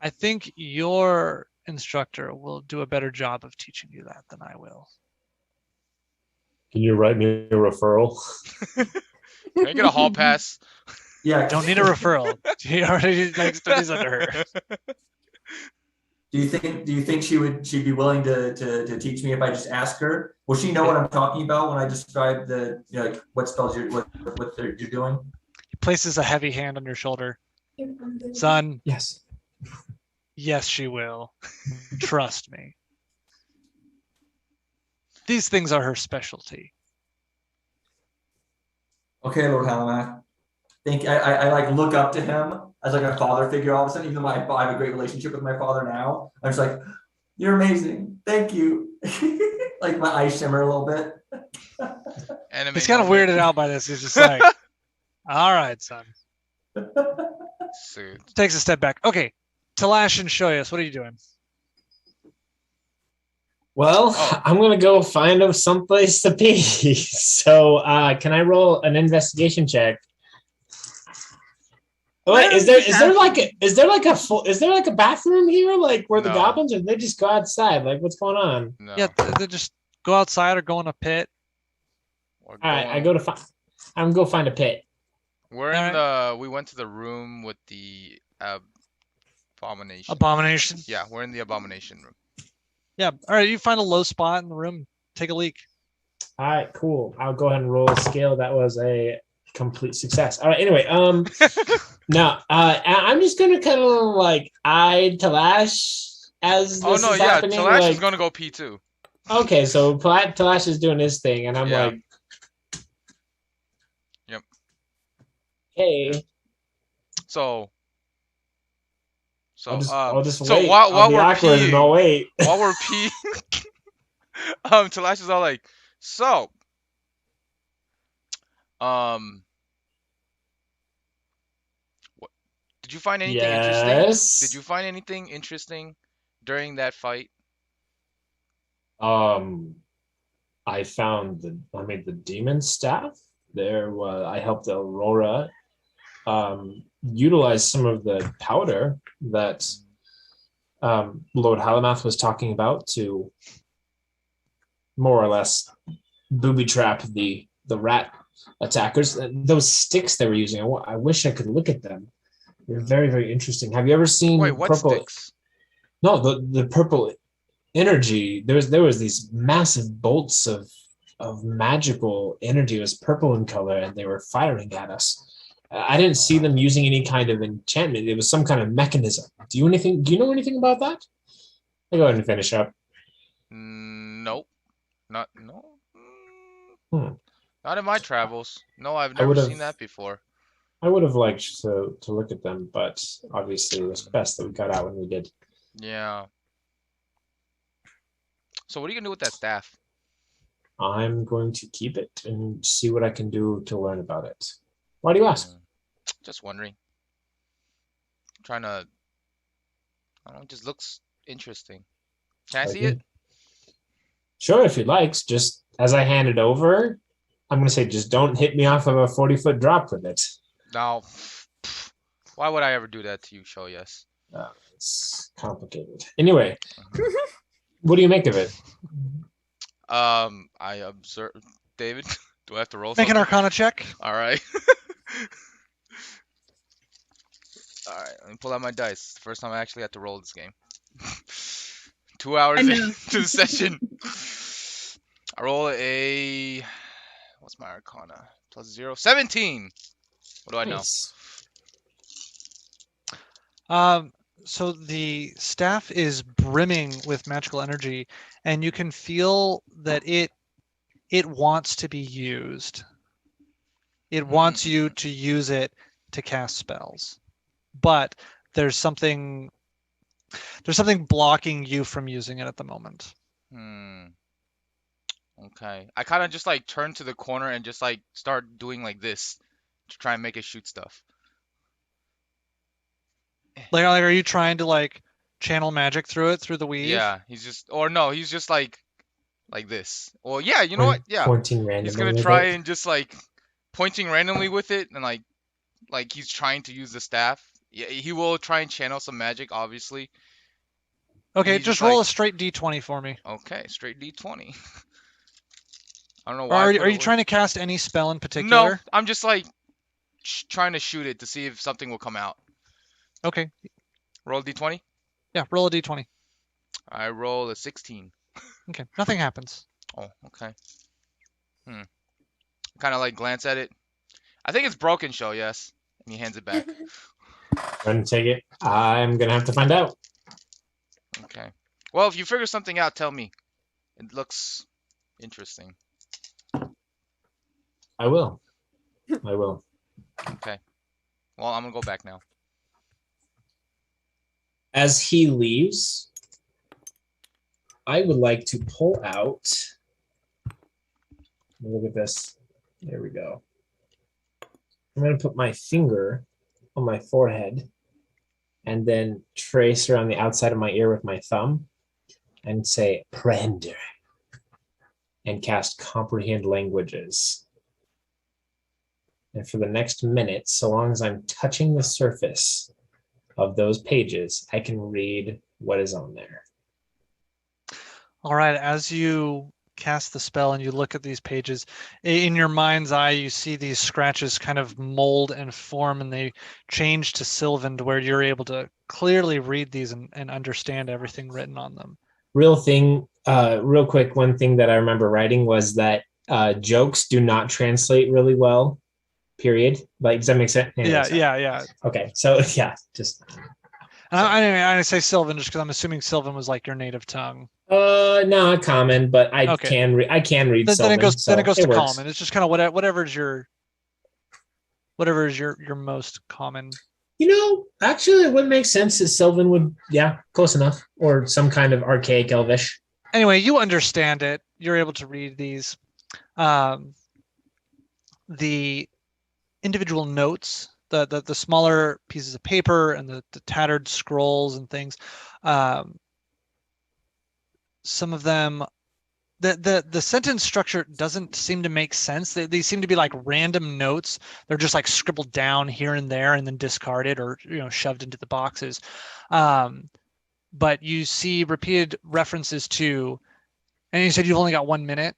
I think your instructor will do a better job of teaching you that than I will. Can you write me a referral? Can I get a hall pass? Yeah. Don't need a referral. He already studies under her. Do you think she'd be willing to teach me if I just ask her? Will she know what I'm talking about when I describe like what spells you're doing? He places a heavy hand on your shoulder. Son, yes. yes, she will. Trust me. These things are her specialty. Okay, Lord Halamak. I like look up to him as like a father figure all of a sudden, even though I have a great relationship with my father now. I'm just like, you're amazing. Thank you. Like my eyes shimmer a little bit. Anime He's kind of moment. weirded out by this. He's just like, all right, son. So, Takes a step back. Okay. Talash and Shoyas, what are you doing? Well, Oh. I'm gonna go find him someplace to be. So, can I roll an investigation check? Oh, wait, Where is is there the is there like bathroom? is there like a bathroom here, like where the No. goblins, or they just go outside? Like, what's going on? No. Yeah, they just go outside or go in a pit. We're All right, I going- go to find. I'm gonna go find a pit. We're All in the. We went to the room with the abomination. Abomination. Yeah, we're in the abomination room. Yeah. All right. You find a low spot in the room. Take a leak. All right, cool. I'll go ahead and roll a skill. That was a complete success. All right. Anyway, now I'm just gonna kind of like eye Talash as this Oh no, is yeah, happening. Talash like, is gonna go pee too. okay, so Talash is doing his thing, and I'm Yeah. like, Yep. hey, So. I'll just so wait. while I'll be we're awkward and I'll peeing, wait. while we're peeing, Talash is all like, so, what, did you find anything interesting? Yes. Did you find anything interesting during that fight? I found the demon staff. There was I helped Aurora utilize some of the powder that Lord Halamath was talking about to more or less booby trap the rat attackers. Those sticks they were using, I wish I could look at them. They're very, very interesting. Have you ever seen Wait, what purple? sticks? No, the purple energy. There was these massive bolts of magical energy. It was purple in color, and they were firing at us. I didn't see them using any kind of enchantment. It was some kind of mechanism. Do you know anything about that? I'll go ahead and finish up. Nope. Not no. Hmm. Not in my travels. No, I've I never would've- seen that before. I would have liked to look at them, but obviously it was best that we got out when we did. Yeah. So what are you gonna do with that staff? I'm going to keep it and see what I can do to learn about it. Why do you ask? Just wondering. Trying to. I don't know. It just looks interesting. Can I see it? Sure, if you'd like. Just as I hand it over, I'm going to say, just don't hit me off of a 40-foot drop with it. No. Why would I ever do that to you, Show? Yes. It's complicated. Anyway, what do you make of it? I observe. David, do I have to roll Make an something? Arcana check. All right. All right. Let me pull out my dice. First time I actually had to roll this game. 2 hours I know. into the session. I roll a. What's my Arcana? Plus 0. 17. What do I know? Nice. So the staff is brimming with magical energy, and you can feel that it wants to be used. It wants you to use it to cast spells, but there's something blocking you from using it at the moment. Okay. I kind of just like turn to the corner and just like start doing like this to try and make it shoot stuff. Like, are you trying to like channel magic through the weave? Yeah, he's just, or no, he's just like this. Well, yeah, you know what? Yeah, Pointing randomly. he's gonna with try it. and just like pointing randomly with it and like he's trying to use the staff. Yeah, he will try and channel some magic, obviously. Okay, he's just just roll like- a straight D20 for me. Okay, straight D20. I don't know Or why. are you trying to cast any spell in No, particular? I'm just like trying to shoot it to see if something will come out. Okay, Roll D20. yeah, roll a D20. I roll a 16. Okay, nothing happens. Oh, okay. Kind of like glance at it. I think it's broken, Show. Yes, and he hands it back. Go ahead and take it. I'm gonna have to find out. Okay. Well, if you figure something out, tell me. It looks interesting. I will. I will. Okay. Well, I'm gonna go back now. As he leaves, I would like to pull out. Look at this. There we go. I'm going to put my finger on my forehead and then trace around the outside of my ear with my thumb. and say Prender and cast Comprehend Languages. And for the next minute, so long as I'm touching the surface of those pages, I can read what is on there. All right, as you cast the spell and you look at these pages, in your mind's eye, you see these scratches kind of mold and form, and they change to Sylvan, to where you're able to clearly read these and understand everything written on them. Real quick, one thing that I remember writing was that jokes do not translate really well, period. Like, does that make sense? Yeah. Okay, so yeah, just... I say Sylvan just because I'm assuming Sylvan was like your native tongue. No, common, but I can read Then Sylvan, it goes so to works. common. It's just kind of whatever is your most common. You know, actually, it would make sense that Sylvan would, close enough, or some kind of archaic Elvish. Anyway, you understand it. You're able to read these. The individual notes, the smaller pieces of paper and the tattered scrolls and things. Some of them, the sentence structure doesn't seem to make sense. They seem to be like random notes. They're just like scribbled down here and there and then discarded or shoved into the boxes. But you see repeated references to, and you said you've only got 1 minute.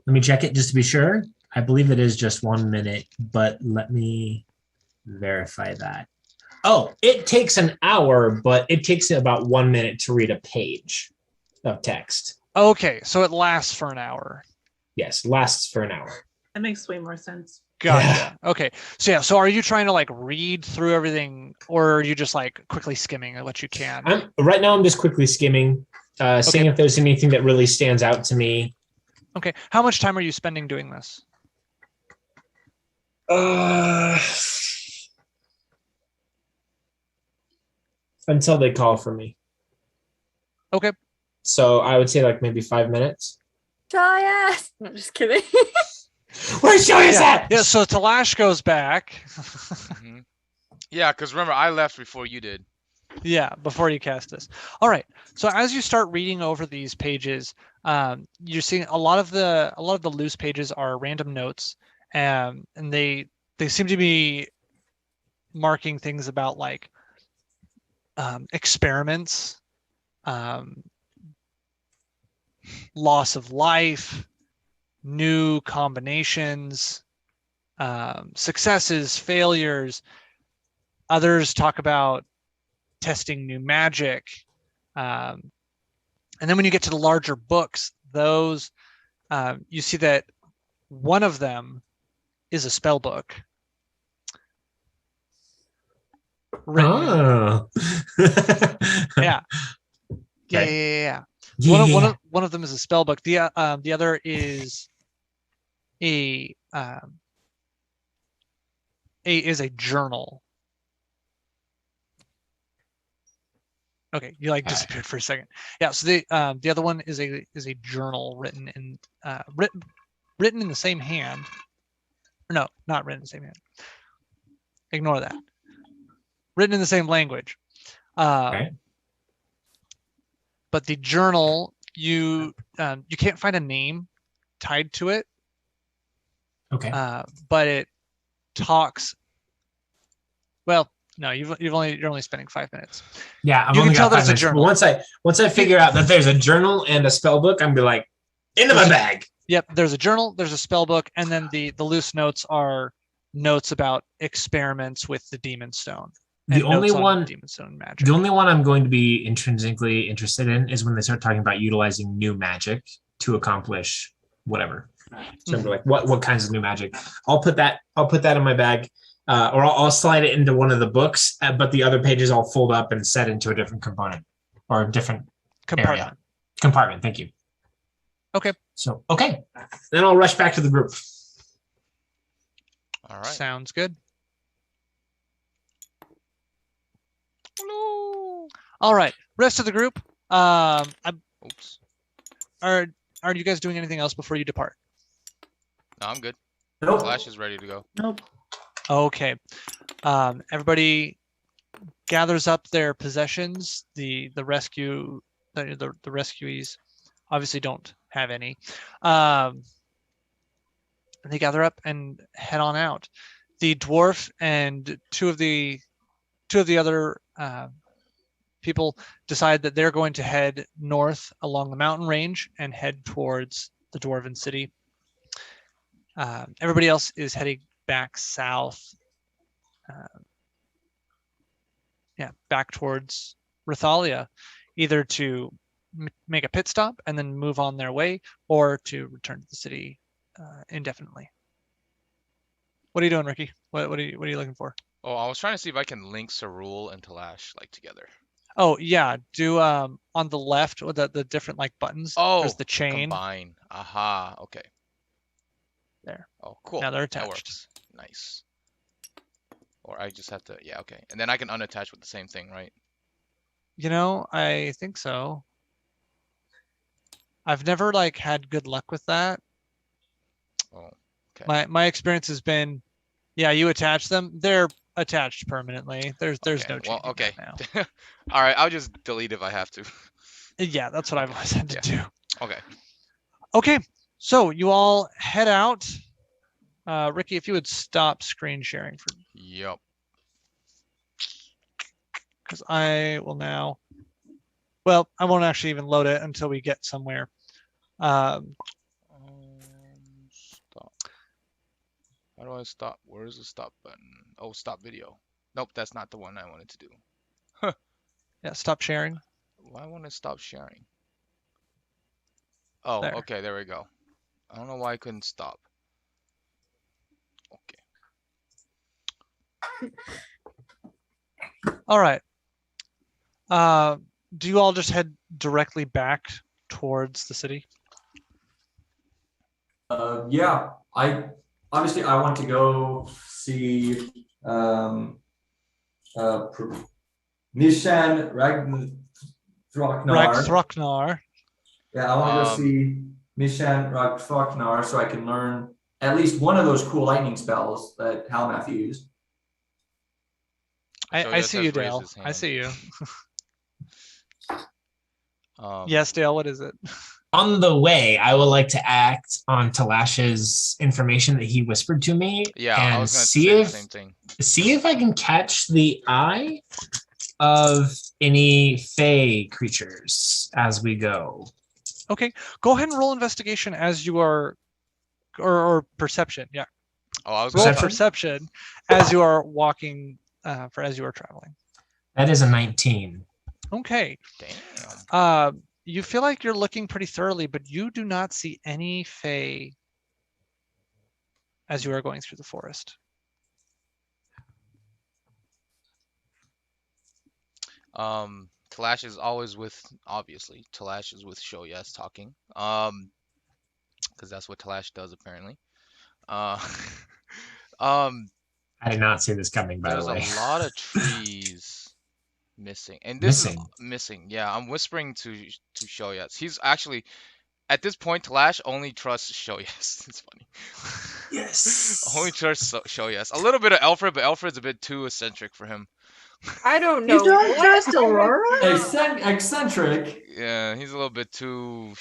Let me check it just to be sure. I believe it is just 1 minute, but let me verify that. Oh, it takes an hour, but it takes about 1 minute to read a page of text. Okay, so it lasts for an hour. Yes, lasts for an hour. That makes way more sense. Gotcha. Yeah. Okay, so are you trying to like read through everything, or are you just like quickly skimming what you can? Right now I'm just quickly skimming, seeing if there's anything that really stands out to me. Okay, how much time are you spending doing this? Until they call for me. Okay. So I would say like maybe 5 minutes. Joyous! No, just kidding. Where's Joyous at? Yeah, so Talash goes back. Mm-hmm. Yeah, because remember, I left before you did. Yeah, before you cast this. All right. So as you start reading over these pages, you're seeing a lot of the loose pages are random notes, and they seem to be marking things about like experiments, loss of life, new combinations, successes, failures. Others talk about testing new magic. And then when you get to the larger books, those you see that one of them is a spell book. Oh. Yeah. Okay. Yeah. One of them is a spell book. The other is a journal. Okay, you like disappeared for a second. Yeah, so the other one is a journal written in the same hand. Or no, not written in the same hand. Ignore that. Written in the same language. Okay. But the journal, you can't find a name tied to it. Okay. But it talks. Well, no, you're only spending 5 minutes. Yeah, You can tell that it's a journal. But once I figure out that there's a journal and a spell book, I'm be like, into my bag. Yep, there's a journal, there's a spell book, and then the loose notes are notes about experiments with the demon stone. The only one demon stone magic. The only one I'm going to be intrinsically interested in is when they start talking about utilizing new magic to accomplish whatever. So I'm like, what kinds of new magic? I'll put that in my bag, or I'll slide it into one of the books. But the other pages I'll fold up and set into a different component or a different compartment. Compartment. Thank you. Okay. So then I'll rush back to the group. All right. Sounds good. Hello. All right. Rest of the group. Oops. Are you guys doing anything else before you depart? No, I'm good. Nope. Flash is ready to go. Nope. Okay. Everybody gathers up their possessions. The rescue the rescuees obviously don't have any. And they gather up and head on out. The dwarf and two of the other people decide that they're going to head north along the mountain range and head towards the dwarven city. Everybody else is heading back south. Back towards Rathalia, either to make a pit stop and then move on their way, or to return to the city indefinitely. What are you doing, Ricky? What are you looking for? Oh, I was trying to see if I can link Cerule and Talash like together. Oh yeah, do on the left with the different like buttons. Oh, there's the chain. Combine. Aha. Okay. There. Oh, cool. Now they're That attached. works. Nice. Or I just have to. Yeah. Okay. And then I can unattach with the same thing, right? You know, I think so. I've never like had good luck with that. Oh. Okay. My experience has been, yeah, you attach them, they're attached permanently. There's Okay, no changing okay. that now. All right. I'll just delete if I have to. Yeah, that's what I've always had to Yeah. do. Okay. Okay, so you all head out. Ricky, if you would stop screen sharing for, Yep. because I will now. Well, I won't actually even load it until we get somewhere. Stop. How do I stop? Where is the stop button? Oh, stop video. Nope, that's not the one I wanted to do. Yeah, stop sharing. Why want to stop sharing? Oh, There. okay, there we go. I don't know why I couldn't stop. Okay. All right. Do you all just head directly back towards the city? Yeah, I want to go see Mishan Ragnarok. Ragthraknar. Yeah, I want to go see Mishan Ragnarok so I can learn at least one of those cool lightning spells that Halmath used. I see you, Dale. I see you. Yes, Dale, what is it? On the way, I would like to act on Talash's information that he whispered to me. Yeah, I and was going to see say if the same thing. see if I can catch the eye of any Fey creatures as we go. Okay, go ahead and roll investigation as you are, or perception. Yeah, Oh, I was roll going perception as you are walking, as you are traveling. That is a 19. Okay. Damn. You feel like you're looking pretty thoroughly, but you do not see any Fey as you are going through the forest. Talash is always with, obviously, Talash is with Shoyas talking. Because that's what Talash does apparently. I did not see this coming, by the way. There's a lot of trees missing, and this Missing? is missing. Yeah, I'm whispering to Shoyas. He's actually, at this point, Talash only trusts Shoyas. It's funny. Yes. Only trusts Shoyas. A little bit of Alfred, but Alfred's a bit too eccentric for him. I don't know. You don't what trust I would Aurora? Eccentric. Yeah, he's a little bit too.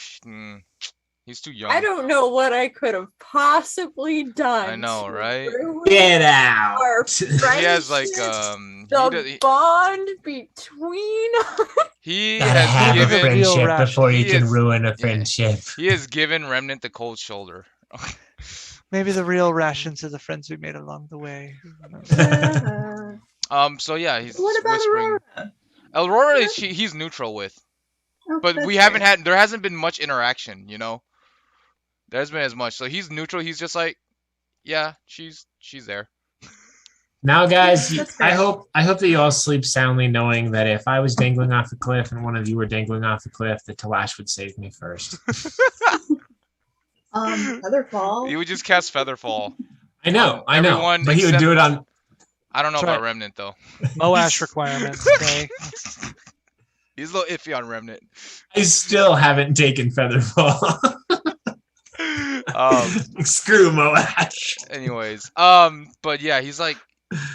He's too young. I don't know what I could have possibly done. I know, to right? ruin Get out. our He has like the bond between us. he Gotta has have a given friendship before you He can is- ruin a yeah. friendship. he has given Remnant the cold shoulder. Maybe the real rations are the friends we made along the way. So yeah, he's What about whispering. Aurora is he's neutral with, but That's we haven't fair. there hasn't been much interaction, you know. There hasn't been as much, so he's neutral. He's just like, yeah, she's there. Now, guys, That's fair. I hope that you all sleep soundly, knowing that if I was dangling off a cliff and one of you were dangling off a cliff, that Talash would save me first. Featherfall. You would just cast Featherfall. I know, Everyone but he would except- do it on. I don't know That's about right. Remnant though. Moash requirements. Okay. He's a little iffy on Remnant. I still haven't taken Featherfall. Screw Moash. Anyways, but yeah, he's like,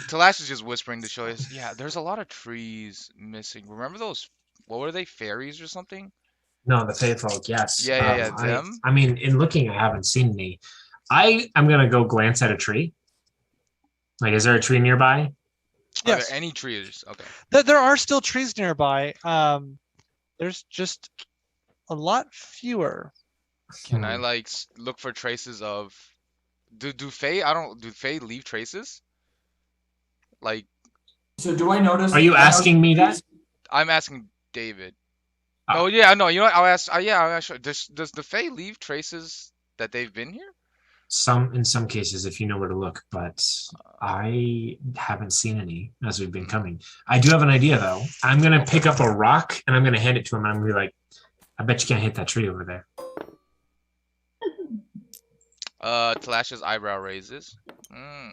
Talash is just whispering to show us, yeah, there's a lot of trees missing. Remember those what were they? Fairies or something? No, the Fae folk, yes. Yeah, them. I mean, in looking, I haven't seen any. I am gonna go glance at a tree. Like, is there a tree nearby? Are Yes. there any trees? Okay. There are still trees nearby. There's just a lot fewer. Can I like look for traces of? Do Fae? Do Fae leave traces? Like, So do I notice? Are you asking me that? I'm asking David. Ah. Oh yeah, no. You know what? I'll ask. Yeah, I'll ask. Does the Fae leave traces that they've been here? In some cases, if you know where to look, but I haven't seen any as we've been coming. I do have an idea though. I'm gonna pick up a rock and I'm gonna hand it to him. And I'm gonna be like, I bet you can't hit that tree over there. Talash's eyebrow raises.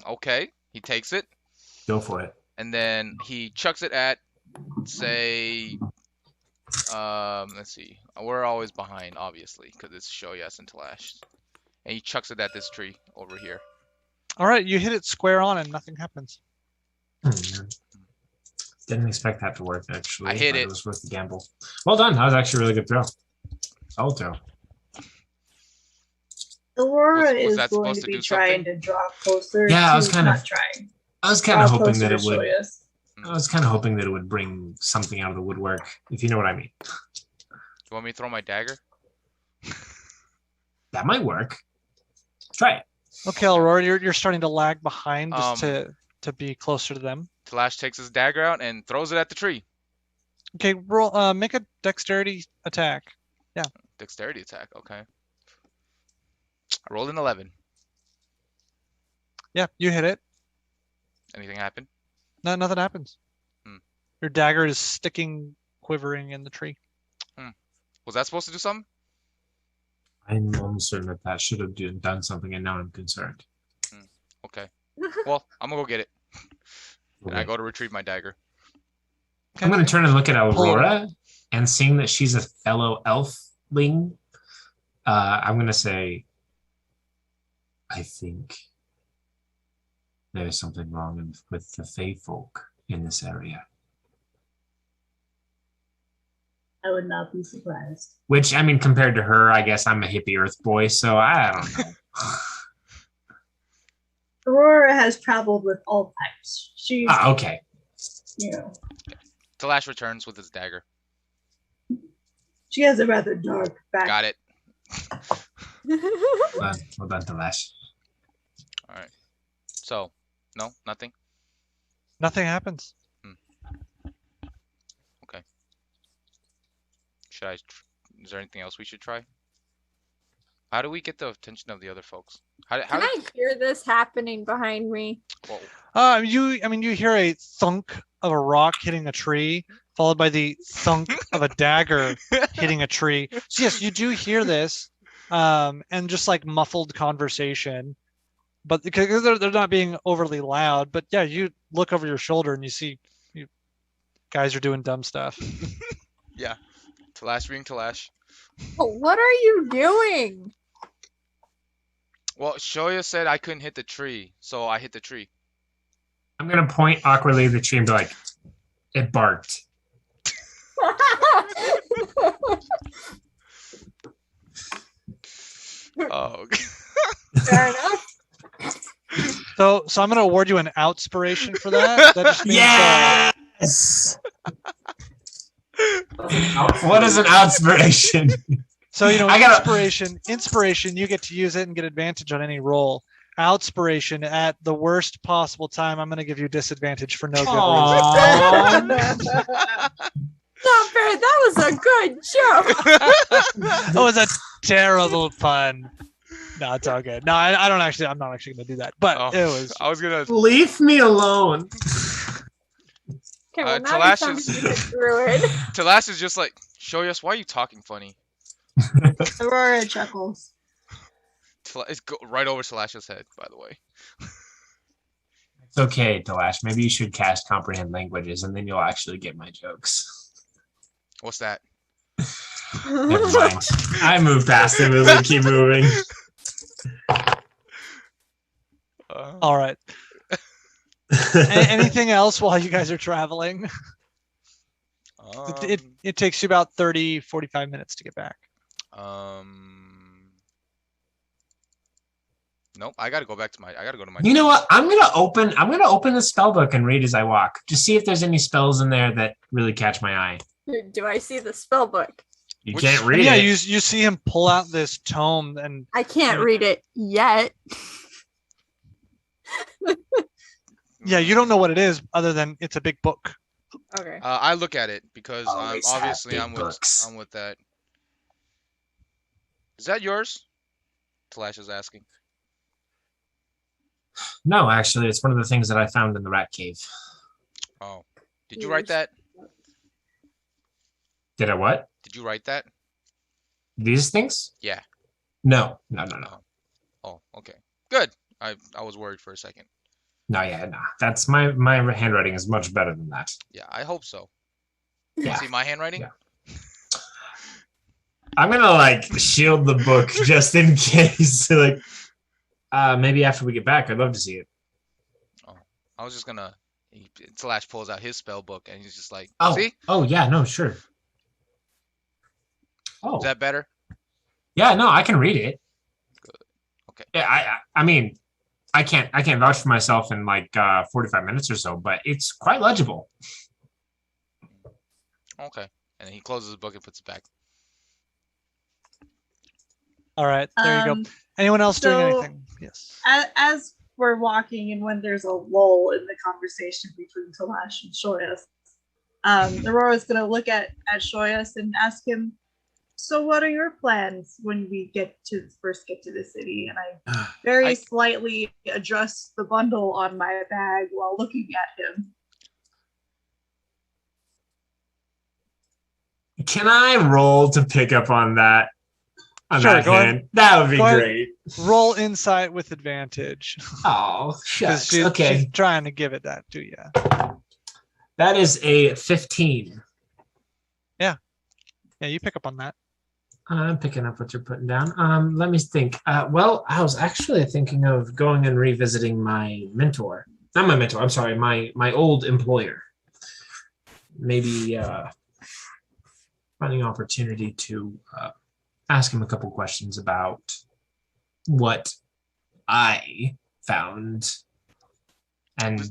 Okay, he takes it. Go for it. And then he chucks it at, say, let's see. We're always behind, obviously, because it's Shoyas and Talash. And he chucks it at this tree over here. All right, you hit it square on and nothing happens. Didn't expect that to work, actually. I hit but it. It was worth the gamble. Well done. That was actually a really good throw. Solid throw. Aurora Was is that going supposed to to be do trying something? to draw closer. Yeah, I was to kind of- not trying. I was kind of Draw hoping that closer it to would. Shoyas. I was kind of hoping that it would bring something out of the woodwork, if you know what I mean. You want me to throw my dagger? That might work. Try it. Okay, Aurora, you're starting to lag behind just Um, to be closer to them. Talash takes his dagger out and throws it at the tree. Okay, roll. Make a dexterity attack. Dexterity attack. Okay. I rolled an 11. Yeah, you hit it. Anything happen? No, nothing happens. Hmm. Your dagger is sticking, quivering in the tree. Was that supposed to do something? I'm almost certain that should have done something, and now I'm concerned. Okay. Well, I'm gonna go get it. And I Okay. go to retrieve my dagger. I'm going to turn and look at Pull it Aurora, and seeing that she's a fellow elfling, I'm going to say, I think there's something wrong with the Fae folk in this area. I would not be surprised. Which, I mean, compared to her, I guess I'm a hippie earth boy, so I don't know. Aurora has traveled with all types. She's, Okay. you know, Talash returns with his dagger. she has a rather dark back. Got it. Well done, Talash. All right. So, no, nothing. Nothing happens. Should I? Is there anything else we should try? How do we get the attention of the other folks? How Can I hear this happening behind me? Whoa. You hear a thunk of a rock hitting a tree, followed by the thunk of a dagger hitting a tree. So yes, you do hear this, and just like muffled conversation, but because they're not being overly loud. But yeah, you look over your shoulder and you see you guys are doing dumb stuff. Yeah. Talash being Talash. What are you doing? Well, Shoya said I couldn't hit the tree, so I hit the tree. I'm going to point awkwardly at the tree and be like, it barked. Oh. Fair enough. So I'm going to award you an outspiration for that. That just means, Yes! What is an outspiration? So I gotta- inspiration, you get to use it and get advantage on any roll. Outspiration, at the worst possible time, I'm going to give you disadvantage for no good reason. Aw. Not fair. That was a good joke. That was a terrible pun. No, it's all good. No, I'm not actually going to do that. But Oh, it was. I was gonna. Leave me alone. Okay, well, now Talash it's time is- to get through it. Talash is just like, Shoyas, why are you talking funny? Aurora chuckles. It's right over Talash's head, by the way. It's okay, Talash. Maybe you should cast Comprehend Languages, and then you'll actually get my jokes. What's that? Never mind. I moved past it. We'll keep moving. All right. Anything else while you guys are traveling? It takes you about 30, 45 minutes to get back. Nope. I gotta go to my. You know what? I'm gonna open the spell book and read as I walk. Just see if there's any spells in there that really catch my eye. Do I see the spell book? You can't read Yeah, it. you see him pull out this tome and I can't read it yet. yeah, you don't know what it is other than it's a big book. Okay. I look at it because Always have obviously big I'm books. with that. Is that yours? Talash is asking. No, actually, it's one of the things that I found in the rat cave. Oh, did you write that? Did I what? Did you write that? These things? Yeah. No. Oh, okay. Good. I was worried for a second. No. That's my handwriting is much better than that. Yeah, I hope so. Yeah. See my handwriting? Yeah. I'm gonna shield the book just in case. Maybe after we get back, I'd love to see it. Oh, I was just gonna. Talash pulls out his spell book and he's just like, Oh, see? oh yeah, no, sure. Oh, Is that better? yeah, no, I can read it. Good. Okay. Yeah, I mean, I can't vouch for myself in 45 minutes or so, but it's quite legible. Okay. And then he closes the book and puts it back. All right, there you go. Anyone else doing so- anything? Yes. As we're walking and when there's a lull in the conversation between Talash and Shoyas, Aurora's going to look at Shoyas and ask him, so what are your plans when we first get to the city? And I very slightly adjust the bundle on my bag while looking at him. Can I roll to pick up on that? Sure, that go ahead. hand? That would be Go ahead. great. Roll insight with advantage Oh, because shucks. she's Okay, trying to give it that to you. that is a 15. Yeah, you pick up on that. I'm picking up what you're putting down. Let me think. Well, I was actually thinking of going and revisiting my mentor. Not my mentor. I'm sorry, my old employer. Maybe finding an opportunity to ask him a couple questions about what I found and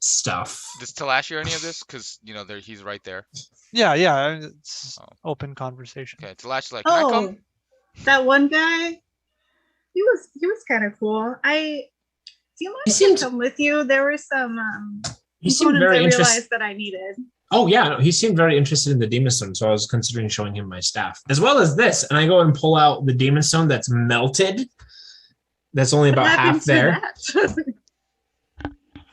stuff. Does Talash hear any of this? Because he's right there. Yeah, it's Oh. open conversation. Okay, Talash is like, can I come? That one guy, he was kind of cool. Do you mind if I seemed- come with you? There were some He seemed components very I interested. realized that I needed. Oh yeah, no, he seemed very interested in the demon stone, so I was considering showing him my staff as well as this. And I go and pull out the demon stone that's melted. That's only about What happened half to there. that?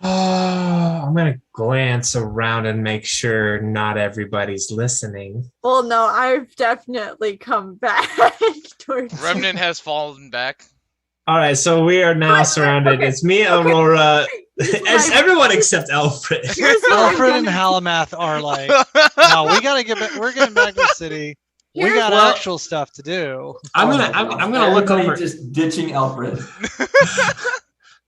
Oh, I'm gonna glance around and make sure not everybody's listening. Well, no, I've definitely come back towards Remnant has fallen back. All right, so we are now surrounded. okay, It's me, Aurora, Here's as my- everyone except Alfred. Here's what I'm Alfred and gonna- Halamath are like, no, we gotta get back. We're getting back to the city. We Here's got Well- actual stuff to do. I'm Oh gonna my I'm gosh. gonna look Everybody over. just ditching Alfred.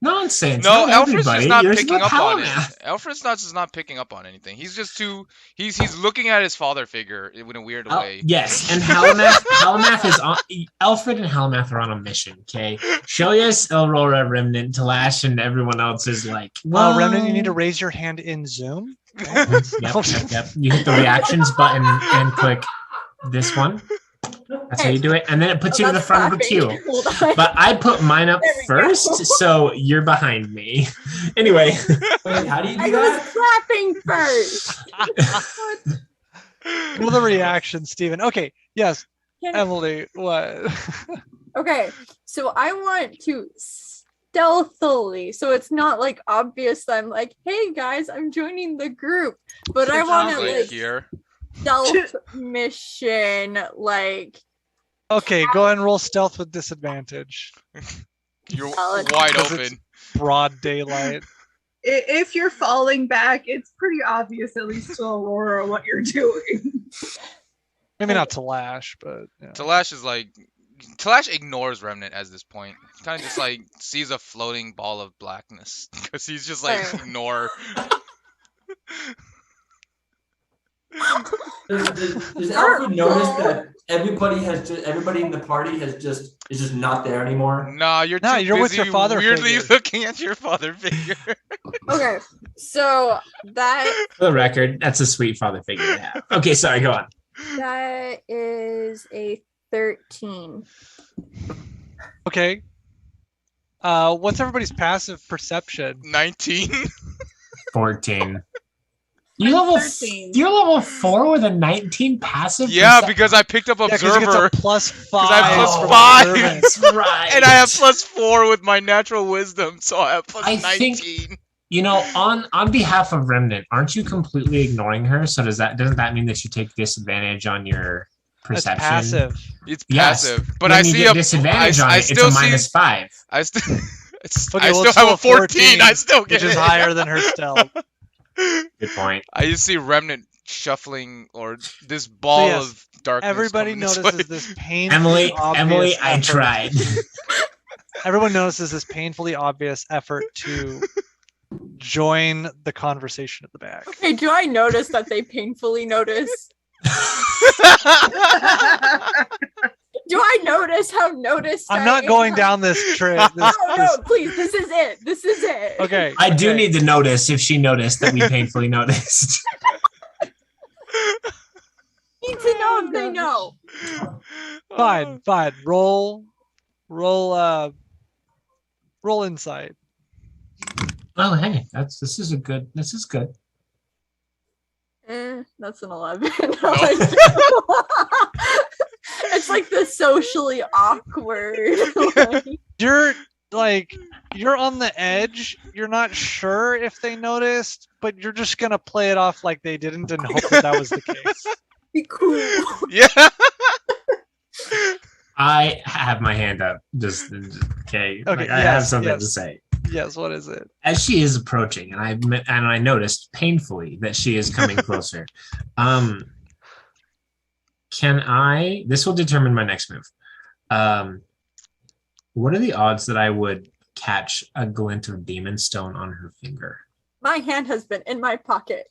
Nonsense. No, not Alfred's everybody. just not Yours picking look up on it. Halamath. Alfred's not picking up on anything. He's just too. He's looking at his father figure in a weird way. Yes, and Halamath is on. Alfred and Halamath are on a mission. Okay, Shoyas, Aurora, Remnant, Talash, and everyone else is like, Well, Remnant, you need to raise your hand in Zoom. Yep. You hit the reactions button and click this one. That's how you do it, and then it puts you to the that's front of the clapping. queue. Hold on. But I put mine up There we first, go. so you're behind me. Anyway, Wait, how do you I do that? was clapping first. Well, the reaction, Stephen. Okay, yes, Can- Emily. What? Okay, so I want to stealthily, so it's not obvious that I'm like, hey guys, I'm joining the group, but I It's want Sounds to like here. stealth mission Okay, go ahead and roll stealth with disadvantage. You're Solid. wide Because open. it's broad daylight. If you're falling back, it's pretty obvious, at least to Aurora, what you're doing. Maybe not to Lash, but yeah. Talash is like. Talash ignores Remnant at this point. He kind of just sees a floating ball of blackness because he's just Alright. ignore. Does Alfred notice that everybody in the party is just not there anymore? Nah, you're No, too you're busy with your father weirdly figure. looking at your father figure. Okay, so that For the record, that's a sweet father figure to have. Okay, sorry, go on. is a 13. Okay. What's everybody's passive perception? 19. 14. I'm 13. You're level 4 with a 19 passive. Yeah, because I picked up Yeah, 'cause observer. it's a +5. I have plus from 5. observant. That's right. And I have +4 with my natural wisdom, so I have plus I 19. think- You know, on behalf of Remnant, aren't you completely ignoring her? So doesn't that mean that you take disadvantage on your That's perception? passive. It's Yes. passive, but when I you see get a disadvantage on I it. It's still a see- -5. I still, Okay, I well, still it's have a still a 14. I still get Which is it. higher than her stealth. Good point. I just see Remnant shuffling, or this ball yes, of darkness. Everybody coming this notices way. this painfully obvious Emily, I effort. tried. Everyone notices this painfully obvious effort to join the conversation at the back. Okay, do I notice that they painfully notice? Do I notice how noticed I'm I not am? going down this trip. No, please, this is it. This is it. Okay. I do okay. need to notice if she noticed that we painfully noticed. Need to know if they know. Fine, fine. Roll insight. Oh, hey, this is good. That's an 11. It's like the socially awkward. You're on the edge. You're not sure if they noticed, but you're just gonna play it off like they didn't and hope that was the case. Be cool. Yeah. I have my hand up. Just okay. Okay, I have yes, something yes. to say. Yes. What is it? As she is approaching, and I noticed painfully that she is coming closer. This will determine my next move. What are the odds that I would catch a glint of demon stone on her finger? My hand has been in my pocket.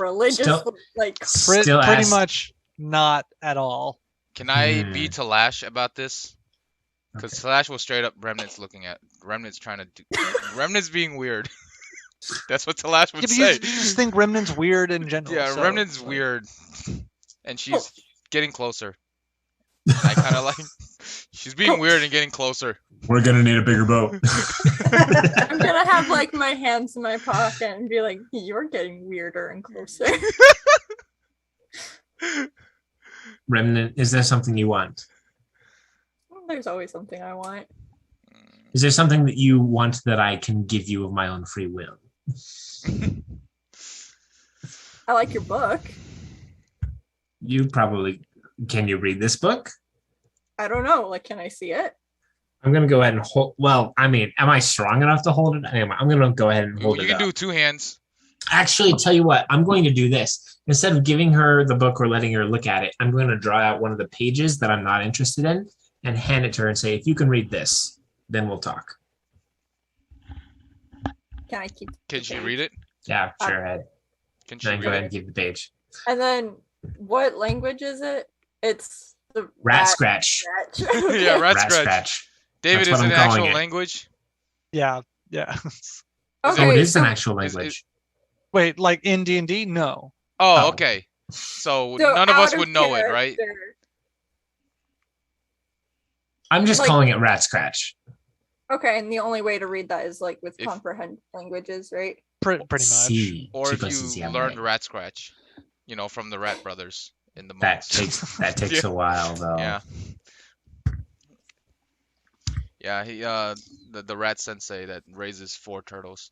Religiously, Still- Still Pretty ask- much not at all. Can I be Talash about this? Because Okay. Talash was straight up Remnant's Remnant's being weird. That's what Talash Yeah, would but you say. just think Remnant's weird in general. Yeah, so, Remnant's like, weird. And she's getting closer. I kind of like... She's being weird and getting closer. We're gonna need a bigger boat. I'm gonna have like my hands in my pocket and be like, "You're getting weirder and closer." Remnant, is there something you want? There's always something I want. Is there something that you want that I can give you of my own free will? I like your book. You probably can. You read this book? I don't know. Like, can I see it? I'm gonna go ahead and hold. Well, I mean, am I strong enough to hold it? Anyway, I'm gonna go ahead and hold You it can up. do 2 hands. Actually, tell you what, I'm going to do this. Instead of giving her the book or letting her look at it, I'm going to draw out one of the pages that I'm not interested in and hand it to her and say, if you can read this, then we'll talk. Can I keep? Can the she page? read it? Yeah, sure, Ed. Can she Then go read ahead it? and give the page. And then, what language is it? It's the Rat scratch. scratch. Yeah, rat Rat scratch. scratch. David, That's is what it I'm an calling actual it. language? Yeah. Oh, it is so, an actual is it- language. Wait, like in D&D? No. Oh, Oh. okay. So so none of us out would know it, right? character- I'm just like- calling it rat scratch. Okay, and the only way to read that is like with If- comprehend languages, right? Pretty much. Sí, Or if chicos, sí, you hombre. learned rat scratch, from the Rat Brothers in the That monks. takes Yeah. a while though. Yeah. Yeah, he the rat sensei that raises 4 turtles.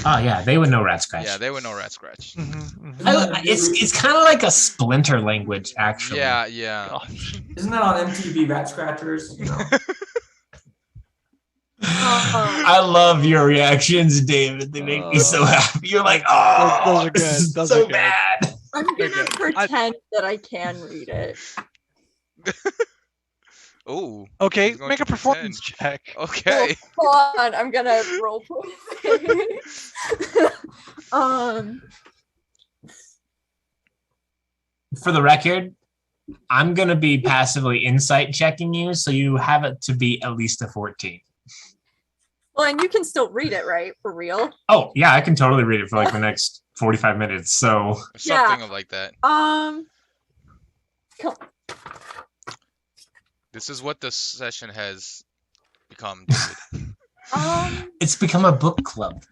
Oh yeah, they would know rat scratch. Yeah, they would know rat scratch. Mhm, mhm. It's kind of like a splinter language, actually. Yeah, yeah. Gosh. Isn't that on MTV Rat Scratchers? You know? I love your reactions, David. They make me so happy. You're like, oh, Those are this good. is Those so are good. bad. I'm gonna Okay. pretend that I can read it. Ooh. Okay, He's going make to a performance check. Okay. Hold on, I'm gonna roll play. For the record, I'm gonna be passively insight checking you, so you have it to be at least a 14. Well, and you can still read it, right? For real. Oh yeah, I can totally read it for like the next 45 minutes. So Something like that. Cool. This is what the session has become, David. it's become a book club.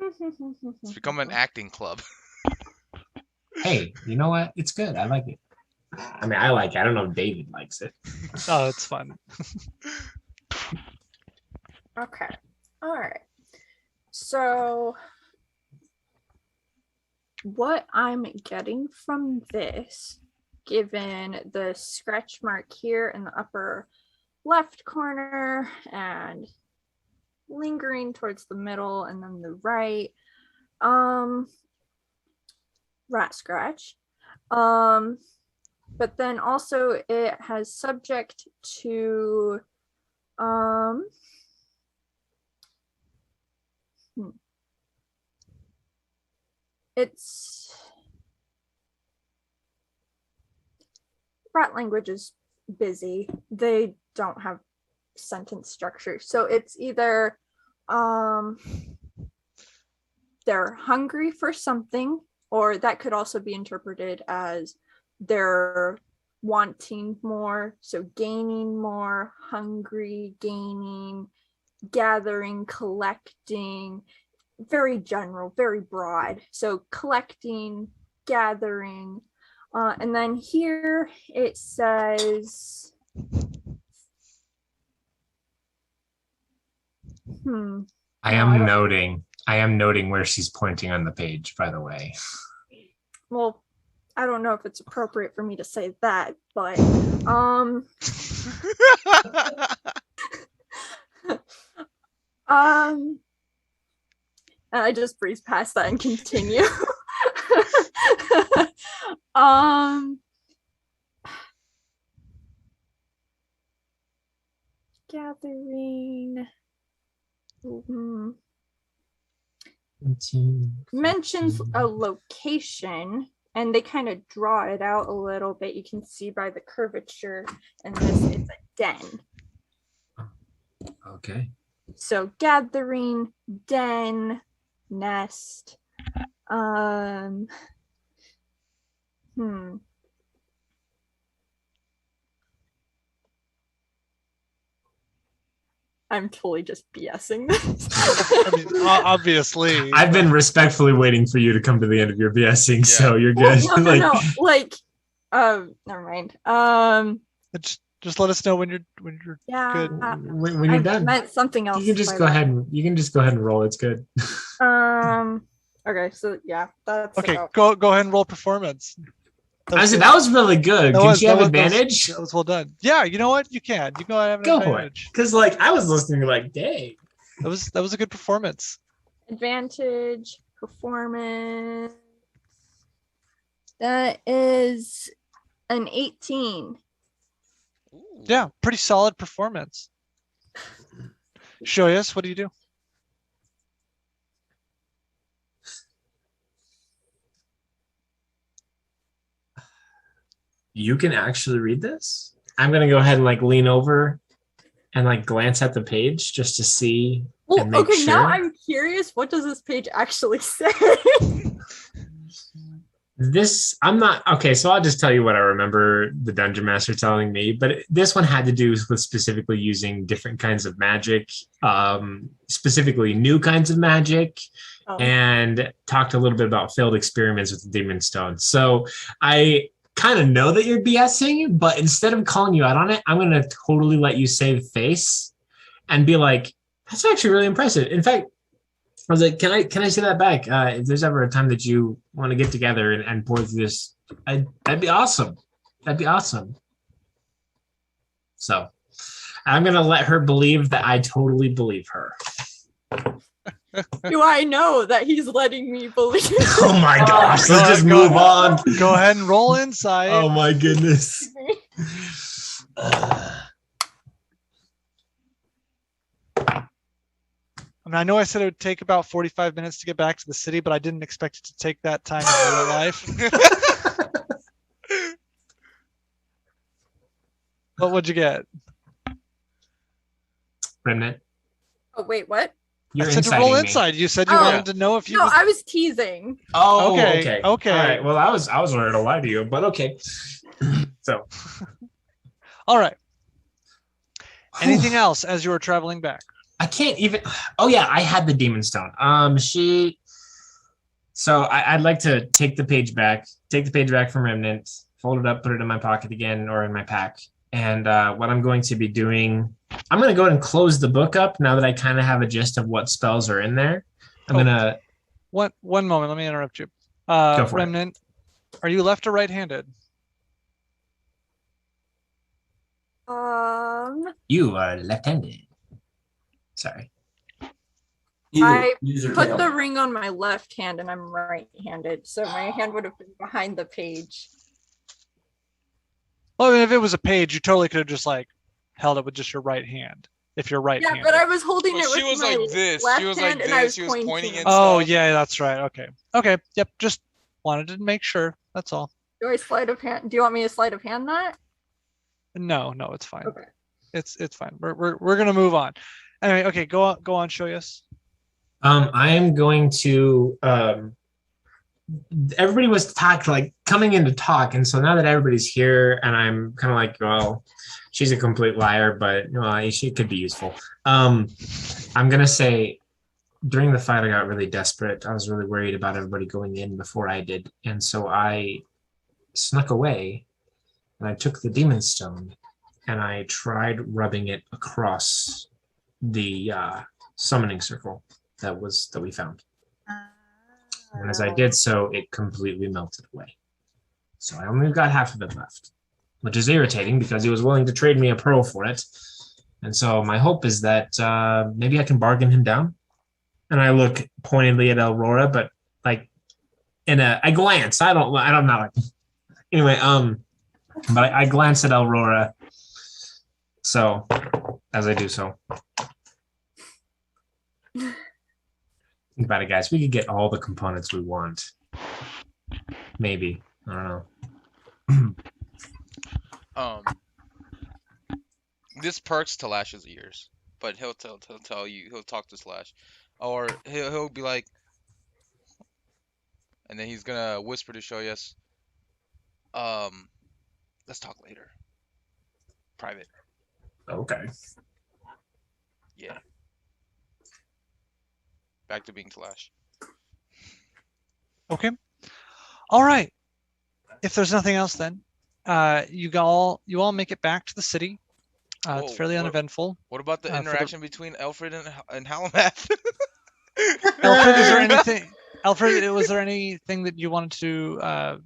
It's become an acting club. Hey, you know what? It's good. I like it. I mean, I like it. I don't know if David likes it. Oh, it's fun. Okay. All right. So what I'm getting from this, given the scratch mark here in the upper left corner and lingering towards the middle and then the right, rat scratch. But then also it has subject to it's rat language is busy. They don't have sentence structure. So it's either they're hungry for something, or that could also be interpreted as they're wanting more. So gaining more, hungry, gaining, gathering, collecting, very general, very broad. So collecting, gathering, and then here it says, I am noting where she's pointing on the page, by the way. Well, I don't know if it's appropriate for me to say that, but I just breeze past that and continue. Gathering. Mentions a location, and they kind of draw it out a little bit. You can see by the curvature, and this is a den. Okay. So gathering, den, nest. I'm totally just BSing this. I mean, obviously. I've been respectfully waiting for you to come to the end of your BSing, so you're good. No. Never mind. Just let us know when you're good. When you're done. Meant something else. You can just go ahead and roll. It's good. Okay, so yeah, that's okay. Go ahead and roll performance. That was really good. Can she have advantage? That was well done. Yeah, you know what? You can. You go ahead and have an advantage. Because like I was listening, like, dang. That was a good performance. Advantage, performance. That is an 18. Yeah, pretty solid performance. Shoyas, what do you do? You can actually read this? I'm gonna go ahead and like lean over and like glance at the page just to see. Well, okay, sure. Now I'm curious. What does this page actually say? So I'll just tell you what I remember the Dungeon Master telling me, but this one had to do with specifically using different kinds of magic, specifically new kinds of magic, and talked a little bit about failed experiments with the Demon Stone. So I kind of know that you're BSing, but instead of calling you out on it, I'm going to totally let you save face and be like, that's actually really impressive. In fact, I was like, can I say that back? If there's ever a time that you want to get together and pour through this, that'd be awesome. That'd be awesome. So I'm going to let her believe that I totally believe her. Do I know that he's letting me believe? Oh my gosh, let's just move on. Go ahead and roll insight. Oh my goodness. I'm mean, I know I said it would take about 45 minutes to get back to the city, but I didn't expect it to take that time in real life. What would you get? Remnant. Oh wait, what? You're I said to inciting roll me. inside. You said you Oh. wanted to know if you. No, was... I was teasing. Oh, Okay, okay. okay. All right. Well, I was ready to lie to you, but okay. So. All right. Anything else as you were traveling back? I can't even. Oh yeah, I had the demon stone. So I'd like to take the page back from Remnant, fold it up, put it in my pocket again or in my pack. And what I'm going to be doing, I'm going to go ahead and close the book up now that I kind of have a gist of what spells are in there. I'm gonna. One moment. Let me interrupt you. Go for Remnant, are you left or right-handed? You are left-handed. Sorry. I Use your put tail. the ring on my left hand and I'm right-handed, so my hand would have been behind the page. Well, I mean, if it was a page, you totally could have just like held it with just your right hand. If you're right-handed. Yeah, but I was holding Well, it with she was my like this. left She was hand like and I this. was She was pointing at Oh stuff. yeah, that's right. Okay. Okay. Yep. Just wanted to make sure. That's all. Do I sleight of hand? Do you want me to sleight of hand that? No, it's fine. Okay. It's fine. We're gonna move on. Anyway, okay, go on, show us. I am going to. Everybody was coming in to talk, and so now that everybody's here, and I'm kind of like, well, she's a complete liar, but she could be useful. I'm gonna say, during the fight, I got really desperate. I was really worried about everybody going in before I did, and so I snuck away, and I took the demon stone, and I tried rubbing it across the summoning circle that we found. And as I did so, it completely melted away. So I only got half of it left, which is irritating because he was willing to trade me a pearl for it. And so my hope is that maybe I can bargain him down. And I look pointedly at Aurora, but like I glance. I don't know. Anyway, but I glance at Aurora. So as I do so. Think about it, guys. We could get all the components we want. Maybe. I don't know. This perks Talash's ears, but he'll tell you, he'll talk to Slash, or he'll be like, and then he's gonna whisper to Shoyas, let's talk later. Private. Okay. Yeah. Back to being Talash. Okay. All right. If there's nothing else, then you all make it back to the city. It's Whoa, fairly what- uneventful. What about the for the- interaction between Alfred and Halamath? Alfred, is there anything? Alfred, was there anything that you wanted to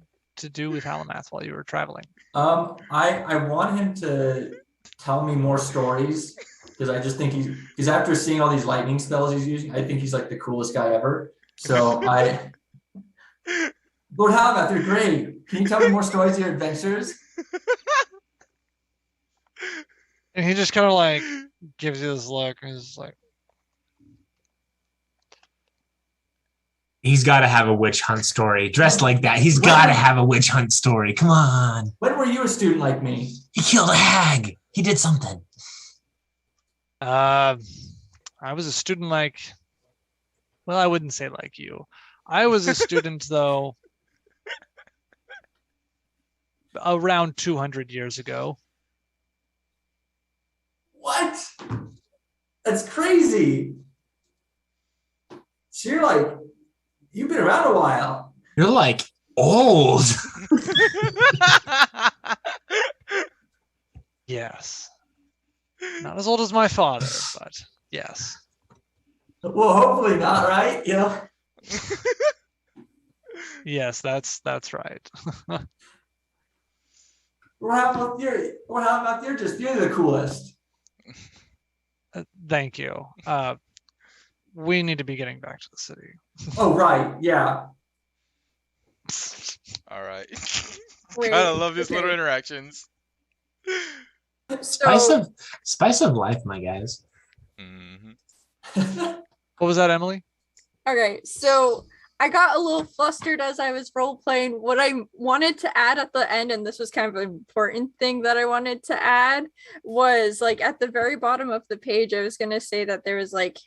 do with Halamath while you were traveling? I want him to tell me more stories because I just think because after seeing all these lightning spells he's using, I think he's like the coolest guy ever. So Lord Halamath, you're great. Can you tell me more stories of your adventures? And he just kind of like gives you this look, and he's like, He's got to have a witch hunt story. Dressed like that, he's got to have a witch hunt story. Come on. When were you a student like me? He killed a hag. He did something. I was a student well, I wouldn't say like you. I was a student though around 200 years ago. What? That's crazy. So you've been around a while. You're like old. Yes. Not as old as my father, but yes. Well, hopefully not, right? You know. Yes, that's right. What about you're the coolest. Thank you. We need to be getting back to the city. Oh right, yeah. All right. Wait, Gotta love these little okay. interactions. So Spice of life, my guys. Mhm. What was that, Emily? Okay, so I got a little flustered as I was role playing. What I wanted to add at the end, and this was kind of an important thing that I wanted to add, was like at the very bottom of the page, I was gonna say that there was like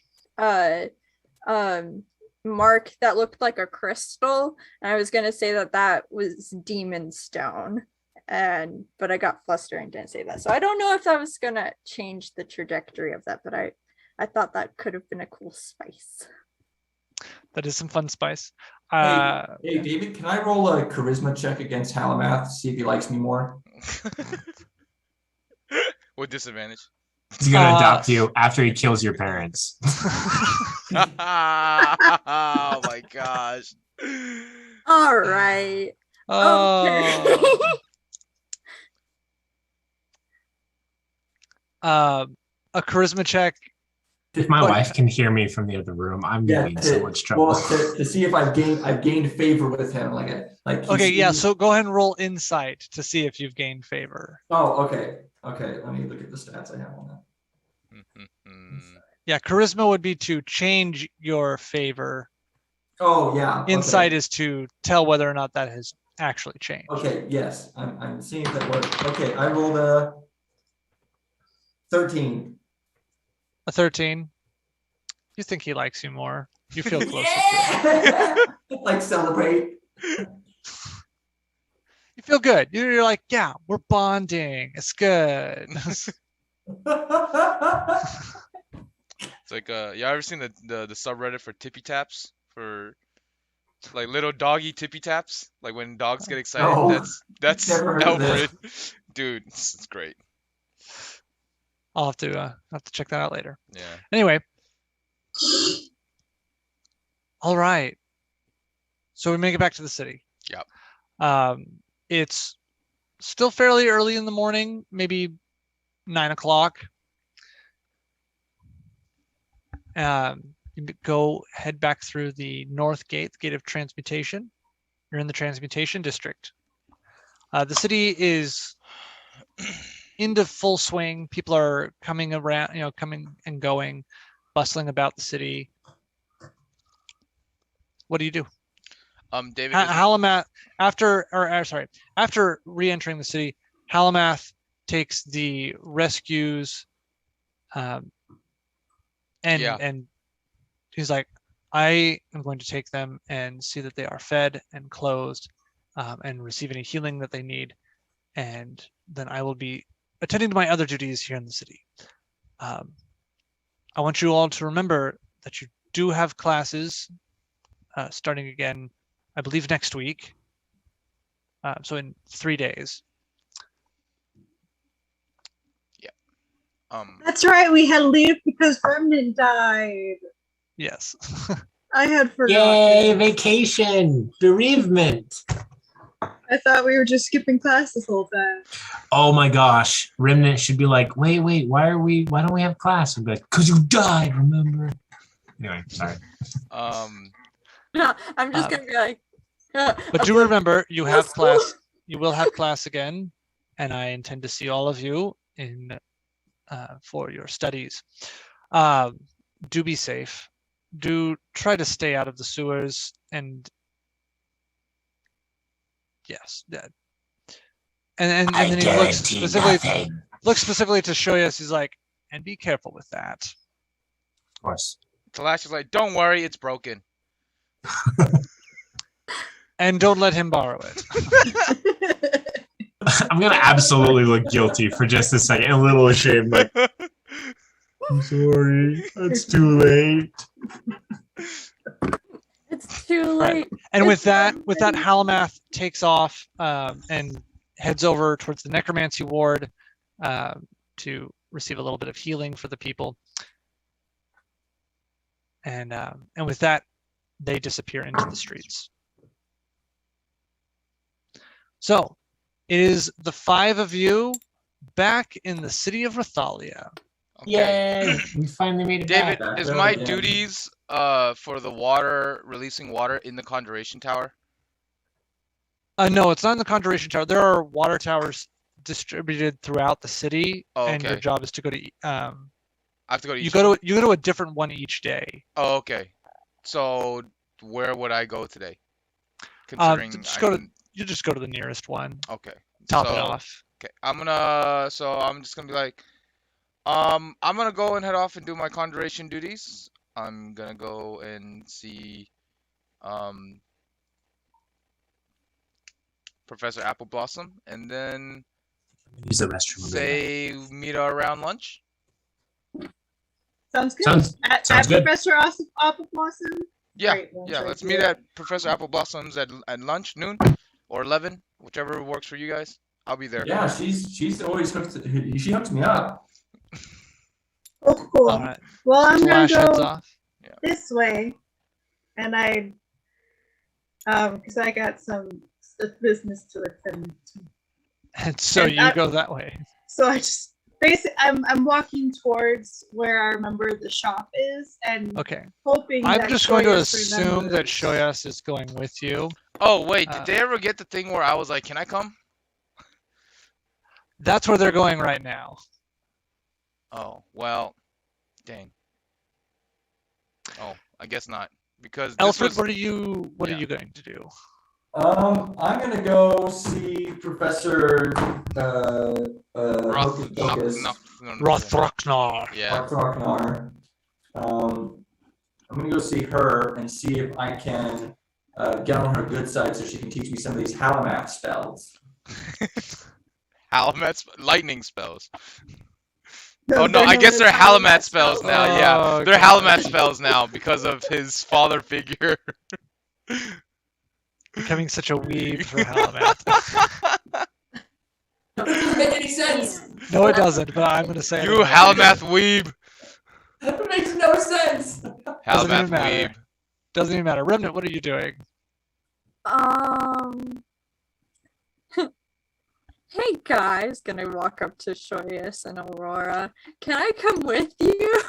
mark that looked like a crystal, and I was gonna say that that was demon stone. But I got flustered and didn't say that. So I don't know if that was gonna change the trajectory of that, but I thought that could have been a cool spice. That is some fun spice. Hey, David, can I roll a charisma check against Halamath to see if he likes me more? With disadvantage. He's gonna adopt you after he kills your parents. Oh my gosh. All right. Oh. A charisma check. If my wife can hear me from the other room, I'm gonna be in so much trouble. Well, to see if I've gained favor with him, like. Okay, yeah. So go ahead and roll insight to see if you've gained favor. Oh, okay. Let me look at the stats I have on that. Yeah, charisma would be to change your favor. Oh yeah. Insight is to tell whether or not that has actually changed. Okay. Yes, I'm seeing if that works. Okay, I rolled a 13. A 13. You think he likes you more. You feel closer Yeah! to him. Like celebrate. You feel good. You're like, yeah, we're bonding. It's good. It's like you ever seen the subreddit for tippy taps, for like little doggy tippy taps, like when dogs get excited? No. That's Never heard of Alfred. Dude, it's great. I'll have to check that out later. Yeah. Anyway. All right. So we make it back to the city. Yep. It's still fairly early in the morning, maybe 9 o'clock. You go head back through the north gate, the gate of transmutation. You're in the transmutation district. The city is into full swing. People are coming around, coming and going, bustling about the city. What do you do? David. Halamath, after re-entering the city, Halamath takes the rescues, and he's like, I am going to take them and see that they are fed and clothed, and receive any healing that they need, and then I will be attending to my other duties here in the city. I want you all to remember that you do have classes starting again, I believe, next week. So in 3 days. Yeah. That's right. We had leave because Remnant died. Yes. I had forgotten. Yay, vacation, bereavement. I thought we were just skipping class this whole time. Oh my gosh, Remnant should be like, wait, why don't we have class? And be like, cause you died, remember? Anyway, sorry. No, I'm just gonna be like. But do remember, you have class. You will have class again, and I intend to see all of you in for your studies. Do be safe. Do try to stay out of the sewers, and yes, and then he looks specifically to Shoyas. He's like, and be careful with that. Of course. Talash is like, don't worry, it's broken. And don't let him borrow it. I'm gonna absolutely look guilty for just a second, a little ashamed, like, I'm sorry, it's too late. It's too Right. late. And with It's that, too late. Halamath takes off and heads over towards the necromancy ward to receive a little bit of healing for the people. And with that, they disappear into the streets. So it is the 5 of you back in the city of Rathalia. Okay. Yay! We finally made it David, back. is Back my there, yeah. duties for the water, releasing water in the Conjuration Tower? No, it's not in the Conjuration Tower. There are water towers distributed throughout the city, Oh, and your okay. job is to go to I have to go to each You go to a different one each day. Oh, okay. So where would I go today? Considering Just I go to can... you just go to the nearest one. Okay. Top it So, off. okay. So I'm just gonna be like, I'm gonna go and head off and do my conjuration duties. I'm gonna go and see, um, Professor Apple Blossom, and then Use the restroom. say meet her around lunch. Sounds good. Sounds at good. Professor Apple Blossom. Yeah, Great, lunch yeah. right Let's meet here. at Professor Apple Blossom's at lunch, noon, or 11, whichever works for you guys. I'll be there. Yeah, she's always hooked. She hooks me up. Oh, cool. All right. Well, I'm gonna Flash heads go off. this way, and because I got some business to attend to. And so And you go that way. So I just basically I'm walking towards where I remember the shop is, and Okay. hoping. I'm that just going to Shoyas assume that remembers. Shoyas is going with you. Oh wait, did they ever get the thing where I was like, "Can I come?" That's where they're going right now. Oh well, dang. Oh, I guess not, because this Alfred, was... what are you Yeah. going to do? I'm gonna go see Professor Hocus Pocus, Rothrocknar. Yeah. Ragnar. I'm gonna go see her and see if I can get on her good side so she can teach me some of these Halamat spells. Halamat lightning spells. No, Oh no, they're I known guess as they're Halamat Halamat spells now. Yeah, Oh, they're God. Halamat spells now because of his father figure. Becoming such a weeb for Halamat. Doesn't make any sense. No, it doesn't, but I'm going to say it You anyway. Halamat weeb. That makes no sense. Doesn't Halamat even matter. weeb. Doesn't even matter. Remnant, what are you doing? Hey guys, gonna walk up to Shoyas and Aurora. Can I come with you?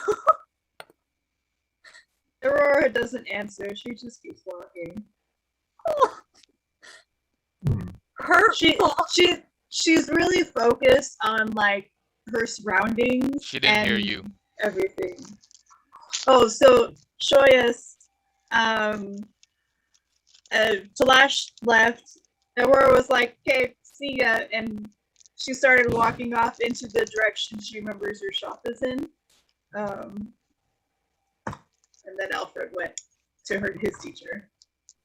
Aurora doesn't answer. She just keeps walking. Hurtful. She's really focused on like her surroundings. She didn't hear and you. Everything. Oh, so Shoyas, Talash left. Aurora was like, "Okay, see ya," and she started walking off into the direction she remembers your shop is in. And then Alfred went to his teacher.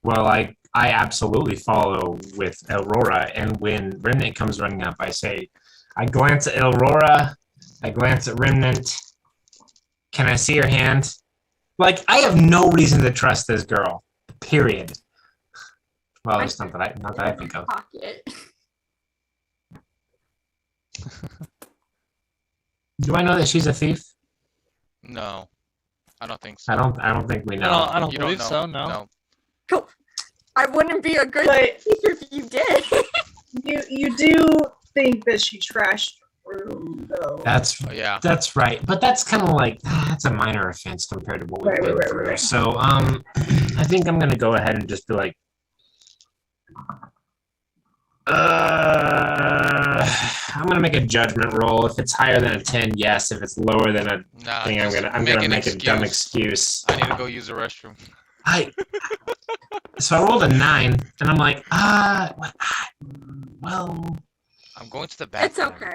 Well, I absolutely follow with Aurora, and when Remnant comes running up, I say, I glance at Aurora, I glance at Remnant. Can I see her hand? Like, I have no reason to trust this girl. Period. Well, it's not that I think of. Pocket. Do I know that she's a thief? No, I don't think so. I don't think we know. I don't You believe know. so, no. Cool. I wouldn't be a good But teacher if you did. you do think that she trashed your room, though. That's Oh, yeah. That's right, but that's kind of like that's a minor offense compared to what we've been through. Right. So, I think I'm gonna go ahead and just be like, I'm gonna make a judgment roll. If it's higher than a 10, yes. If it's lower than a Nah, thing, I'm just gonna an make a dumb excuse. I need to go use the restroom. So I rolled a 9, and I'm like, well, I'm going to the It's bathroom. okay.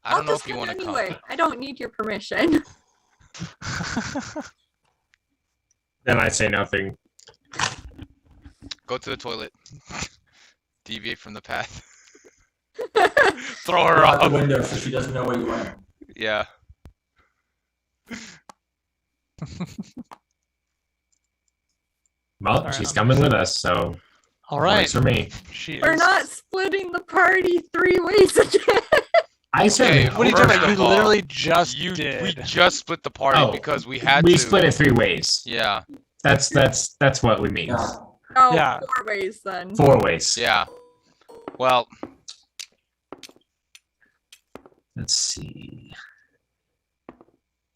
I don't know just if you come want to anyway. come. I don't need your permission. then I say nothing. Go to the toilet. Deviate from the path. Throw her Out the off. window so she doesn't know where you went. Yeah. Well, Alright, she's I'm coming with us, so All right. works for me. She We're is. not splitting the party 3 ways again. I said, Okay, What are you talking about? First We of all, literally just We did. just split the party Oh, because we had we to. split it 3 ways. Yeah. That's what we mean. Yeah. Oh, Yeah. 4 ways then. 4 ways. Yeah. Well, Let's see.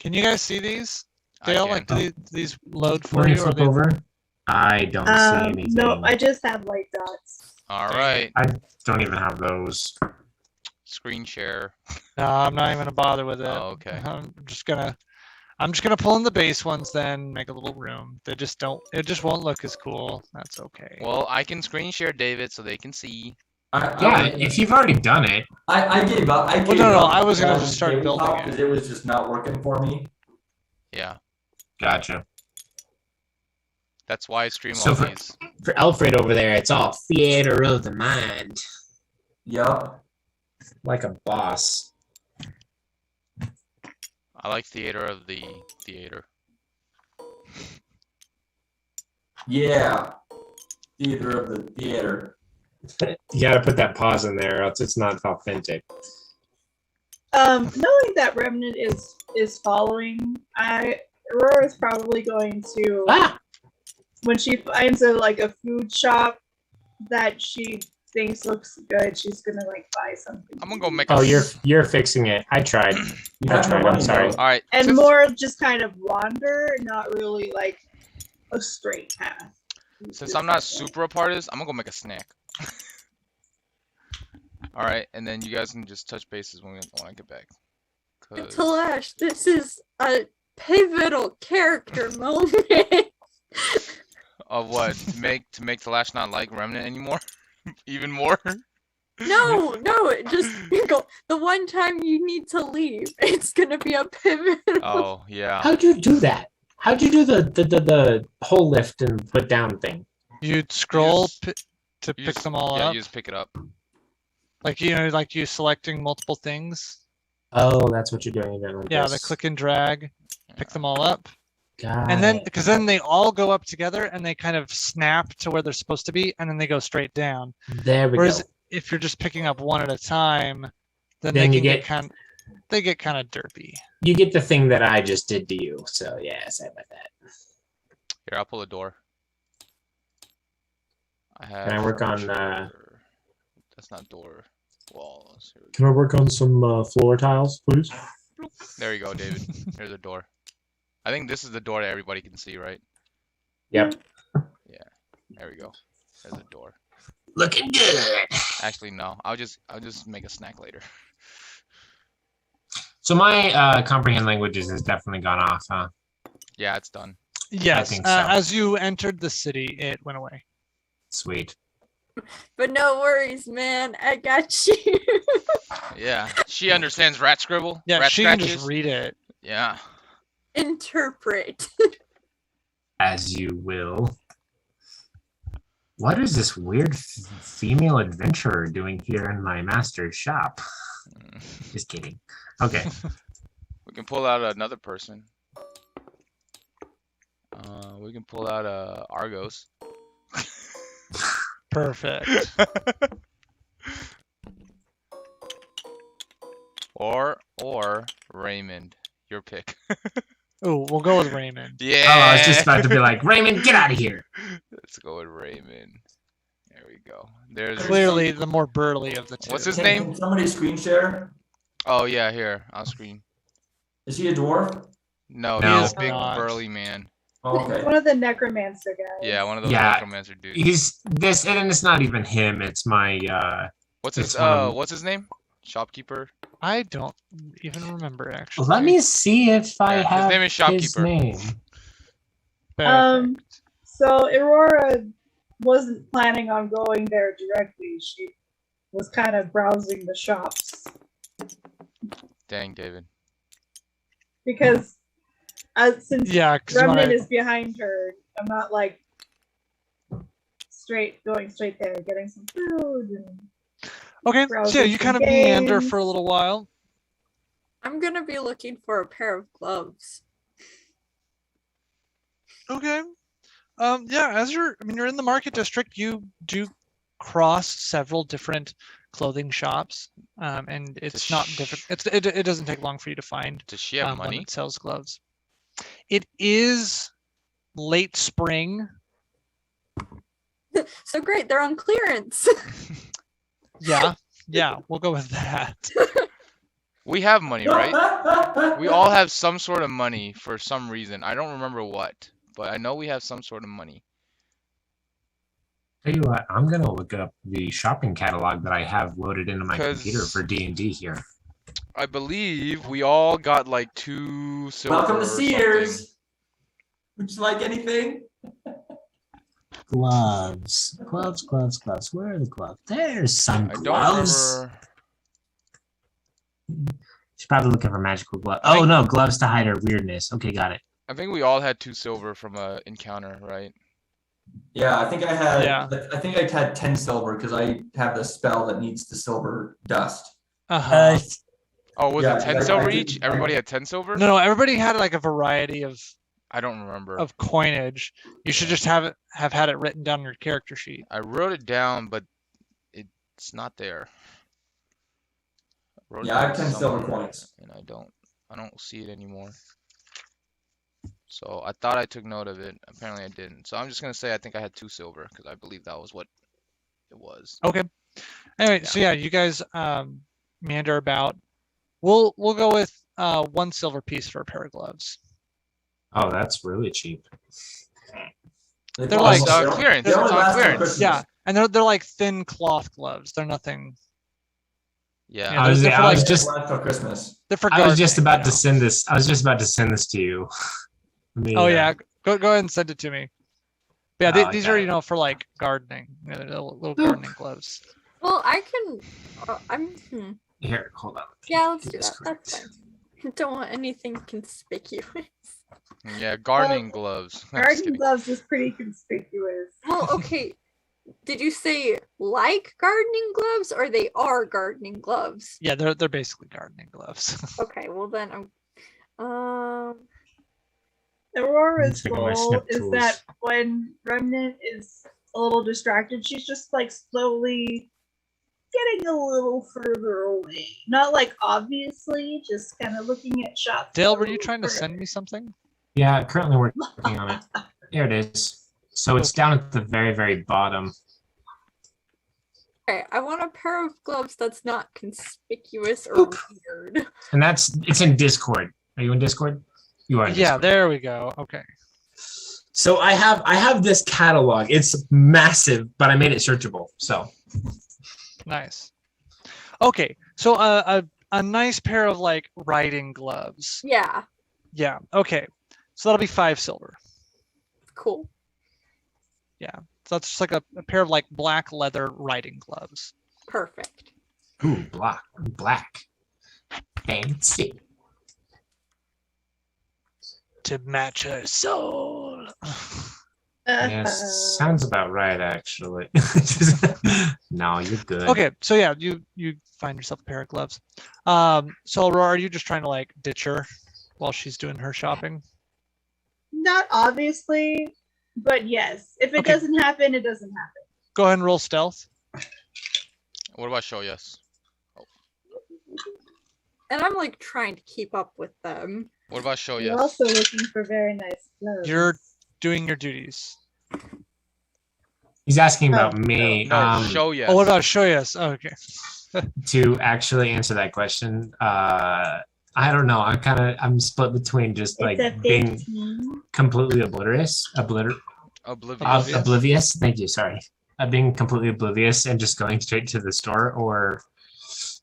Can you guys see these? I Dale, can. like, do these load for Let me you? Or flip they... over. I don't see anything. No, I just have light dots. all right. Don't even have those. Screen share. No, I'm not even gonna bother with it. Oh, okay. I'm just gonna I'm just gonna pull in the base ones then, make a little room. They just don't. It just won't look as cool. That's okay. Well, I can screen share David so they can see. Yeah, if you've already done it. I gave up. I gave no, up I was gonna on just start building tabletop it. because it was just not working for me. Yeah, Gotcha. that's why I stream So all for- these. For Alfred over there, it's all theater of the mind. Yep. Like a boss. I like theater of the theater. Yeah. Theater of the theater. You gotta put that pause in there, or else it's not authentic. Knowing that Remnant is following, Aurora is probably going to when she finds a food shop that she thinks looks good, she's gonna buy something. I'm gonna go make. Oh, you're fixing it. I tried. You I have no tried. I'm money, sorry. though. All right. And since- more just kind of wander, not really a straight path. Since I'm not super a part of this, I'm gonna go make a snack. All right, and then you guys can just touch bases when I get back. 'Cause- Talash, this is a pivotal character moment. Of what? To make Talash not like Remnant anymore? Even more? No, just the one time you need to leave, it's gonna be a pivotal. Oh yeah. How'd you do that? How'd you do the whole lift and put down thing? You'd scroll to You pick just- them all yeah, up. you just pick it up. Like you selecting multiple things. Oh, that's what you're doing. You're doing like Yeah, this. the click and drag, pick them all up, Got and then it. because then they all go up together and they kind of snap to where they're supposed to be, and then they go straight down. There we Whereas go. if you're just picking up one at a time, then Then they you can get- kind of derpy. You get the thing that I just did to you. So yeah, sorry about that. Here, I'll pull a door. I have. Can I work on, furniture. That's not door. Walls. Here we go. Can I work on some floor tiles, please? There you go, David. There's a door. I think this is the door that everybody can see, right? Yep. Yeah. There we go. There's a door. Looking good. Actually, no. I'll just make a snack later. So my comprehend languages has definitely gone off, huh? Yeah, it's done. Yes, think so. as you entered the city, it went away. Sweet. But no worries, man. I got you. Yeah. She understands rat scribble. Yeah, rat she can scratches. just read it. Yeah. Interpret. As you will. What is this weird female adventurer doing here in my master's shop? Just kidding. Okay. We can pull out another person. We can pull out Argos. Perfect. or Raymond. Your pick. Oh, we'll go with Raymond. Yeah. Oh, I was just about to be like, Raymond, get out of here. Let's go with Raymond. There we go. There's Clearly, the more burly of the two. What's his Can name? somebody screen share? Oh yeah, here. I'll screen. Is he a dwarf? No, No. he's a big Not. burly man. Oh, okay. One of the necromancer guys. Yeah, one of those Yeah. necromancer dudes. He's this, and it's not even him. It's my. What's it's his one of- what's his name? Shopkeeper. I don't even remember actually. Let me see if I Yeah, his have name is his Shopkeeper. name. Perfect. So Aurora wasn't planning on going there directly. She was kind of browsing the shops Dang, David. because since Yeah, because Remnant is behind her, I'm not going straight there, getting some food and okay. So browsing yeah, you some kind of meander games. for a little while. I'm gonna be looking for a pair of gloves. Okay. Yeah, you're in the market district, you do cross several different clothing shops, and it's not difficult. It doesn't take long for you to find Does she have one money? that sells gloves. It is late spring. So great, they're on clearance. Yeah, we'll go with that. We have money, right? We all have some sort of money for some reason. I don't remember what, but I know we have some sort of money. Tell you what, I'm gonna look up the shopping catalog that I have loaded into my 'Cause- computer for D&D here. I believe we all got like 2 silver. Welcome to or something. Sears. Would you like anything? Gloves. Where are the gloves? There's some I don't gloves. remember. She's probably looking for magical gloves. Oh no, gloves to hide her weirdness. Okay, got it. I think we all had 2 silver from a encounter, right? Yeah, I think I had. Yeah. I think I had 10 silver because I have the spell that needs the silver dust. Uh-huh. Oh, was Yeah, it 10 I silver did- each? Everybody had 10 silver? No, everybody had like a variety of I don't remember. coinage. You should just have had it written down on your character sheet. I wrote it down, but it's not there. Wrote it Yeah, I have down 10 silver somewhere, coins. and I don't see it anymore. So I thought I took note of it. Apparently I didn't. So I'm just gonna say I think I had 2 silver because I believe that was what it was. Okay. Anyway, so yeah, you guys meander about. We'll go with 1 silver piece for a pair of gloves. Oh, that's really cheap. They're cost- like- It's they only- clearance. they It's only on last till clearance. Christmas. Yeah, and they're like thin cloth gloves. They're nothing. Yeah. Yeah, I was they're for I was like- just Last till Christmas. They're for. I was just gardening, about to send this. I was just about to send this to you. Let me, Oh yeah, go ahead and send it to me. But yeah, these are okay. for like gardening, they're little gardening gloves. Well, I can. Here, hold on. Yeah, let's Get do this that. correct. That's fine. Don't want anything conspicuous. Yeah, gardening gloves. I'm just Garden kidding. gloves is pretty conspicuous. Well, okay. Did you say like gardening gloves, or they are gardening gloves? Yeah, they're basically gardening gloves. Okay, well then I'm. Aurora's Take my goal snip is tools. that when Remnant is a little distracted, she's just like slowly getting a little further away. Not like obviously, just kind of looking at shots. Dale, were you trying to send me something? Yeah, currently working on it. There it is. So it's down at the very, very bottom. Okay, I want a pair of gloves that's not conspicuous or weird. And it's in Discord. Are you in Discord? You are in Yeah, Discord. there we go. Okay. So I have this catalog. It's massive, but I made it searchable. So Nice. Okay, so a nice pair of like riding gloves. Yeah, Yeah. Okay. So that'll be 5 silver. cool. So that's just like a pair of like black leather riding gloves. Perfect. ooh, black. Fancy. To match her soul. Yes, sounds about right actually. No, you're good. Okay, so yeah, you find yourself a pair of gloves. So Aurora, are you just trying to like ditch her while she's doing her shopping? Not obviously, but yes. If it Okay. doesn't happen, it doesn't happen. Go ahead and roll stealth. What about show? Yes. And I'm like trying to keep up with them. What about show? You're Yes. also looking for very nice clothes. You're doing your duties. He's asking about me. No, show yes. Oh, what about Shoyas? Oh, okay. To actually answer that question, I don't know. I'm split between just like It's a being 15. completely oblivious. Oblivious. Oblivious. Thank you. Sorry. Being completely oblivious and just going straight to the store,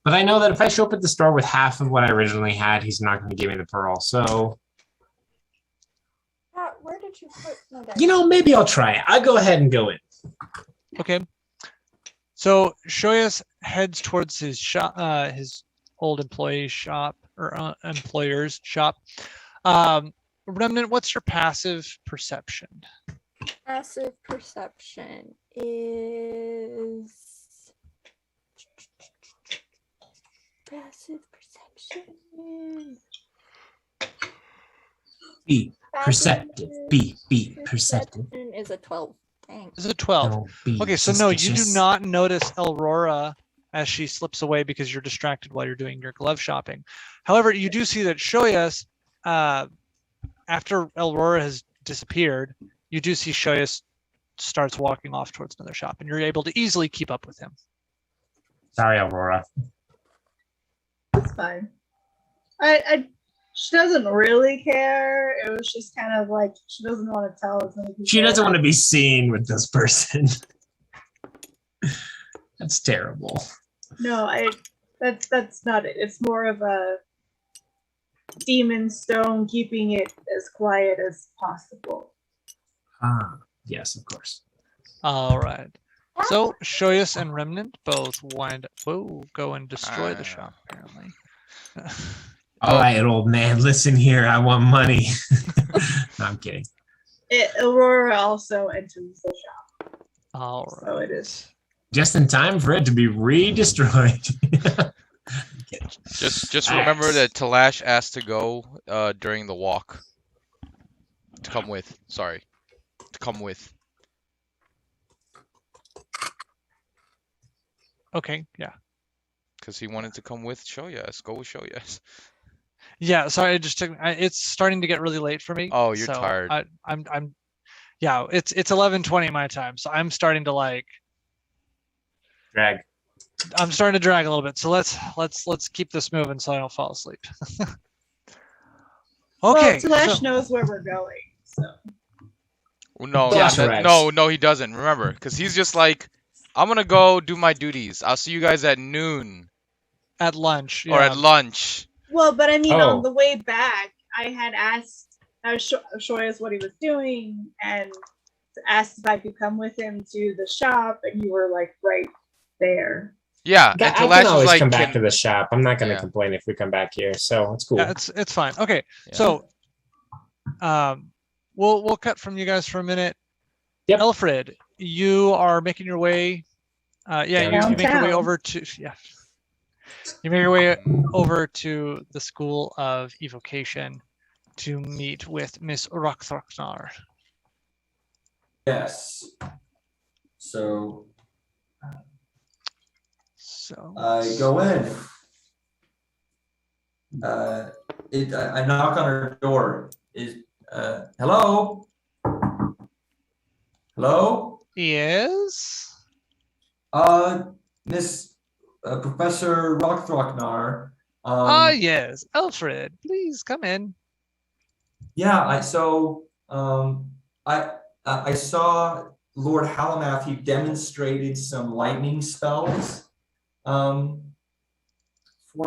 but I know that if I show up at the store with half of what I originally had, he's not going to give me the pearl. So, Where did you put my dice? you know, maybe I'll try it. I'll go ahead and go in. Okay. So Shoyas heads towards his shop, his old employee's shop or employer's shop. Remnant, what's your passive perception? Passive perception is passive perception. Be perceptive. Be perceptive. Perception is a 12. Dang. Is it 12? Don't be Okay, so no, you do suspicious. not notice Aurora as she slips away because you're distracted while you're doing your glove shopping. However, you do see that Shoyas, after Aurora has disappeared, you do see Shoyas starts walking off towards another shop, and you're able to easily keep up with him. Sorry, Aurora. It's fine. She doesn't really care. It was just kind of like she doesn't want to tell as many people. She doesn't want to be seen with this person. That's terrible. No, That's not it. It's more of a demon stone, keeping it as quiet as possible. Ah, yes, of course. All right. So Shoyus and Remnant both go and destroy the shop, apparently. All right, old man, listen here. I want money. No, I'm kidding. Aurora also enters the shop. All right. So it is. Just in time for it to be re-destroyed. Just remember that Talash asked to go during the walk. To come with. Sorry. To come with. Okay, yeah. Because he wanted to come with Shoyas. Go with Shoyas. Yeah, sorry, it just took it's starting to get really late for me. Oh, you're so tired. I'm yeah, it's 11:20 my time, so I'm starting to like Drag. I'm starting to drag a little bit. So let's keep this moving so I don't fall asleep. Okay. Well, Talash so- knows where we're going. So No, Flash no, Rex. no, he doesn't. Remember, because he's just like, I'm gonna go do my duties. I'll see you guys at noon at lunch, or at lunch. well, but I mean, Oh. on the way back, I had asked Shoyas what he was doing and asked if I could come with him to the shop, and you were like right there. Yeah, I and can Talash was always like, come back to the shop. I'm not going to Yeah. complain if we come back here, so it's cool. Yeah, it's fine. Okay. Yeah. So we'll cut from you guys for a minute. Yep. Elfred, you are making your way you make your way Downtown. over to You make your way over to the School of Evocation to meet with Miss Rockthrocknar. Yes. So So I go in. I knock on her door. Hello? Hello? Yes. Miss Professor Rockthrocknar. Yes, Alfred, please come in. Yeah, I saw Lord Halamath. He demonstrated some lightning spells for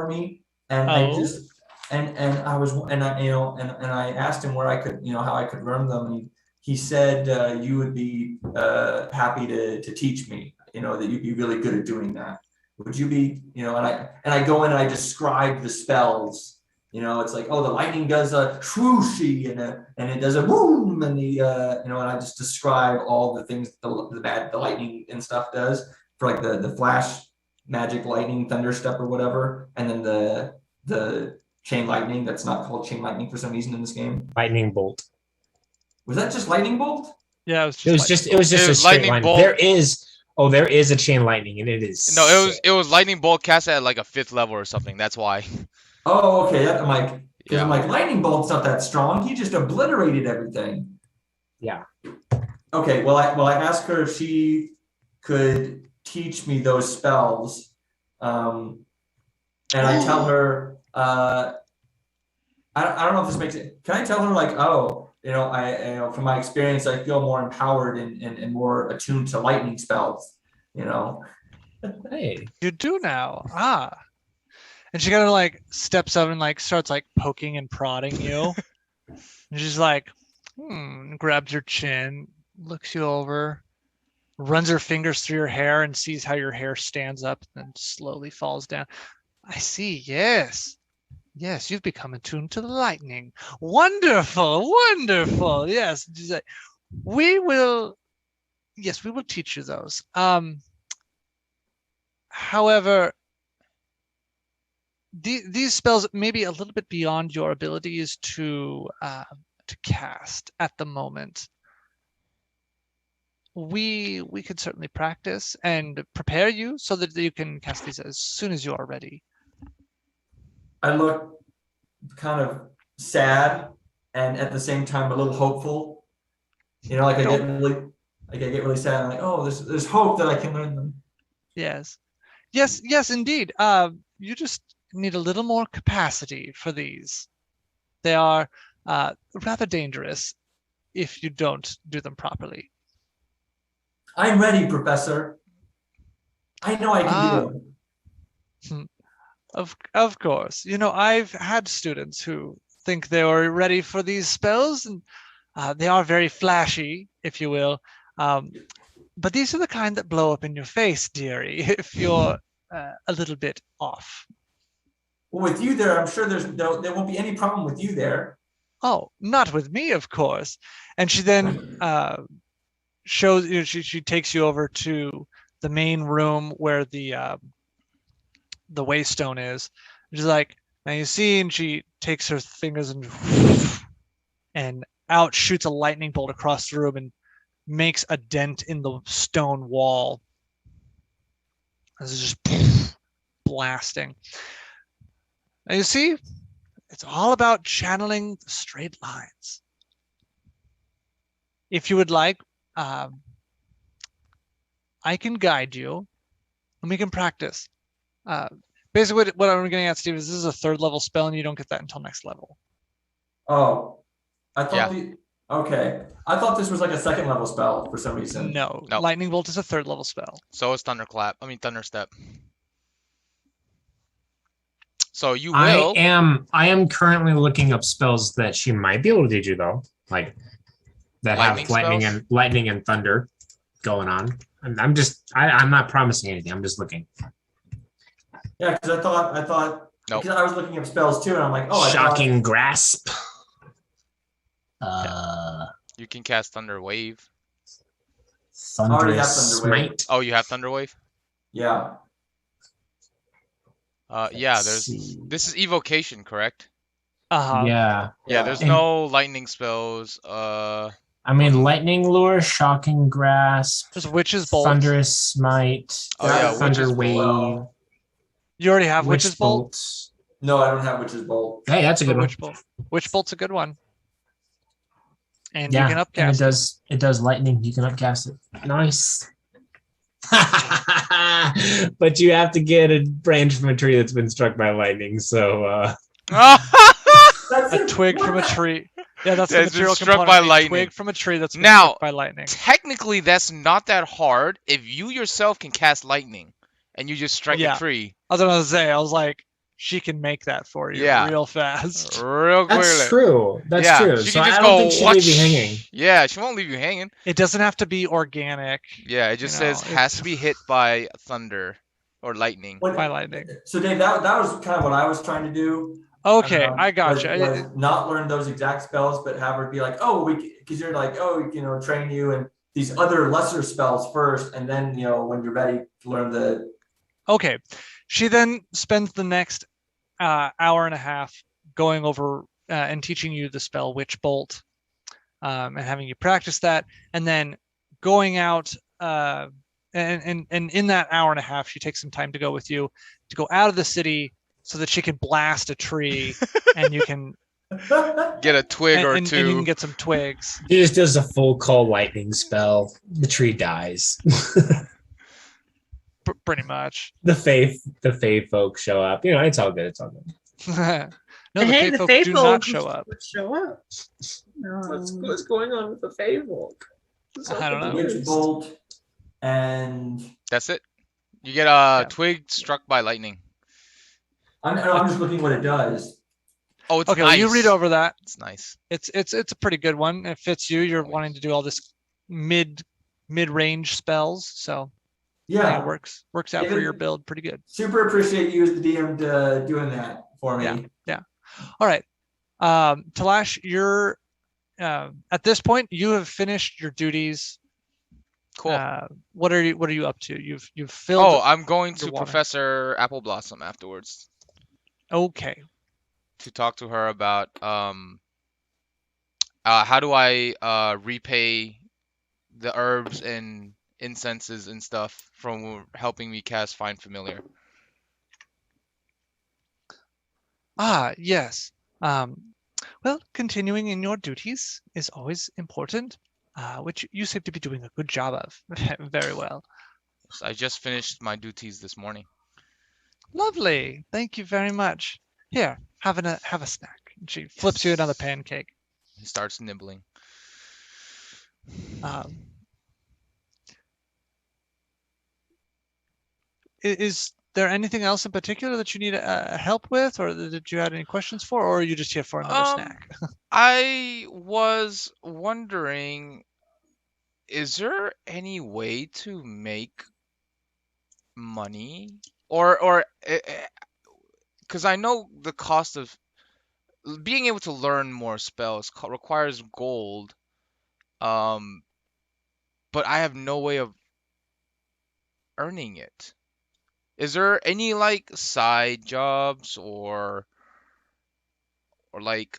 me, and I Oh. just and I was and I asked him where I could how I could learn them, and he said you would be happy to teach me. That you'd be really good at doing that. Would you be and I go in and I describe the spells. It's like, oh, the lightning does a swooshy and it does a boom, and and I just describe all the things the lightning and stuff does for like the flash magic lightning thunderstep or whatever, and then the chain lightning that's not called chain lightning for some reason in this game. Lightning bolt. Was that just lightning bolt? Yeah, It was just It a was straight lightning line. bolt. There is a chain lightning, and it is. No, sick. it was lightning bolt cast at like a 5th level or something. That's why. Oh, okay. I'm like, because I'm Yeah. like, lightning bolt's not that strong. He just obliterated everything. Yeah. Okay. Well, I asked her if she could teach me those spells, and I tell her, I don't know if this makes it. Can I tell her like, oh, from my experience, I feel more empowered and more attuned to lightning spells. Hey. you do now. And she kind of like steps up and like starts like poking and prodding you. And she's like, grabs your chin, looks you over, runs her fingers through your hair and sees how your hair stands up and then slowly falls down. I see, yes. Yes, you've become attuned to the lightning. Wonderful, wonderful. Yes. She's like, we will teach you those. However, these spells may be a little bit beyond your abilities to cast at the moment. We could certainly practice and prepare you so that you can cast these as soon as you are ready. I look kind of sad and at the same time a little hopeful. I get really sad. I'm like, oh, there's hope that I can learn them. Yes, indeed. You just need a little more capacity for these. They are rather dangerous if you don't do them properly. I'm ready, Professor. I know I can do it. Of course. You know, I've had students who think they are ready for these spells, and they are very flashy, if you will. Um, but these are the kind that blow up in your face, dearie, if you're a little bit off. Well, with you there, I'm sure there won't be any problem with you there. Oh, not with me, of course. And she then shows you. She takes you over to the main room where the waystone is. She's like, now you see, and she takes her fingers and out shoots a lightning bolt across the room and makes a dent in the stone wall. This is just blasting. And you see, it's all about channeling the straight lines. If you would like, I can guide you and we can practice. Basically, what I'm getting at, Steve, is this is a 3rd level spell and you don't get that until next level. Oh, I thought okay. I thought this was like a 2nd level spell for some reason. No, Nope. Lightning Bolt is a 3rd level spell. So is Thunderclap. I mean Thunderstep. So you will. I am currently looking up spells that she might be able to teach you though, like that Lightning have lightning and thunder going on. And I'm not promising anything. I'm just looking. Yeah, because I thought Nope. because I was looking up spells too, and I'm like, oh, Shocking grasp. You can cast Thunder Wave. already have Thunderous Thunder Wave. smite. Oh, you have Thunder Wave? Yeah. Yeah, Let's see. this is evocation, correct? Yeah. Yeah, there's And- no lightning spells. I mean, lightning lure, shocking grasp, There's Witch's Bolt. thunderous smite, Oh, yeah, thunder Witch's wave, Bolt. You already have witch Witch's Bolt? bolt. No, I don't have Witch's Bolt. Hey, that's a good one. Witch Bolt. Witch Bolt's a good one. And Yeah, you can and upcast it does lightning. You can upcast it. Nice. But you have to get a branch from a tree that's been struck by lightning. So a twig from a tree. Yeah, that's the That's been material struck component. by A lightning. twig from a tree that's been Now, struck by lightning. technically, that's not that hard if you yourself can cast lightning and you just strike Yeah. a tree I was gonna say, I was like, she can make that for you Yeah. real fast. real quickly. that's true. That's yeah, true. She So can I just don't go, think she'll "What?" leave you hanging. Yeah, she won't leave you hanging. It doesn't have to be organic Yeah, it just You know, says has it's- to be hit by thunder or lightning. by lightning. So Dave, that was kind of what I was trying to do. Okay, I got you. Was not learn those exact spells, but have her be like, oh, because you're like, oh, train you and these other lesser spells first, and then when you're ready to learn the. Okay. She then spends the next hour and a half going over and teaching you the spell Witch Bolt, and having you practice that, and then going out and in that hour and a half, she takes some time to go with you to go out of the city so that she can blast a tree and you can Get a twig or and two. you can get some twigs. He just does a full call lightning spell. The tree dies. Pretty much. the fae folk show up. It's all good. It's all good. No, the Hey, Fae the folk Fae do folk not show up. would show up. What's going on with the fae folk? I don't know. Witch Bolt and That's it. You get a Yeah. twig struck by lightning. I'm just looking what it does. Oh, it's Okay, nice. well, you read over that. It's nice. It's a pretty good one. It fits you. You're wanting to do all this mid-range spells, so I think Yeah, it works out for your build pretty good. super appreciate you as the DM doing that for me. Yeah. All right, Talash, you're at this point you have finished your duties. Cool. What are you up to? You've filled. Oh, I'm going your to water. Professor Apple Blossom afterwards Okay. to talk to her about how do I repay the herbs and incenses and stuff from helping me cast Find Familiar. Ah, yes. Well, continuing in your duties is always important, which you seem to be doing a good job of. Very well. So I just finished my duties this morning. Lovely. Thank you very much. Here, have a snack. And she flips you another pancake. He starts nibbling. Is there anything else in particular that you need help with, or that you had any questions for, or are you just here for another snack? I was wondering, is there any way to make money, or because I know the cost of being able to learn more spells requires gold, um, but I have no way of earning it. Is there any like side jobs or like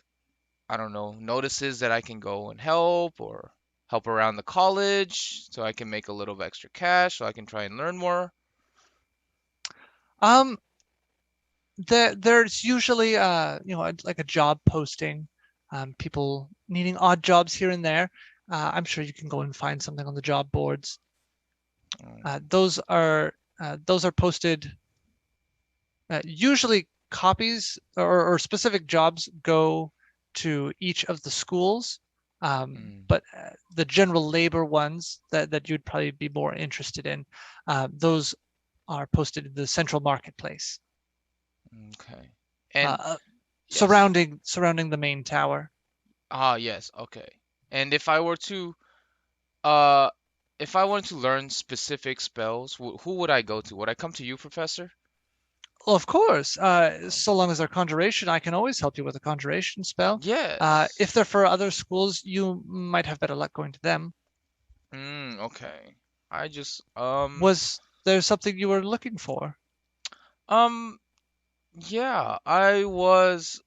I don't know, notices that I can go and help or help around the college so I can make a little extra cash so I can try and learn more? Um, there's usually like a job posting, people needing odd jobs here and there. I'm sure you can go and find something on the job boards. Those are posted. Usually copies or specific jobs go to each of the schools, but the general labor ones that you'd probably be more interested in, those are posted in the central marketplace. Okay. And yes. surrounding the main tower. Yes, okay. And if I were to uh if I wanted to learn specific spells, who would I go to? Would I come to you, Professor? Well, of course. So long as they're conjuration, I can always help you with a conjuration spell. Yes. If they're for other schools, you might have better luck going to them. Okay. I just Was there something you were looking for? Yeah, I was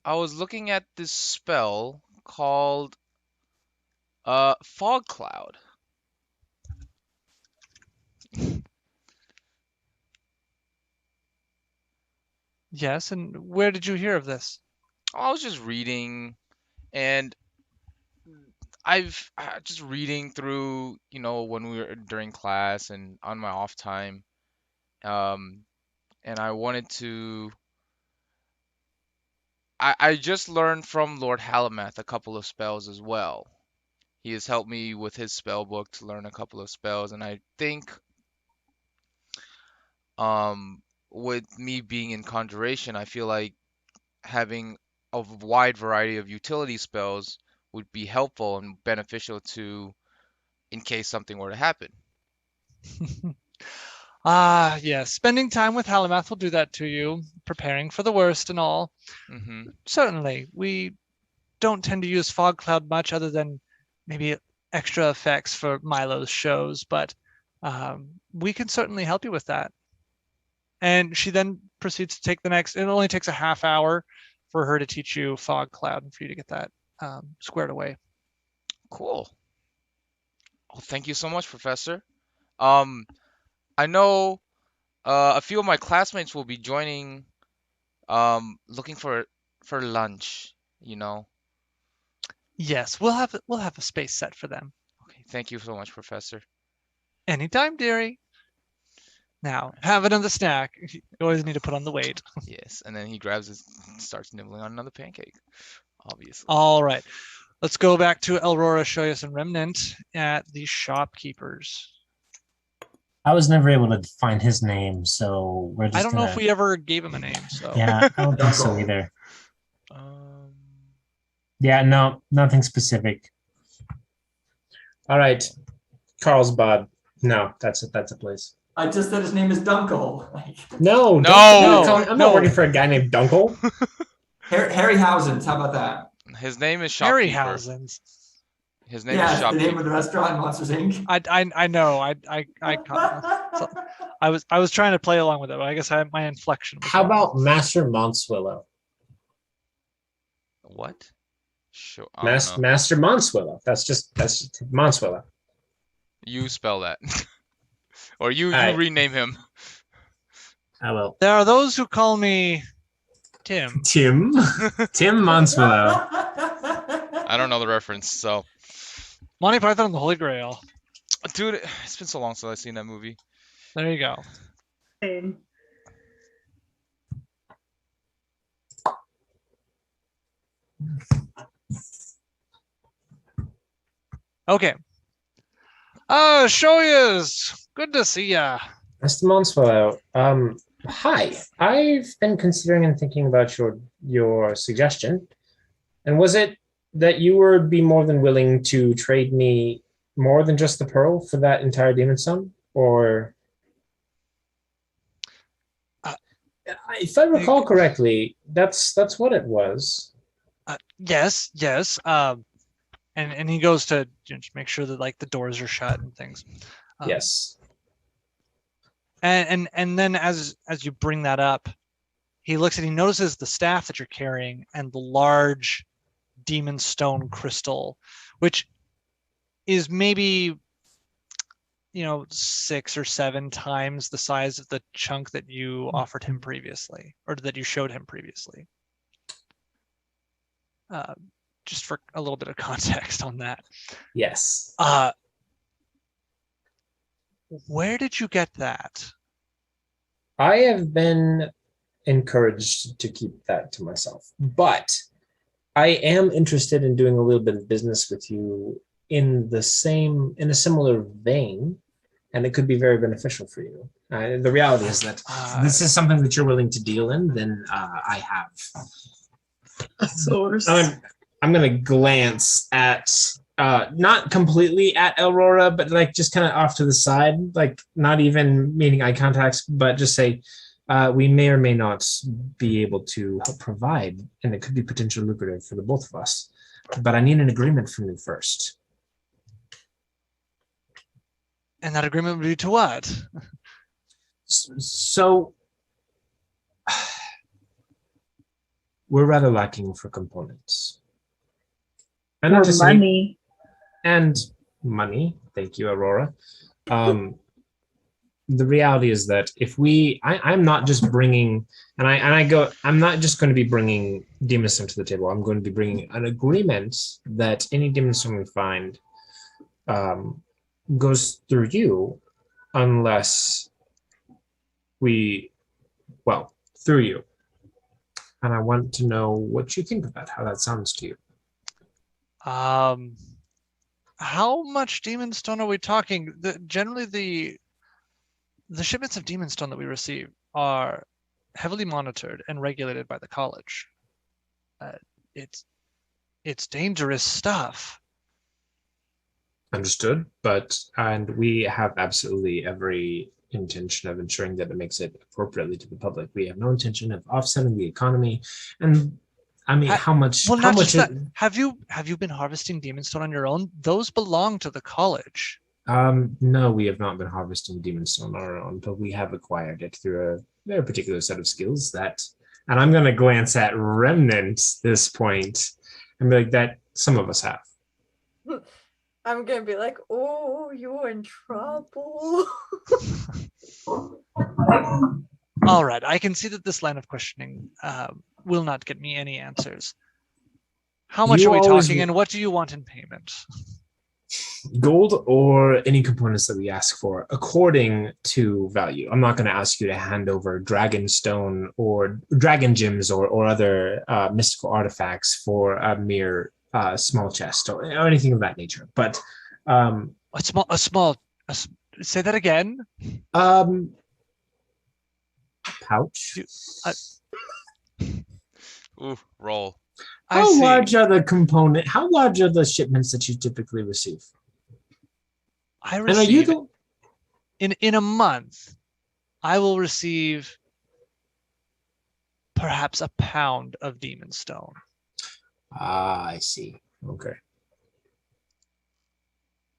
looking at this spell called Fog Cloud. Yes, and where did you hear of this? I was just reading, and I've just reading through, when we were during class and on my off time. And I wanted to. I just learned from Lord Halamath a couple of spells as well. He has helped me with his spell book to learn a couple of spells, and I think, with me being in conjuration, I feel like having a wide variety of utility spells would be helpful and beneficial to in case something were to happen. Yes. Spending time with Halamath will do that to you, preparing for the worst and all. Certainly. We don't tend to use Fog Cloud much other than maybe extra effects for Milo's shows, but we can certainly help you with that. And she then proceeds to take the next, it only takes a half hour for her to teach you Fog Cloud and for you to get that squared away. Cool. Oh, thank you so much, Professor. I know a few of my classmates will be joining, looking for lunch, Yes, we'll have a space set for them. Okay, thank you so much, Professor. Anytime, dearie. Now, have another snack. You always need to put on the weight. Yes, and then he grabs his, starts nibbling on another pancake, obviously. All right. Let's go back to Elrora, Shoyas, and Remnant at the shopkeepers. I was never able to find his name, so we're just I don't know if we ever gave him a name. So yeah, I don't think so either. Yeah, no, nothing specific. All right, Carlsbad. No, that's a place. I just said his name is Dunkel. No. I'm not working for a guy named Dunkel. Harryhausen's. How about that? His name is Shopkeeper. Harryhausen's. His name is Shopkeeper. The name of the restaurant, Monsters Inc. I know. I was trying to play along with it, but I guess my inflection. How about Master Monswillow? What? Sure. Master Monswillow. That's Monswillow. You spell that, or you rename him. I will. There are those who call me Tim. Tim Monswillow. I don't know the reference, so. Monty Python and the Holy Grail. Dude, it's been so long since I've seen that movie. There you go. Okay. Shoyas, good to see ya. Mr. Monswallow, hi. I've been considering and thinking about your suggestion. And was it that you would be more than willing to trade me more than just the pearl for that entire demon stone? Or if I recall correctly, that's what it was. Yes. And he goes to just make sure that like the doors are shut and things. Yes. And then as you bring that up, he looks and he notices the staff that you're carrying and the large demon stone crystal, which is maybe 6 or 7 times the size of the chunk that you offered him previously, or that you showed him previously. Just for a little bit of context on that. Yes. Where did you get that? I have been encouraged to keep that to myself, but I am interested in doing a little bit of business with you in a similar vein, and it could be very beneficial for you. The reality is that this is something that you're willing to deal in, then I have. A source. I'm going to glance at, not completely at Aurora, but like just kind of off to the side, like not even meeting eye contacts, but just say, we may or may not be able to help provide, and it could be potentially lucrative for the both of us. But I need an agreement from you first. And that agreement would be to what? So we're rather lacking for components. And Or money. And money. Thank you, Aurora. The reality is that if I'm not just bringing, I'm not just going to be bringing demon stone to the table. I'm going to be bringing an agreement that any demon stone we find goes through you, unless through you. And I want to know what you think of that, how that sounds to you. How much demon stone are we talking? Generally, the shipments of demon stone that we receive are heavily monitored and regulated by the college. It's dangerous stuff. Understood, and we have absolutely every intention of ensuring that it makes it appropriately to the public. We have no intention of offsetting the economy, and I mean, how much? Well, how much? Have you been harvesting demon stone on your own? Those belong to the college. No, we have not been harvesting demon stone on our own, but we have acquired it through a very particular set of skills that, and I'm going to glance at Remnant this point and be like, that some of us have. I'm gonna be like, oh, you're in trouble. All right, I can see that this line of questioning will not get me any answers. How much are we talking, and what do you want in payment? Gold or any components that we ask for, according to value. I'm not going to ask you to hand over dragon stone or dragon gems or other mystical artifacts for a mere small chest or anything of that nature. But a small. Say that again. Pouch. Ooh, roll. How large are the shipments that you typically receive? I receive, in a month, I will receive perhaps a pound of demon stone. Ah, I see. Okay.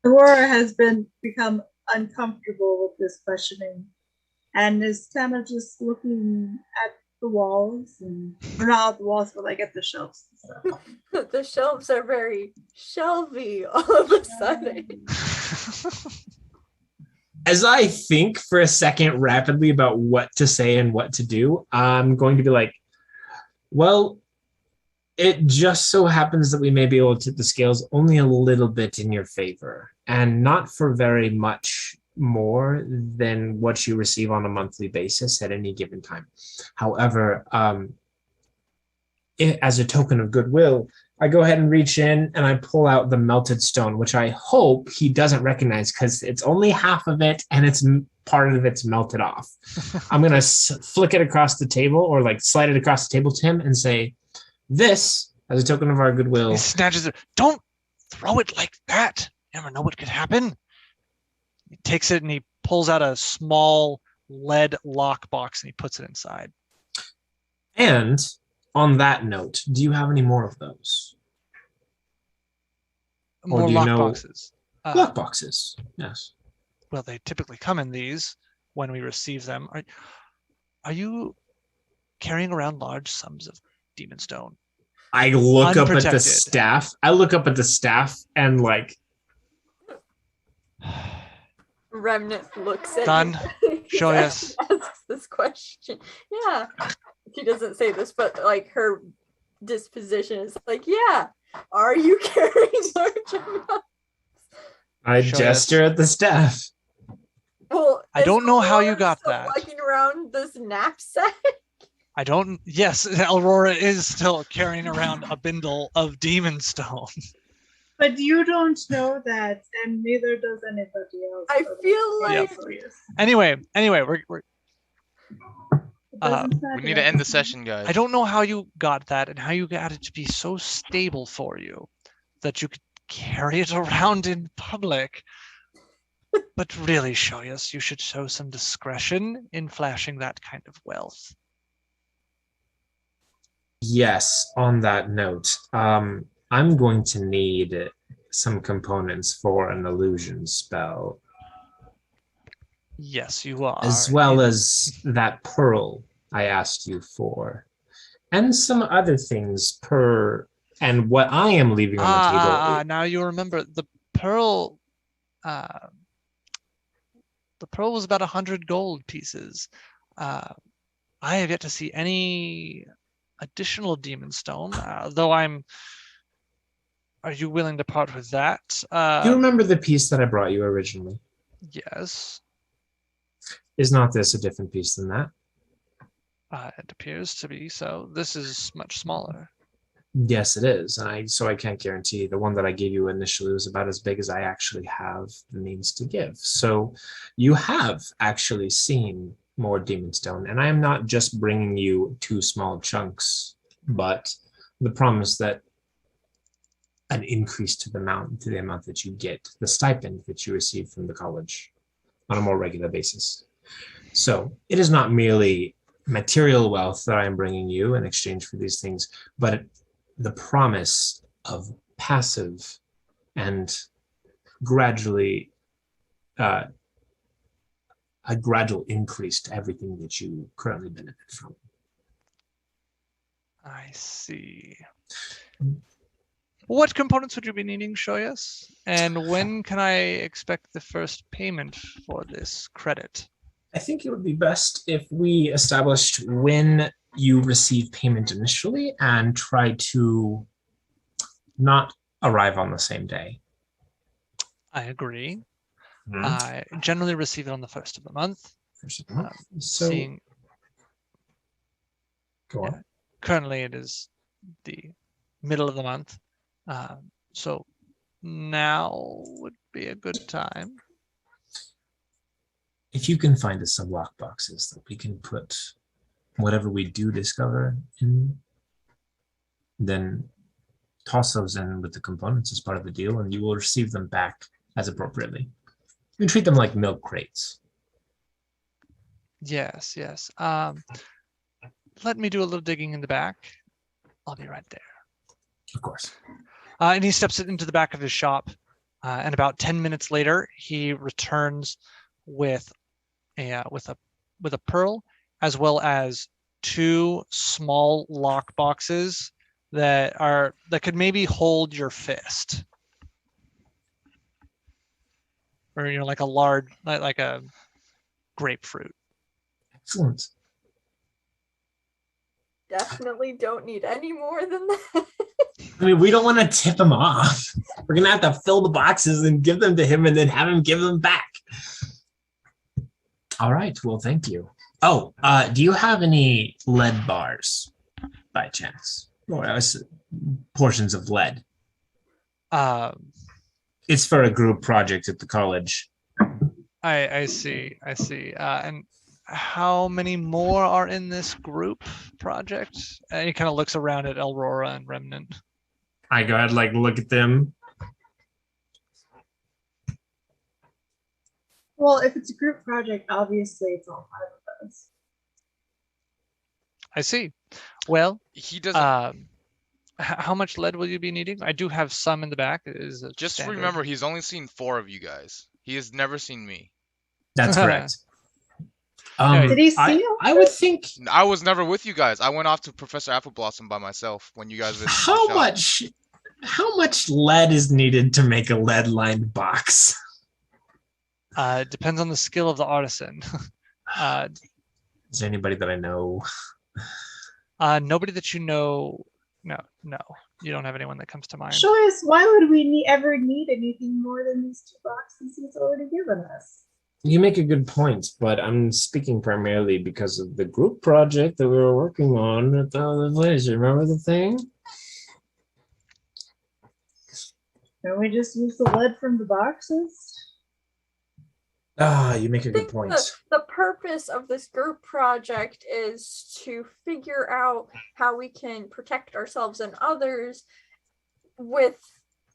Aurora has become uncomfortable with this questioning and is kind of just looking at the walls, or not at the walls, but like at the shelves. The shelves are very shelvy all of a sudden. As I think for a second rapidly about what to say and what to do, I'm going to be like, well, it just so happens that we may be able to tip the scales only a little bit in your favor, and not for very much more than what you receive on a monthly basis at any given time. However, as a token of goodwill, I go ahead and reach in and I pull out the melted stone, which I hope he doesn't recognize because it's only half of it and it's part of it's melted off. I'm gonna flick it across the table, or like slide it across the table to him, and say, "This, as a token of our goodwill." He snatches it. Don't throw it like that. You never know what could happen. He takes it and he pulls out a small lead lock box and he puts it inside. And on that note, do you have any more of those? More do you lock know- boxes. Lock boxes. Yes. Well, they typically come in these when we receive them. Are you carrying around large sums of demon stone? I look up at the Unprotected. staff. I look up at the staff and like, Remnant looks at Done. you. Show us. Asks this question. Yeah. She doesn't say this, but like her disposition is like, yeah. Are you carrying large amounts? I Show gesture at the staff. Well, I don't is know how you Aurora got still that. Walking around this knapsack. I don't. Yes, Aurora is still carrying around a bindle of demon stone. But you don't know that, and neither does anybody else. I feel Yeah. like Anyway, we're We need to end the session, guys. I don't know how you got that and how you got it to be so stable for you that you could carry it around in public. But really, Shoyas, you should show some discretion in flashing that kind of wealth. Yes, on that note, I'm going to need some components for an illusion spell, Yes, you are. as well as that pearl I asked you for, and some other things and what I am leaving on the table. Now you remember the pearl. The pearl was about 100 gold pieces. I have yet to see any additional demon stone, though I'm. Are you willing to part with that? Do you remember the piece that I brought you originally? Yes. Is not this a different piece than that? It appears to be so. This is much smaller. Yes, it is. And so I can't guarantee. The one that I gave you initially was about as big as I actually have the means to give. So you have actually seen more demon stone. And I am not just bringing you 2 small chunks, but the promise that an increase to the amount that you get, the stipend that you receive from the college on a more regular basis. So it is not merely material wealth that I am bringing you in exchange for these things, but the promise of passive and gradually a gradual increase to everything that you currently benefit from. I see. What components would you be needing, Shoyas? And when can I expect the first payment for this credit? I think it would be best if we established when you receive payment initially and try to not arrive on the same day. I agree. I generally receive it on the first of the month. First of the month. So Seeing go on. currently it is the middle of the month. So now would be a good time. If you can find us some lock boxes that we can put whatever we do discover in, then toss those in with the components as part of the deal, and you will receive them back as appropriately. You can treat them like milk crates. Yes. Let me do a little digging in the back. I'll be right there. Of course. And he steps into the back of his shop. And about 10 minutes later, he returns with a pearl, as well as 2 small lock boxes that could maybe hold your fist, or like a large, like a grapefruit. Excellent. Definitely don't need any more than that. I mean, we don't want to tip him off. We're going to have to fill the boxes and give them to him and then have him give them back. All right. Well, thank you. Oh, do you have any lead bars by chance? Or portions of lead? Um, It's for a group project at the college. I see. I see. And how many more are in this group project? And he kind of looks around at Aurora and Remnant. I go ahead, like, look at them. Well, if it's a group project, obviously it's all 5 of us. I see. Well, He doesn't. how much lead will you be needing? I do have some in the back. Is it Just standard? remember, he's only seen 4 of you guys. He has never seen me. That's correct. Did he see I would think. I was never with you guys. I went off to Professor Appleblossom by myself when you guys visited the How shop. much lead is needed to make a lead-lined box? It depends on the skill of the artisan. Is there anybody that I know? Nobody that you know. No, you don't have anyone that comes to mind. Choice, why would we ever need anything more than these 2 boxes he's already given us? You make a good point, but I'm speaking primarily because of the group project that we were working on at the other place. You remember the thing? Can we just use the lead from the boxes? Ah, you make a I good think point. the purpose of this group project is to figure out how we can protect ourselves and others with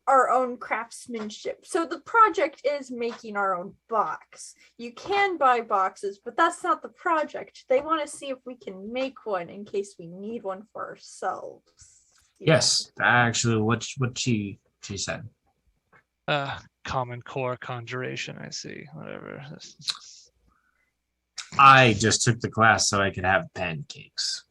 our own craftsmanship. So the project is making our own box. You can buy boxes, but that's not the project. They want to see if we can make one in case we need one for ourselves. Yes, actually, what she said. Common core conjuration. I see. Whatever. I just took the class so I could have pancakes.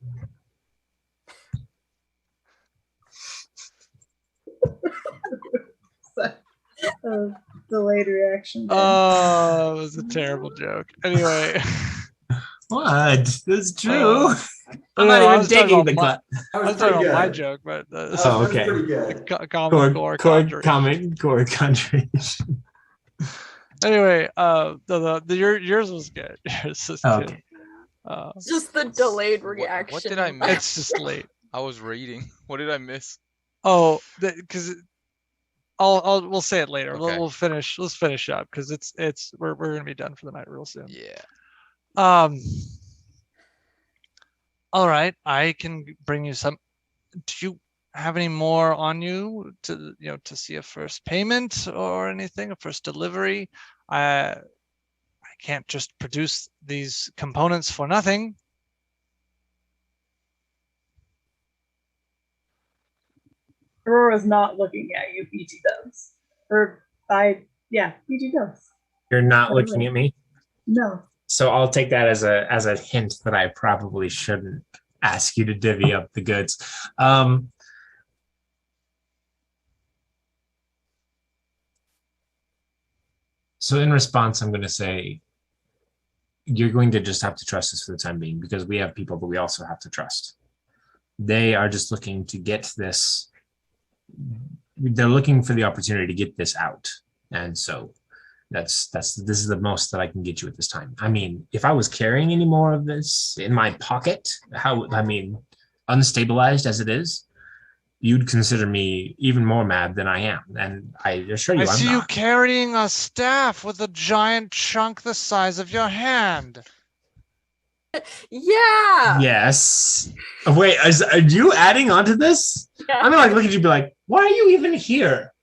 Delayed reaction. Oh, it was a terrible joke. Anyway. What? That's true. I'm No, I not was even talking taking the about class. That I was was talking pretty about my good. joke, but Oh, okay. That was pretty good. common core conjuration. Core conjuration. Anyway, yours was good. Yours was good. Okay. Just the delayed What reaction. did I miss? It's just late. I was reading. What did I miss? Oh, because we'll say it later. Okay. We'll finish. Let's finish up because we're gonna be done for the night real soon. Yeah. All right, I can bring you some. Do you have any more on you to see a first payment or anything, a first delivery? I can't just produce these components for nothing. Aurora's not looking at you, BT does. BT does. You're not Totally. looking at me? No. So I'll take that as a hint that I probably shouldn't ask you to divvy up the goods. So in response, I'm going to say, you're going to just have to trust us for the time being because we have people that we also have to trust. They are just looking to get this. They're looking for the opportunity to get this out. And so this is the most that I can get you at this time. I mean, if I was carrying any more of this in my pocket, unstabilized as it is, you'd consider me even more mad than I am. And I assure you, I I'm see you not. carrying a staff with a giant chunk the size of your hand. Yeah. Yes. Wait, are you adding on to this? Yeah. I'm gonna look at you and be like, why are you even here?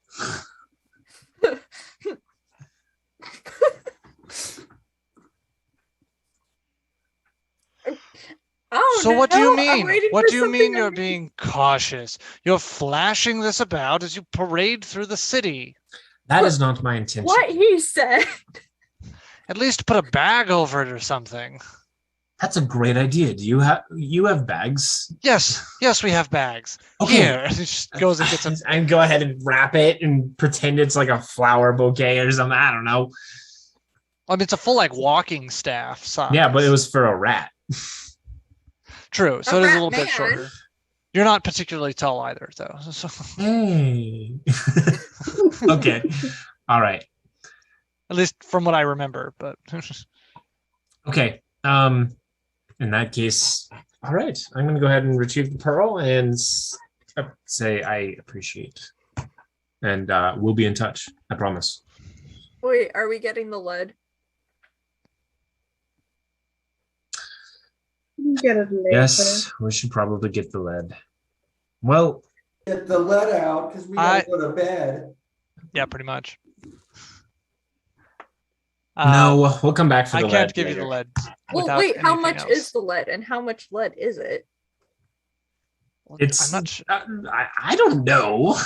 So what do you know. I'm mean? waiting What for do you mean something you're to- being cautious? You're flashing this about as you parade through the city. That is not my intention. What he said. At least put a bag over it or something. That's a great idea. Do you have bags? Yes, we have bags. Okay. Here. He just goes and gets a And go ahead and wrap it and pretend it's like a flower bouquet or something. I don't know. I mean, it's a full walking staff size. Yeah, but it was for a rat. True. So A it is a rat little bit man. shorter. You're not particularly tall either, though. So, Hey. Okay. All right. at least from what I remember. But Okay. In that case, all right. I'm going to go ahead and retrieve the pearl and say I appreciate. And we'll be in touch. I promise. Wait, are we getting the lead? Get it later. Yes, we should probably get the lead. Well, Get the lead out because we gotta go to bed. Yeah, pretty much. no, we'll come back for the I lead. can't give you later. the lead. Well, without wait, how anything much else. is the lead and how much lead is it? It's I'm not sure. I don't know.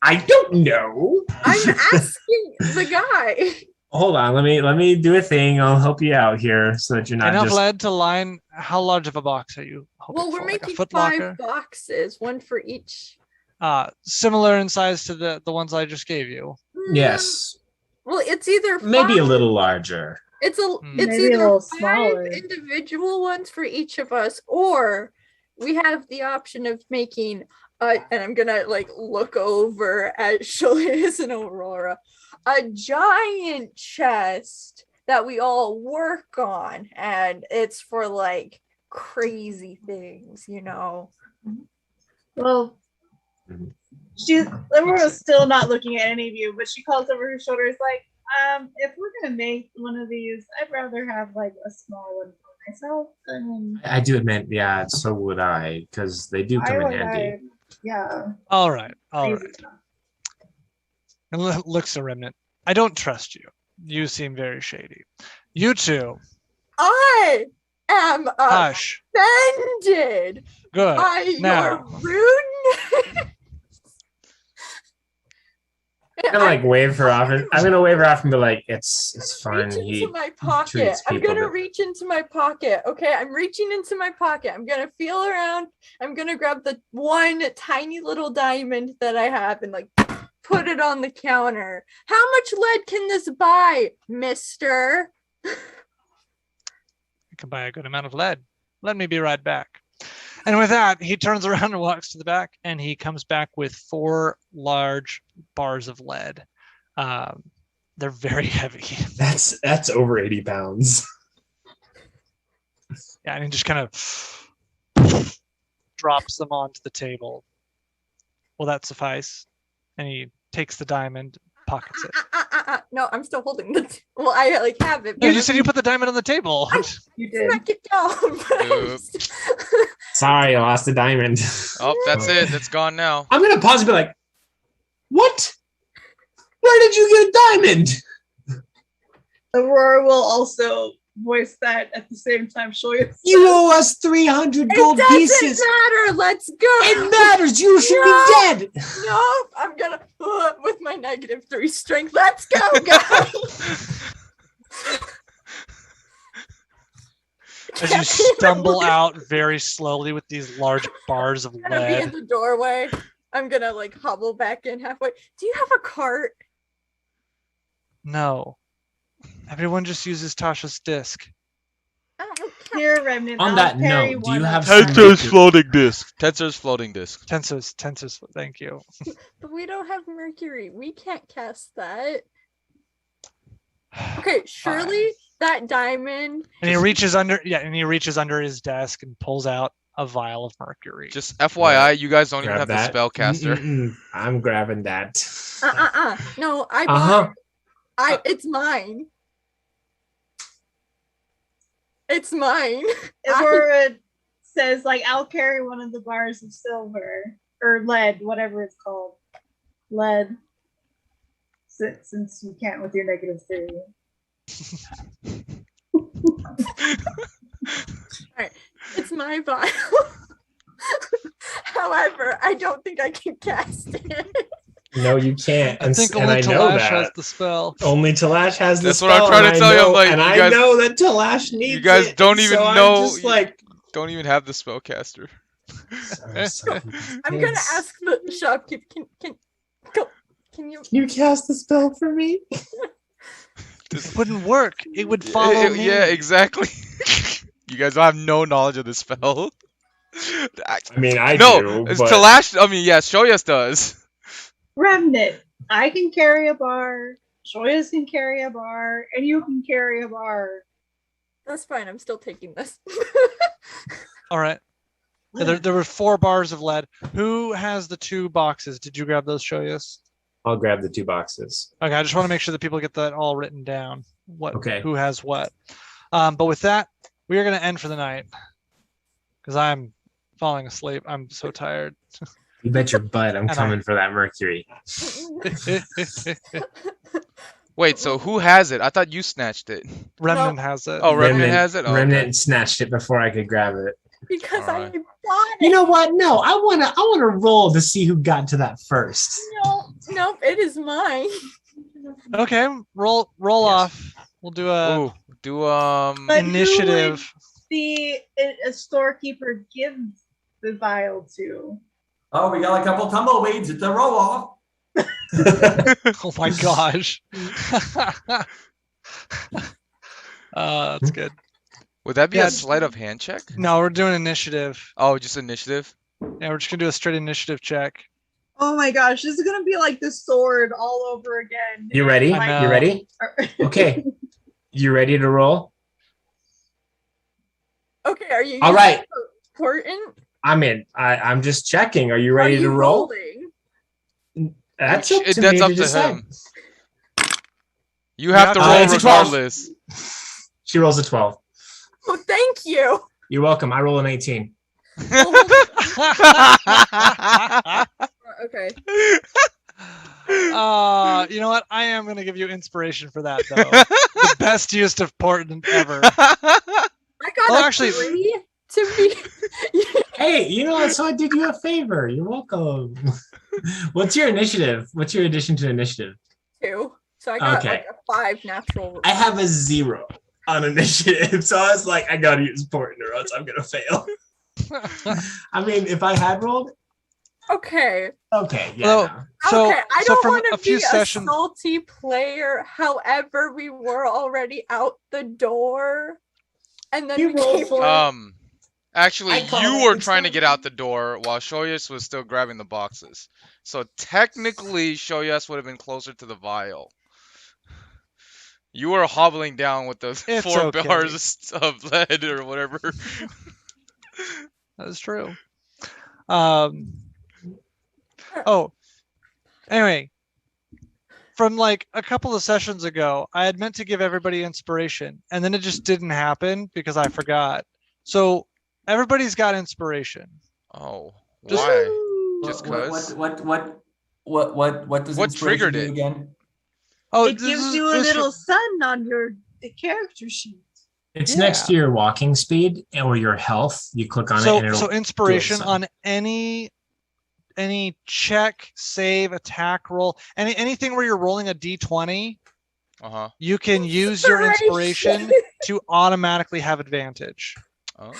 I don't know. I'm asking the guy. Hold on, let me do a thing. I'll help you out here so that you're not Enough just lead to line. How large of a box are you hoping Well, we're for? Like a making Foot 5 Locker? boxes, one for each. Similar in size to the ones I just gave you. yes, Well, it's either maybe a 5 little larger. It's Hmm. it's Maybe a either little 5 smaller. individual ones for each of us, or we have the option of making and I'm gonna like look over at Shalias and Aurora, a giant chest that we all work on, and it's for like crazy things, you know. Well, Mhm. Aurora's still not looking at any of you, but she calls over her shoulder. Is like, if we're gonna make one of these, I'd rather have like a small one for myself. I mean, I do admit, yeah, so would I, because they do come in handy. Yeah. All right. Crazy stuff. And looks a remnant. I don't trust you. You seem very shady. You two, I am hush. offended Good. by Now. your rudeness. I'm gonna like wave her off. I'm gonna wave her off and be like, "It's fine." Reach He into my pocket. treats I'm people gonna that- reach into my pocket. Okay, I'm reaching into my pocket. I'm gonna feel around. I'm gonna grab the one tiny little diamond that I have and like put it on the counter. How much lead can this buy, mister? You can buy a good amount of lead. Let me be right back. And with that, he turns around and walks to the back, and he comes back with 4 large bars of lead. They're very heavy. That's over 80 pounds. Yeah, and he just kind of drops them onto the table. Will that suffice? And he takes the diamond, pockets it. No, I'm still holding the. Well, I like have it. You but just said you put the diamond on the table. You did. smack it down. but I'm Yep. st- Sorry, I lost the diamond. Oh, that's it. That's gone now. I'm gonna pause and be like, "What? Where did you get a diamond? Aurora will also voice that at the same time. You owe us 300 gold It doesn't pieces. matter. Let's go. It matters. You should No. be dead." Nope, I'm gonna with my -3 strength. Let's go, guys. As you stumble out very slowly with these large bars of I'm gonna be in lead. the doorway. I'm gonna like hobble back in halfway. Do you have a cart? No. Everyone just uses Tasha's disc. Here, Remnant. On I'll that carry note, do one you of have them. some- floating disk. Tensor's floating disk. Tensors, thank you. But we don't have Mercury. We can't cast that. Okay, surely that diamond. And he reaches under, his desk and pulls out a vial of mercury. Just FYI, you guys don't even Grab have the that. spellcaster. I'm grabbing that. No, I bought Uh-huh. it. It's mine. It's mine. Aurora says, like, I'll carry one of the bars of silver or lead, whatever it's called. Lead. Since you can't with your -3. It's my vial. However, I don't think I can cast it. No, you can't. I think and only I know Talash that. has the spell. Only Talash has the That's spell. what I'm trying to and I tell you. I'm know- like, and you I guys- know that Talash needs You guys it, don't and even so I'm know. just like, Don't even have the spellcaster. I'm gonna ask the shopkeep. Can you? You cast the spell for me? It wouldn't work. It would follow me. Yeah, exactly. You guys have no knowledge of the spell. I mean, I no, do. it's but Talash. I mean, yeah, Shoyas does. Remnant, I can carry a bar. Shoyas can carry a bar, and you can carry a bar. That's fine. I'm still taking this. All right. Yeah, there were 4 bars of lead. Who has the 2 boxes? Did you grab those, Shoyas? I'll grab the 2 boxes. Okay, I just want to make sure that people get that all written down. Okay. Who has what? But with that, we are going to end for the night. because I'm falling asleep. I'm so tired. You bet your butt I'm And coming for that Mercury. Wait, so who has it? I thought you snatched it. Remnant has it. Oh, Remnant has it? Oh, okay. Remnant snatched it before I could grab it. Because I Alright. bought it. You know what? No, I wanna roll to see who got to that first. Nope, it is mine. Okay, roll Yes. off. We'll do a Ooh, do But who initiative. a storekeeper gives the vial to. Oh, we got a couple tumbleweeds at the roll off. Oh my gosh. That's good. Would that be Yeah. a sleight of hand check? No, we're doing initiative. Oh, just initiative? Yeah, we're just gonna do a straight initiative check. Oh my gosh, this is gonna be like the sword all over again. You ready? I know. You ready? Okay. You ready to roll? Okay, are you All right. important? I'm in. I'm just checking. Are you ready Are you to roll? rolling? That's up to That's me up to to decide. him. You have to roll it's a 12. regardless. She rolls a 12. Oh, thank you. You're welcome. I roll an 18. Okay. You know what? I am gonna give you inspiration for that though. The best use of portent ever. I got Well, a actually- 3 to be. Hey, you know what? So I did you a favor. You're welcome. What's your initiative? What's your addition to initiative? 2. So I got Okay. like a 5 natural. I have a 0 on initiative. So I was like, I gotta use portent or else I'm gonna fail. I mean, if I had rolled, Okay. okay, yeah. Well, no. So, Okay, I so don't from want a to few be sessions, a salty player. However, we were already out the door, and then You we roll came. for it. Actually, I call you it. were It's trying to fine. get out the door while Shoyas was still grabbing the boxes. So technically, Shoyas would have been closer to the vial. You were hobbling down with the It's 4 okay. bars of lead or whatever. that is true. Oh, anyway, from like a couple of sessions ago, I had meant to give everybody inspiration, and then it just didn't happen because I forgot. So everybody's got inspiration. Oh, Just- why? Just What 'cause? what does What inspiration triggered do it? again? Oh, It this gives is- you a this- little sun on the character sheet. It's Yeah. next to your walking speed or your health. You click on it and it'll So inspiration some. on any check, save, attack roll, anything where you're rolling a d20, Uh-huh. you can use your inspiration to automatically have advantage. Oh.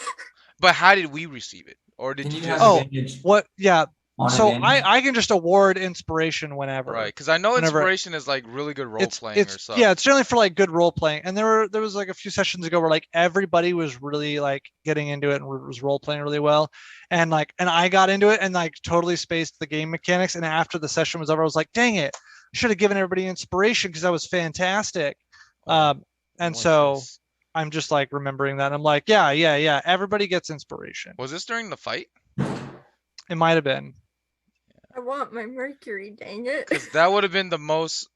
But how did we receive it? Or did Can you you just... have Oh, advantage What? Yeah. on So advantage? I can just award inspiration whenever. Right, because I know Whenever- inspiration is like really good role playing or it's stuff. yeah, it's generally for like good role playing. And there was like a few sessions ago where like everybody was really like getting into it and was role playing really well, and I got into it and like totally spaced the game mechanics. And after the session was over, I was like, dang it, I should have given everybody inspiration because that was fantastic. Oh, And what's so this? I'm just like remembering that. And I'm like, yeah, everybody gets inspiration. Was this during the fight? It might have been. I want my Mercury, dang it. Because that would have been the most...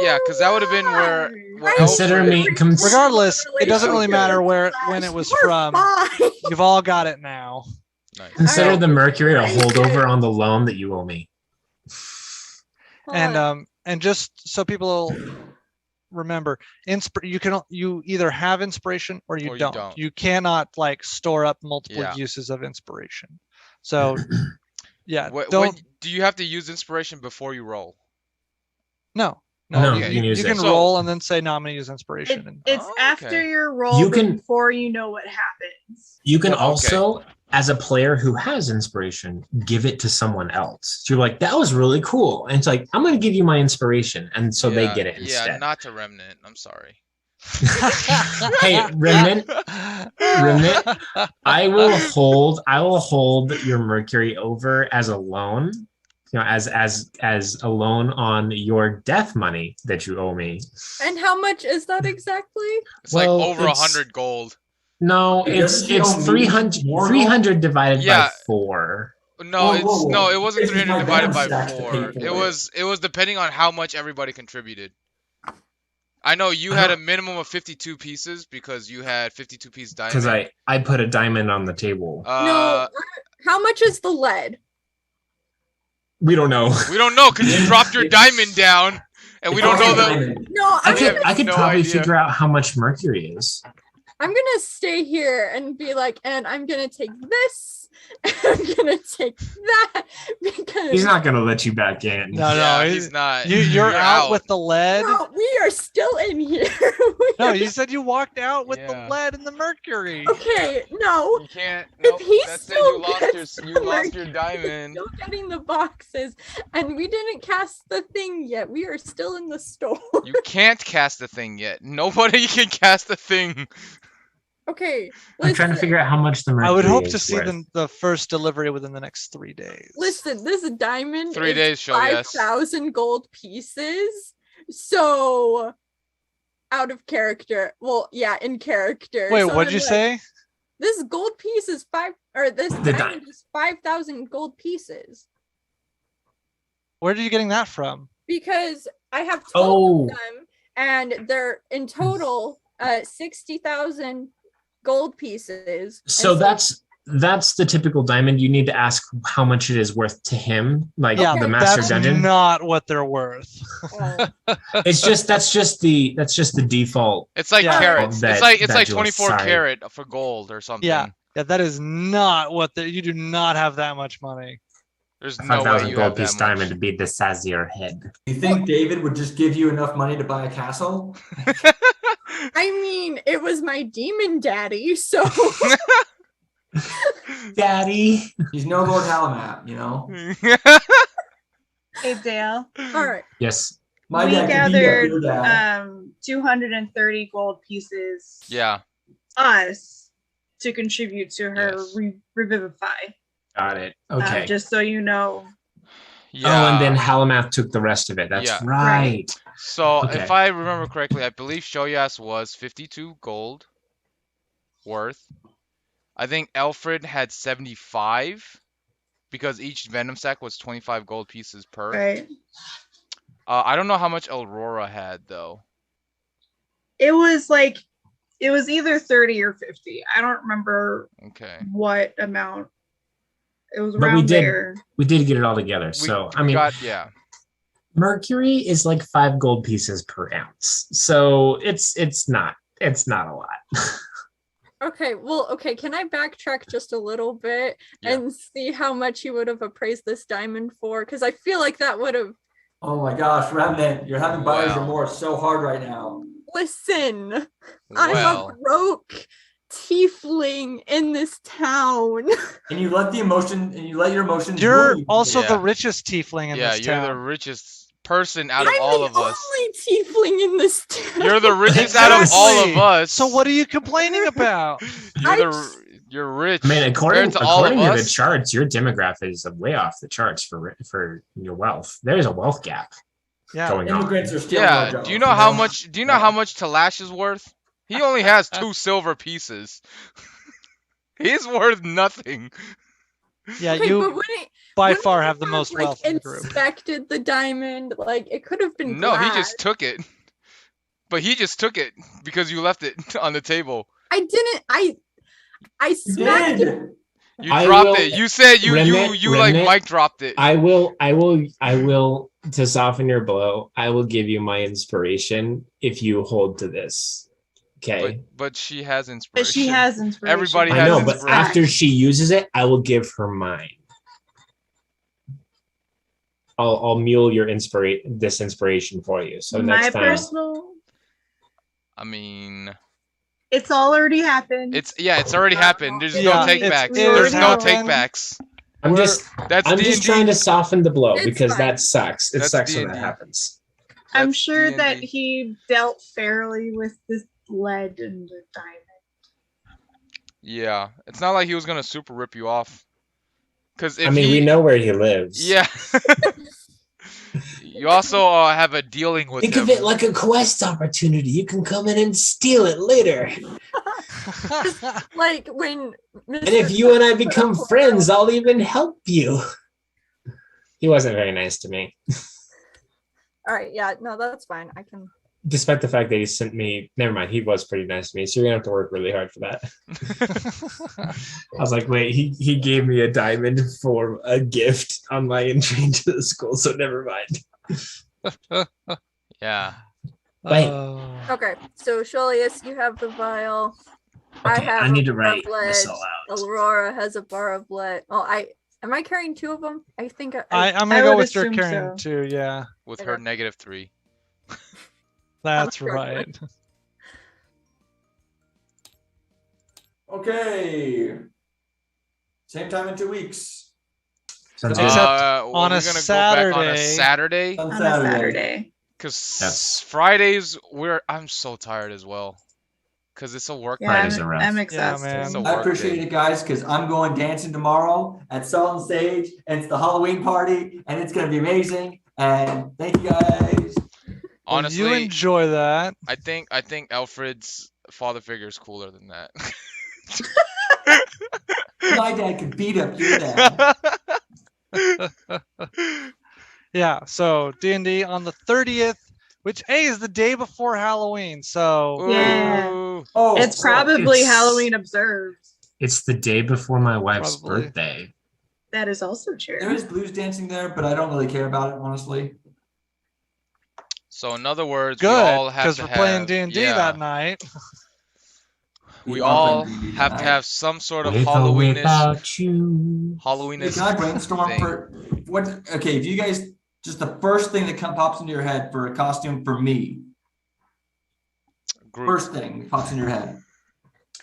Yeah, because that would have been where... Why? Consider Alfred- me Regardless, it doesn't really matter when Slash, it was we're from. fine. You've all got it now. Nice. consider Alright. the Mercury a Thank you. holdover on the loan that you owe me. And just so people remember, you either have inspiration or you Or you don't. don't. You cannot like store up multiple Yeah. uses of inspiration. So yeah, What don't do you have to use inspiration before you roll? no. No, you, you you, can use you can it. So- roll and then say no, I'm gonna use inspiration. And It's Oh, after okay. your roll, You but can- before you know what happens. You can Well, okay. also, as a player who has inspiration, give it to someone else. So you're like, that was really cool. And it's like, I'm going to give you my inspiration. And so they Yeah, get it Yeah, instead. not to Remnant. I'm sorry. Hey, Remnant, I will hold your Mercury over as a loan, as a loan on your death money that you owe me. And how much is that exactly? It's Well, like over it's- 100 gold. No, Doesn't he it's owe me 300, more gold? 300 divided Yeah. by 4. No, Whoa, whoa. it wasn't This is 300 my divided balance by stack to 4. pay for It was depending on how much everybody contributed. I know you had a minimum of 52 pieces because you had 52-piece diamond. Because I put a diamond on the table. No, how much is the lead? We don't know. We don't know because you dropped your diamond down, and we don't know the. No, I could no probably idea. figure out how much mercury is. I'm gonna stay here and be like, and I'm gonna take this, and I'm gonna take that because He's not gonna let you back in. No, Yeah, no, he's not. You're out with the lead. no, we are still in here. No, you said you walked out with Yeah. the lead and the mercury. Okay, no. You can't. If Nope, he that's it. still You lost gets your. You the lost your mercury, diamond. Still getting the boxes, and we didn't cast the thing yet. We are still in the store. You can't cast the thing yet. Nobody can cast the thing. Okay, I'm trying to figure out how much the mercury I would hope is to see worth. the first delivery within the next 3 days. Listen, this diamond 3 is days, show, yes. 5,000 gold pieces. So out of character. Well, yeah, in character. Wait, So what'd I'm you like, say? This gold piece is this The diamond is 5,000 gold pieces. Where are you getting that from? Because I have 12 Oh. of them, and they're in total 60,000 gold pieces. So And that's the typical diamond. You need to ask how much it is worth to him, like Yeah, the master that's dungeon. not what they're worth. oh, That's just the default. It's like Yeah. carrots. That- It's like that 24 sorry. carat for gold or something. Yeah, that is not what you do not have that much money. There's no way 5,000 you gold have that piece much. diamond to be the size of your head. Do you think David would just give you enough money to buy a castle? I mean, it was my demon daddy, so Daddy. He's no Lord Halamat, you know. Hey Dale, all right. Yes. My we dad could beat up gathered your dad. 230 gold pieces. Yeah. Us to contribute to her Yes. revivify. Got it. Okay. Just so you know. Yeah. Oh, and then Halamath took the rest of it. That's Yeah. right. So Okay. if I remember correctly, I believe Shoyas was 52 gold worth. I think Alfred had 75 because each Venom sack was 25 gold pieces per. Right. I don't know how much Aurora had though. It was either 30 or 50. I don't remember Okay. what amount. It was But we around did- there. We did get it all together. So I mean, yeah. mercury is like 5 gold pieces per ounce. So it's not a lot. Okay, well, okay, can I backtrack just a little bit Yeah. and see how much he would have appraised this diamond for? Because I feel like that would have. Oh my gosh, Remnant, you're having buyer's Wow. remorse so hard right now. Listen, I'm a Well, broke tiefling in this town. And you let your emotions You're rule you. also Yeah. the richest tiefling in yeah, this you're town. the richest person out of I'm all the of us. only tiefling in this town. You're the richest out of all of Exactly. us. So what are you complaining about? You're rich. I mean, according compared to all to of the us. charts, your demographic is way off the charts for your wealth. There's a wealth gap Yeah. going on. Immigrants are stealing our Yeah. jobs, Do you know how much? Do you know how much Talash is worth? He only has 2 silver pieces. He's worth nothing. Yeah, Okay, you but wouldn't- by wouldn't far you have the most like, wealth in the group. inspected the diamond? Like, it could have been No, he glass. just took it. But he just took it because you left it on the table. I didn't. I You smacked it. did. You I dropped will- it. You said you like Remnant, Mike dropped it. I will to soften your blow. I will give you my inspiration if you hold to this. Okay. But she has inspiration. But she has inspiration. Everybody I has know, but inspiration. after she uses it, I will give her mine. I'll mule this inspiration for you. So My next time, personal. I mean, It's all already happened. it's already happened. There's Yeah, no take it's- backs. it There's no happened. take backs. I'm just That's I'm D&D. just trying to soften the blow It's because fine. that sucks. It That's sucks when D&D. that happens. I'm That's sure D&D. that he dealt fairly with this lead and the diamond. Yeah, it's not like he was gonna super rip you off. Cause if I mean, he, we know where he lives. Yeah. You also have a dealing with Think him. of it like a quest opportunity. You can come in and steal it later. like when. And if you and I become friends, I'll even help you. He wasn't very nice to me. All right, yeah, no, that's fine. I can. despite the fact that he sent me, never mind, he was pretty nice to me. So you're gonna have to work really hard for that. I was like, wait, he gave me a diamond for a gift on my entry into the school, so never mind. Yeah. Wait. Okay, so Sholius, you have the vial. I Okay, have I need a to bar of write lead. this all out. Aurora has a bar of lead. Oh, am I carrying 2 of them? I think I'm I gonna go would with your assume carrying so. too. Yeah, With Okay. her -3. that's sure. right. Okay. Same time in 2 weeks. Sounds Except good. Well, on we're a gonna go back on a Saturday. Saturday On On a Saturday. because That's- Fridays I'm so tired as well because it's a work Yeah, Fridays day. are rough. I'm Yeah, exhausted. man. It's a I work appreciate day. it, guys, because I'm going dancing tomorrow at Salt and Sage, and it's the Halloween party, and it's gonna be amazing. And thank you, guys. Well, Honestly, you enjoy that. I think Alfred's father figure is cooler than that. My dad could beat up your dad. Yeah. So D&D on the 30th, which is the day before Halloween. So Yeah. Ooh. Oh, It's probably it's- Halloween observed. It's the day before my wife's Probably. birthday. That is also true. there is blues dancing there, but I don't really care about it, honestly. So in other words, we good, all have because to we're have playing D&D yeah, that night. we are all playing D&D have to tonight. have some sort of With or Halloweenish without you. Hey, Halloweenish can I brainstorm thing. for what? Okay, if you guys just the first thing that pops into your head for a costume for me, Group. first thing that pops in your head,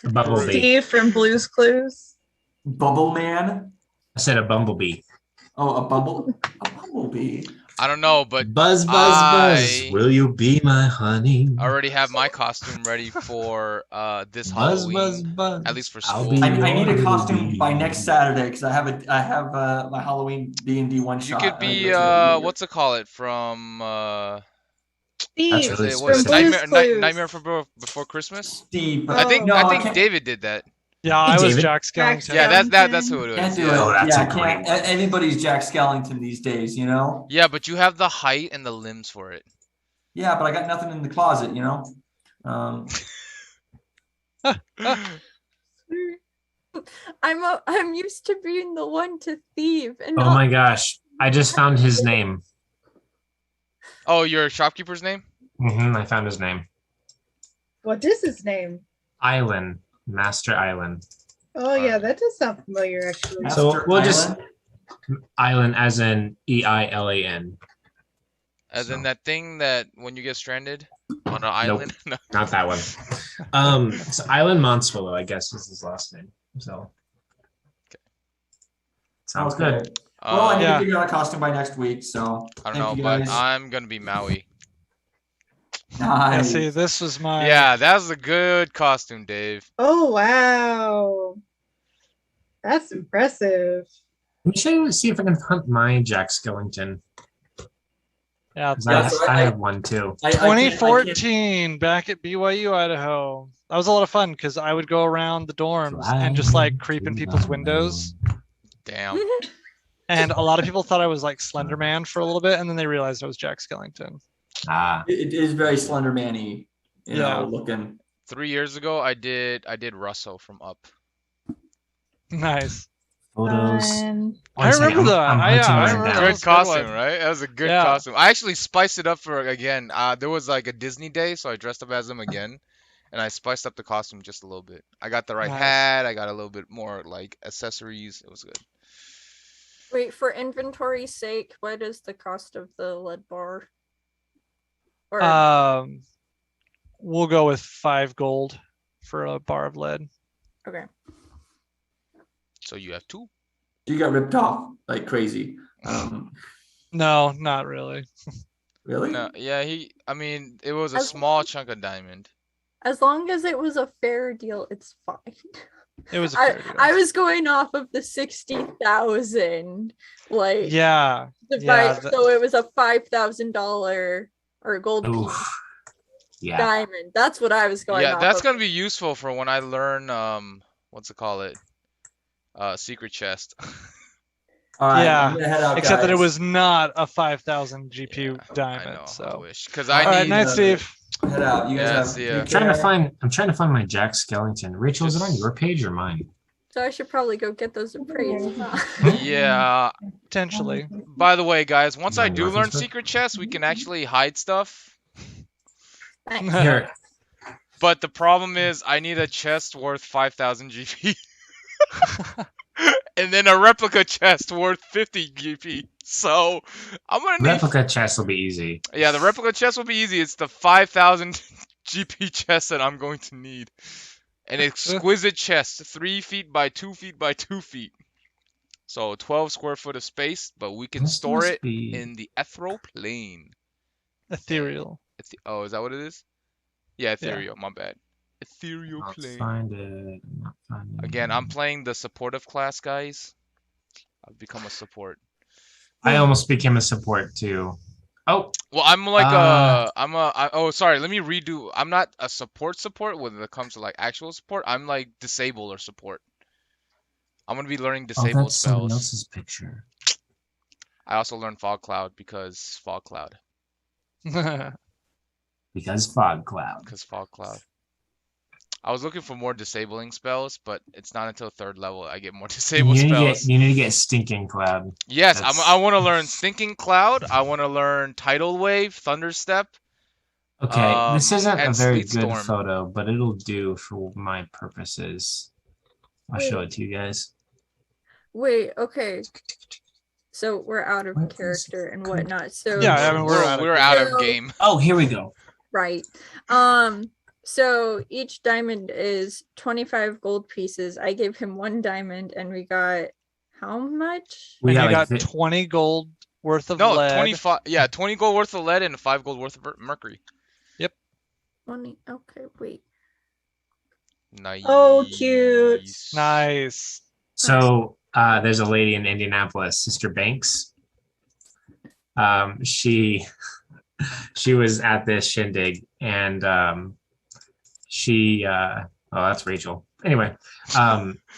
A bumblebee. Steve from Blue's Clues. Bubble Man. I said a bumblebee. Oh, a bumblebee. I don't know, but Buzz, buzz, buzz. I- Will you be my honey? I already have my costume ready for this Buzz, Halloween. buzz, buzz. At least for I'll school. be I need a your costume by bee. next Saturday because I have my Halloween D&D one You shot. could and be it's gonna be what's it call it from Steve really what is from it? Blue's Clues. Nightmare Before Christmas? Steve. Oh. I think No, I think can't- David did that. Yeah, Hey, I was David. Jack Jack Skellington. Yeah, that's Skellington. who it Can't is. do Yeah. Oh, it. that's Yeah, a great can't. one. Anybody's Jack Skellington these days, you know. Yeah, but you have the height and the limbs for it. Yeah, but I got nothing in the closet, you know. I'm used to being the one to thieve and Oh not my gosh. I just found his name. Oh, your shopkeeper's name? I found his name. What is his name? Island. Master Island. Oh yeah, that does sound familiar actually. So Master we'll just- Island. Island as in EILAN. As in So- that thing that when you get stranded on an island? No. Not that one. So Island Monswillow, I guess, is his last name. So sounds Okay. good. Well, I need Yeah. to figure out a costume by next week, so I don't thank know, you but guys. I'm gonna be Maui. Yeah, Nice. see, this was my Yeah, that was a good costume, Dave. Oh wow. That's impressive. Let me see if I can hunt my Jack Skellington. yeah. 'Cause Yeah, so I have one too. I can't- 2014 back at BYU Idaho. That was a lot of fun because I would go around the dorms and just like creep in people's windows. Damn. And a lot of people thought I was like Slender Man for a little bit, and then they realized I was Jack Skellington. Ah, It is very Slender Man-y, you Yeah. know, looking. 3 years ago, I did Russell from Up. Nice. photos. Fun. I One second, remember that. I'm Yeah, hunting I one remember down. that. Good was a good costume, one. right? That was a good Yeah. costume. I actually spiced it up for again. There was like a Disney day, so I dressed up as him again, and I spiced up the costume just a little bit. I got the right Nice. hat. I got a little bit more like accessories. It was good. Wait, for inventory's sake, what is the cost of the lead bar? Or We'll go with 5 gold for a bar of lead. okay. So you have 2. You got ripped off like crazy. No, not really. Really? No, yeah, I mean, it was a As small long- chunk of diamond. As long as it was a fair deal, it's fine. It was a fair deal. I was going off of the 60,000, like Yeah. divide, yeah, so it was a $5,000 or gold piece Oof. Yeah. diamond. That's what I was going Yeah, off that's of. gonna be useful for when I learn what's it call it? Secret chest. All right, Yeah, I'm gonna head out, except that it guys. was not a 5,000 GPU I diamond. know. I So, wish because all I right, need. night, Steve. Head out. You guys Yeah, have see ya. take I'm trying to care. find my Jack Skellington. Rachel, is it on Just- your page or mine? So I should probably go get those appraised. Huh? Yeah. Potentially. By the way, guys, once I On do your learn Facebook? secret chests, we can actually hide stuff. Nice. Here, But the problem is, I need a chest worth 5,000 GP, and then a replica chest worth 50 GP. So I'm gonna need. replica chest will be easy. Yeah, the replica chest will be easy. It's the 5,000 GP chest that I'm going to need. An exquisite chest, 3 feet by 2 feet by 2 feet. So 12 square foot of space, but we can This store must it be- in the ethereal plane. Ethereal. Oh, is that what it is? Yeah, ethereal. My bad. Ethereal I'll plane. find it. I'm not finding Again, it. I'm playing the supportive class, guys. I've become a support. I almost became a support too. Oh, Well, I'm like oh, sorry. Let me redo. I'm not a support when it comes to like actual support. I'm like disable or support. I'm gonna be learning disabled that's somebody spells. else's picture. I also learned fog cloud because fog cloud. Because fog cloud. Because fog cloud. I was looking for more disabling spells, but it's not until 3rd level I get more disabled spells. You need to get stinking cloud. Yes, That's- I want to learn Stinking Cloud. I want to learn Tidal Wave, Thunderstep. Okay, this isn't a and very Sleet good Storm. photo, but it'll do for my purposes. I'll show it to you guys. Wait, okay. So we're out of What is character and good? whatnot. So Yeah, I mean, We're out of So- game. Oh, here we go. right. So each diamond is 25 gold pieces. I gave him 1 diamond and we got how much? We And you got, got 20 gold worth of No, lead. 25. Yeah, 20 gold worth of lead and 5 gold worth of mercury. 20. Okay, wait. Nice. Oh, cute. Nice. So there's a lady in Indianapolis, Sister Banks. She was at this shindig, and that's Rachel. Anyway,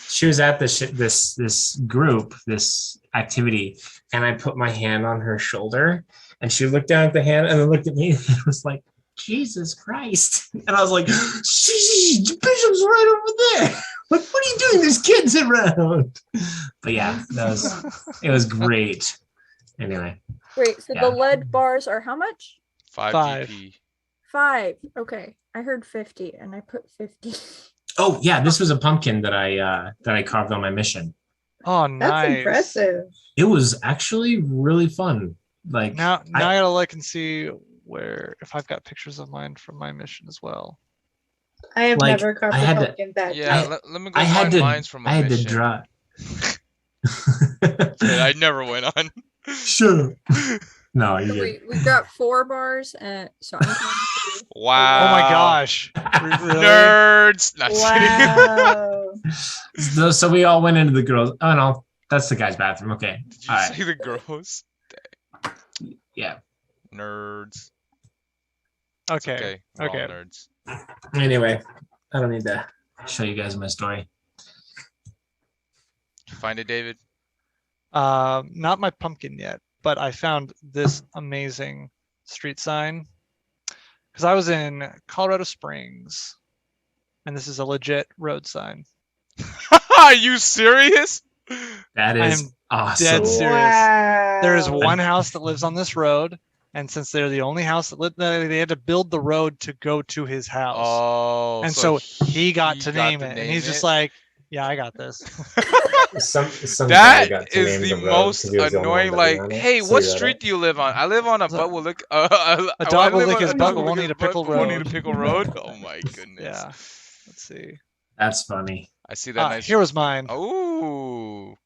she was at this group, this activity, and I put my hand on her shoulder, and she looked down at the hand and then looked at me and was like, Jesus Christ. And I was like, Bishop's right over there. Like, what are you doing? There's kids around. But yeah, it was great. Anyway. Wait, so Yeah. the lead bars are how much? 5 5. GP. 5. Okay. I heard 50 and I put 50. Oh yeah, this was a pumpkin that I carved on my mission. Oh, That's nice. impressive. It was actually really fun. Like Now I gotta look and see if I've got pictures of mine from my mission as well. I have Like, never carved I a had to- pumpkin that Yeah, deep. let me go I had find to mines from a I had mission. to draw. I never went on. Sure. No, you Wait, we've got 4 bars and so I'm going to Wow. Oh my gosh. Really? Nerds. Not just kidding. Wow. So we all went into the girls. Oh no, that's the guy's bathroom. Okay. Did you All right. say the girls? Yeah. Nerds. Okay. Okay. We're all Okay. nerds. Anyway, I don't need to show you guys my story. Did you find it, David? Not my pumpkin yet, but I found this amazing street sign because I was in Colorado Springs, and this is a legit road sign. Are you serious? That I is am awesome. dead serious. Wow. There is one house that lives on this road, and since they're the only house that lived, they had to build the road to go to his house. Oh. And so he got to name to it, and name he's just it? like, "Yeah, I got this." Some guy got That to is name the road most 'cause he was the only one annoying. living Like, on it. hey, So what you got street it. do you live on? I live on a So- butt will lick. A dog will lick his butt, but won't need a pickled Won't need a road. pickle road. Oh my goodness. Yeah. Let's see. That's funny. I see that nice. Here was mine. Oh.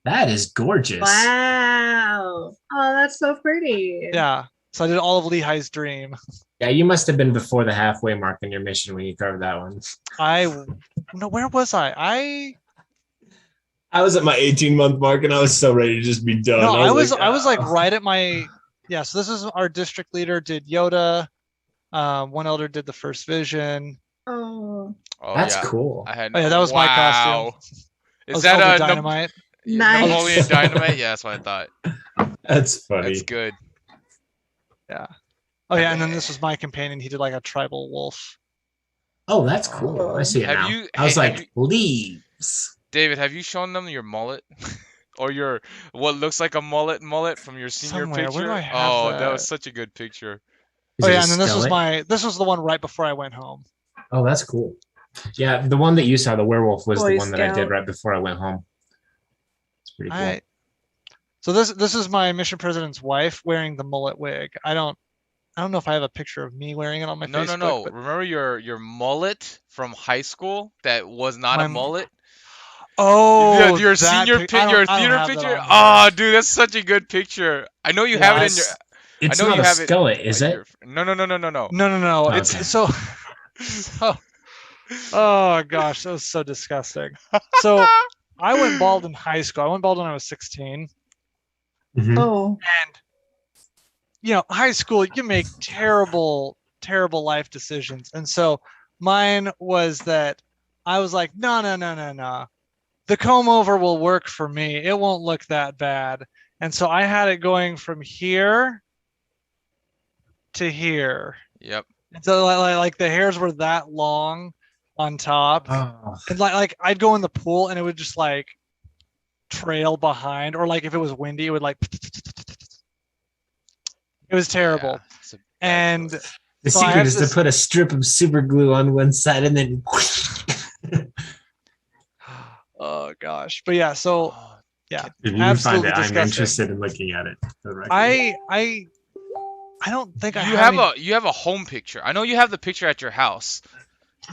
That is gorgeous. Wow. Oh, that's so pretty. Yeah. So I did all of Lehi's dream. Yeah, you must have been before the halfway mark in your mission when you carved that one. Where was I? I was at my 18-month mark and I was so ready to just be done. No, I was like "Ah." right at my yeah. So this is our district leader did Yoda. One elder did the first vision. Oh. Oh That's yeah. cool. I had. Oh, yeah, that was my costume. Is was that Elder a Dynamite? Nice. Napoleon Dynamite. Yeah, that's what I thought. That's funny. That's good. Yeah. Oh yeah, and then this was my companion. He did like a tribal wolf. Oh, that's cool. I see it Have now. you- I was hey, have like, leaves. David, have you shown them your mullet? Or your what looks like a mullet from your senior Somewhere. picture? Where do I have Oh, that that? was such a good picture. Is Oh it a yeah, and then this was skillet? this was the one right before I went home. Oh, that's cool. Yeah, the one that you saw, the werewolf, was Boy the one that I did Scout. right before I went home. It's pretty cool. So this is my mission president's wife wearing the mullet wig. I don't know if I have a picture of me wearing it on my No, Facebook. no. But Remember your mullet from high school that was not My a m- mullet? oh, your that senior pic- I don't- your I don't theater have that picture? on Oh, here. dude, that's such a good picture. I know you have it in your. It's I know not you a have it. skillet, is on it? your- No. No. Okay. It's so. Oh gosh, that was so disgusting. So I went bald in high school. I went bald when I was 16. Mhm. Oh, And high school, you make terrible life decisions. And so mine was that I was like, no. The comb over will work for me. It won't look that bad. And so I had it going from here to here. Yep. And so like the hairs were that long on top. Oh, And like I'd go in the pool and it would just like trail behind, or like if it was windy, it would like it was terrible. Yeah, it's a bad And choice. the So I secret have is this- to put a strip of super glue on one side and then. oh gosh. But yeah, so Oh, yeah. If you can find Absolutely it, I'm disgusting. interested in looking at it. for the record. I don't think I you have have a home picture. I know you have the picture at your house,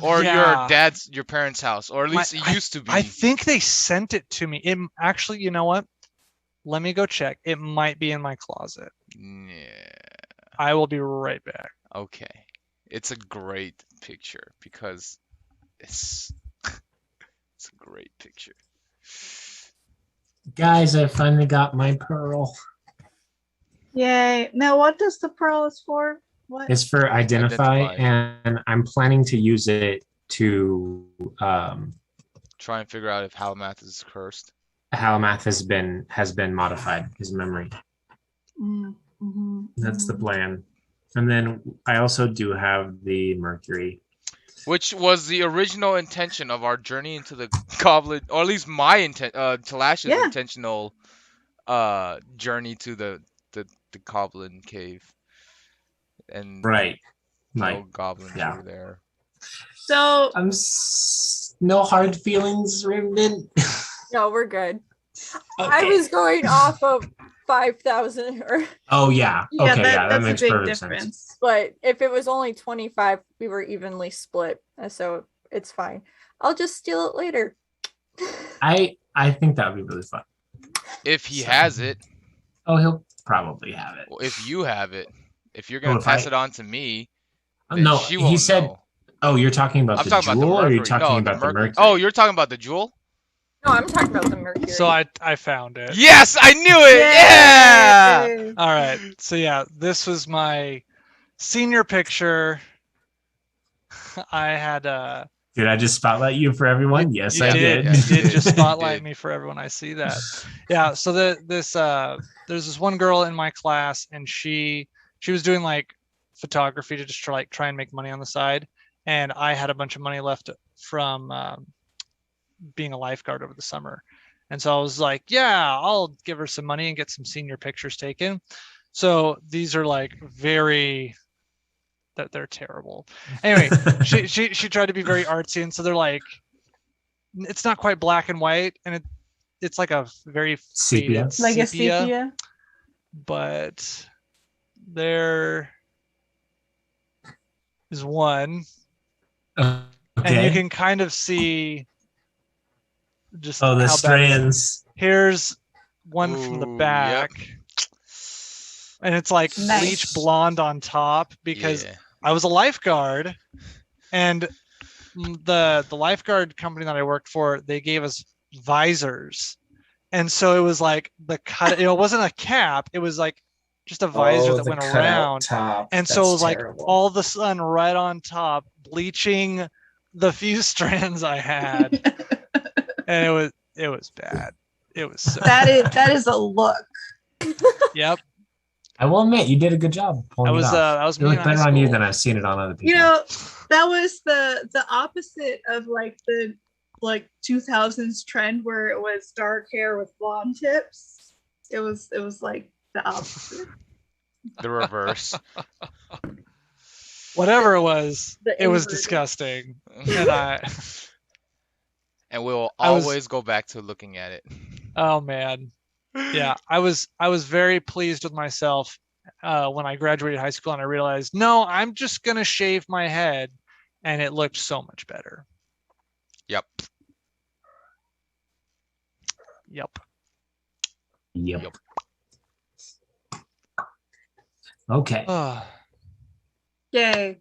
or Yeah. your parents' house, or at least it used to be. I think they sent it to me. It actually, you know what? Let me go check. It might be in my closet. Yeah. I will be right back. Okay. It's a great picture because it's it's a great picture. Guys, I finally got my pearl. yay. Now, what does the pearl is for? What? It's for identify, Identify. and I'm planning to use it to Try and figure out if Halamath is cursed. Halamath has been modified, his memory. That's the plan. And then I also do have the Mercury. Which was the original intention of our journey into the Goblin, or at least my Talash's Yeah. intentional journey to the Goblin cave. And Right. no Like, goblins yeah. were there. So, No hard feelings, Raven. No, we're good. I was going off of 5,000, Oh yeah. yeah, Okay. Yeah, that that's makes a big perfect sense. difference. but if it was only 25, we were evenly split, so it's fine. I'll just steal it later. I think that would be really fun. If he has it, Oh, he'll probably have it. well, if you have it, if you're gonna if pass I- it on to me, then No, she he won't said. know. Oh, you're talking about I'm the talking about jewel, the or Mercury. you're talking No, about the Mercury? Oh, you're talking about the jewel? No, I'm talking about the Mercury. So I found it. Yes, I knew it. Yeah. Yay! All right. So yeah, this was my senior picture. I had Did I just spotlight you for everyone? Yes, you I did. did. You did just You spotlight did. me for everyone. I see that. Yeah. So there's this one girl in my class, and she was doing like photography to just try and make money on the side, and I had a bunch of money left from being a lifeguard over the summer, and so I was like, yeah, I'll give her some money and get some senior pictures taken. So these are like that they're terrible. Anyway, she tried to be very artsy, and so they're like, it's not quite black and white, and it's like a very Sepia. faded Like a sepia. but there is one, and you Okay. can kind of see just Oh, the how bad it is. strands. Here's one from the Ooh, yep. back, and it's like Nice. bleach blonde on top because Yeah. I was a lifeguard, and the lifeguard company that I worked for, they gave us visors, and so it was like the cut. It wasn't a cap; it was like just a visor Oh, that the went cutout around, top. and so it That's was like terrible. all the sun right on top, bleaching the few strands I had, and it was bad. It was so that is a look. Yep. I will admit, you did a good job pulling That was it off. that was It me in looked high better on you school. than I've seen it on other people. You know, that was the opposite of like the 2000s trend where it was dark hair with blonde tips. It was like the opposite. The reverse. Whatever it was The it was inverted. disgusting. And And we'll I was- always go back to looking at it. oh man. Yeah, I was very pleased with myself when I graduated high school and I realized, no, I'm just gonna shave my head, and it looked so much better. Yep. Yep. Yep. Okay. Yay.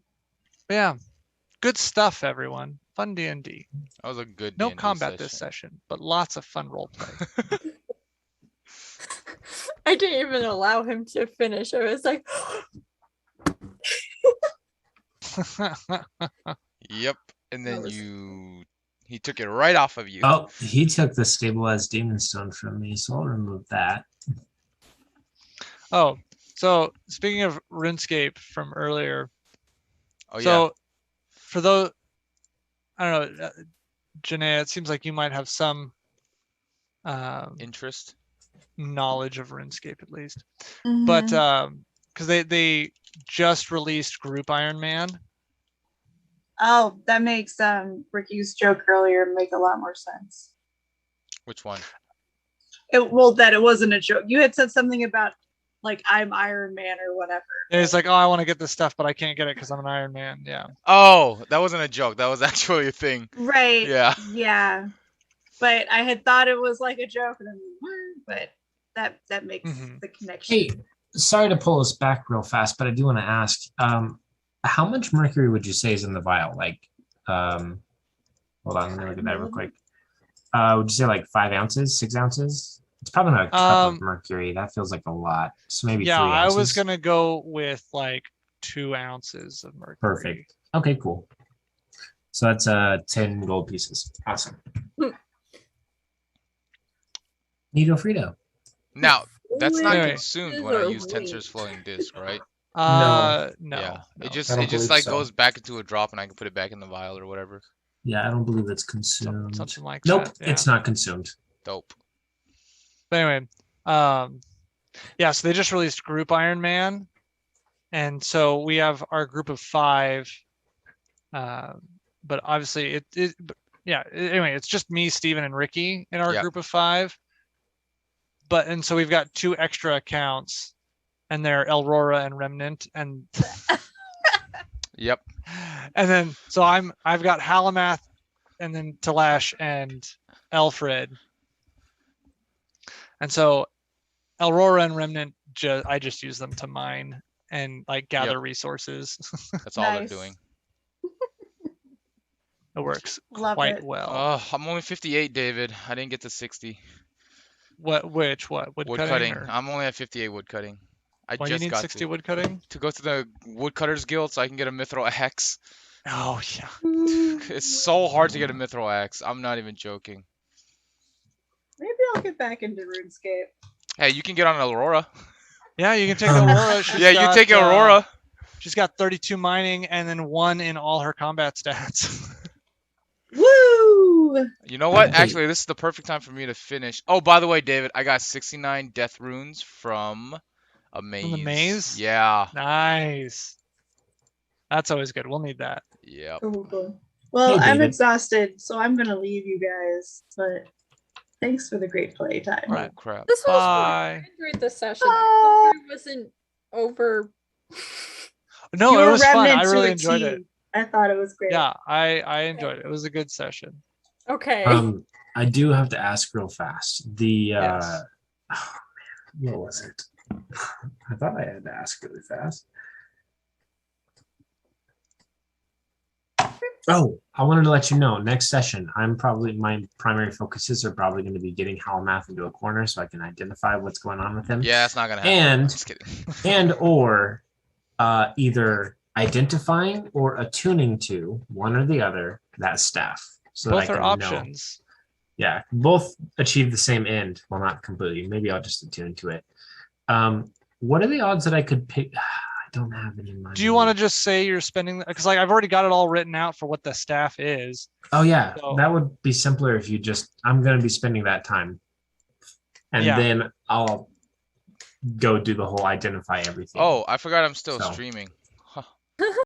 Yeah, good stuff, everyone. Fun D&D. That was a good No D&D combat this session, but lots of fun role play. I didn't even allow him to finish. I was like, Yep. And then was- he took it right off of you. Oh, he took the stabilized demon stone from me, so I'll remove that. Oh, so speaking of RuneScape from earlier, Oh, yeah. so for those, I don't know, Janae, it seems like you might have some Interest. knowledge of RuneScape at least, Mhm. but because they just released Group Iron Man. Oh, that makes Ricky's joke earlier make a lot more sense. Which one? That it wasn't a joke. You had said something about like I'm Iron Man or whatever. And it's like, oh, I want to get this stuff, but I can't get it because I'm an Iron Man. Yeah. Oh, that wasn't a joke. That was actually a thing. Right. Yeah. Yeah. But I had thought it was like a joke, and but that makes Mhm. the connection. Hey, sorry to pull us back real fast, but I do want to ask, how much mercury would you say is in the vial? Like, hold on, let me look at that real quick. Would you say like 5 ounces, 6 ounces? It's probably not a cup of mercury. That feels like a lot. So maybe 3 Yeah, I ounces. was gonna go with like 2 ounces of mercury. Perfect. Okay, cool. So that's 10 gold pieces. Awesome. Nito Frito. Now, that's not Anyway. consumed when I use Tensor's floating disk, right? No. Yeah. No. It just I don't it just believe like so. goes back into a drop and I can put it back in the vial or whatever. Yeah, I don't believe it's consumed. Something like Nope, that. Yeah. it's not consumed. Dope. But anyway, yeah, so they just released Group Iron Man, and so we have our group of 5. But obviously, anyway, it's just me, Steven, and Ricky in our Yep. group of 5. And so we've got 2 extra accounts, and they're Aurora and Remnant, and Yep. and then so I've got Halamath, and then Talash and Alfred. And so Aurora and Remnant, I just use them to mine and like gather resources. That's all Nice. they're doing. It works Love quite it. well. Oh, I'm only 58, David. I didn't get to 60. What? Wood Woodcutting. or- I'm only at 58 woodcutting. I Why do you just need got 60 wood cutting? to go to the Woodcutters Guild so I can get a mithril axe. Oh yeah. It's so hard to get a mithril axe. I'm not even joking. Maybe I'll get back into RuneScape. Hey, you can get on Aurora. Yeah, you can take Aurora. She's Yeah, you got, take Aurora. She's got 32 mining and then 1 in all her combat stats. Woo! You know what? Hey. Actually, this is the perfect time for me to finish. Oh, by the way, David, I got 69 death runes from a maze. the maze? Yeah. Nice. That's always good. We'll need that. Yep. Cool. Well, Hey, I'm David. exhausted, so I'm gonna leave you guys. But thanks for the great playtime. Oh Right. crap. this was fun. Bye. I enjoyed the session. I hope I wasn't over. No, You it were was fun. Remnant I to really a enjoyed T. it. I thought it was great. Yeah, I enjoyed it. It was a good session. Okay. I do have to ask real fast. The Yes. oh, man, what was it? I thought I had to ask really fast. Oh, I wanted to let you know, next session, my primary focuses are probably going to be getting Halamath into a corner so I can identify what's going on with him. Yeah, that's not gonna happen. And Just kidding. or either identifying or attuning to one or the other that staff. So Both that I are can know. options. Yeah, both achieve the same end. Well, not completely. Maybe I'll just attune to it. What are the odds that I could pick? I don't have any money. Do you want to just say you're spending? Because like I've already got it all written out for what the staff is. Oh yeah, So- that would be simpler if you just. I'm going to be spending that time, and Yeah. then I'll go do the whole identify everything. Oh, I forgot I'm still So. streaming.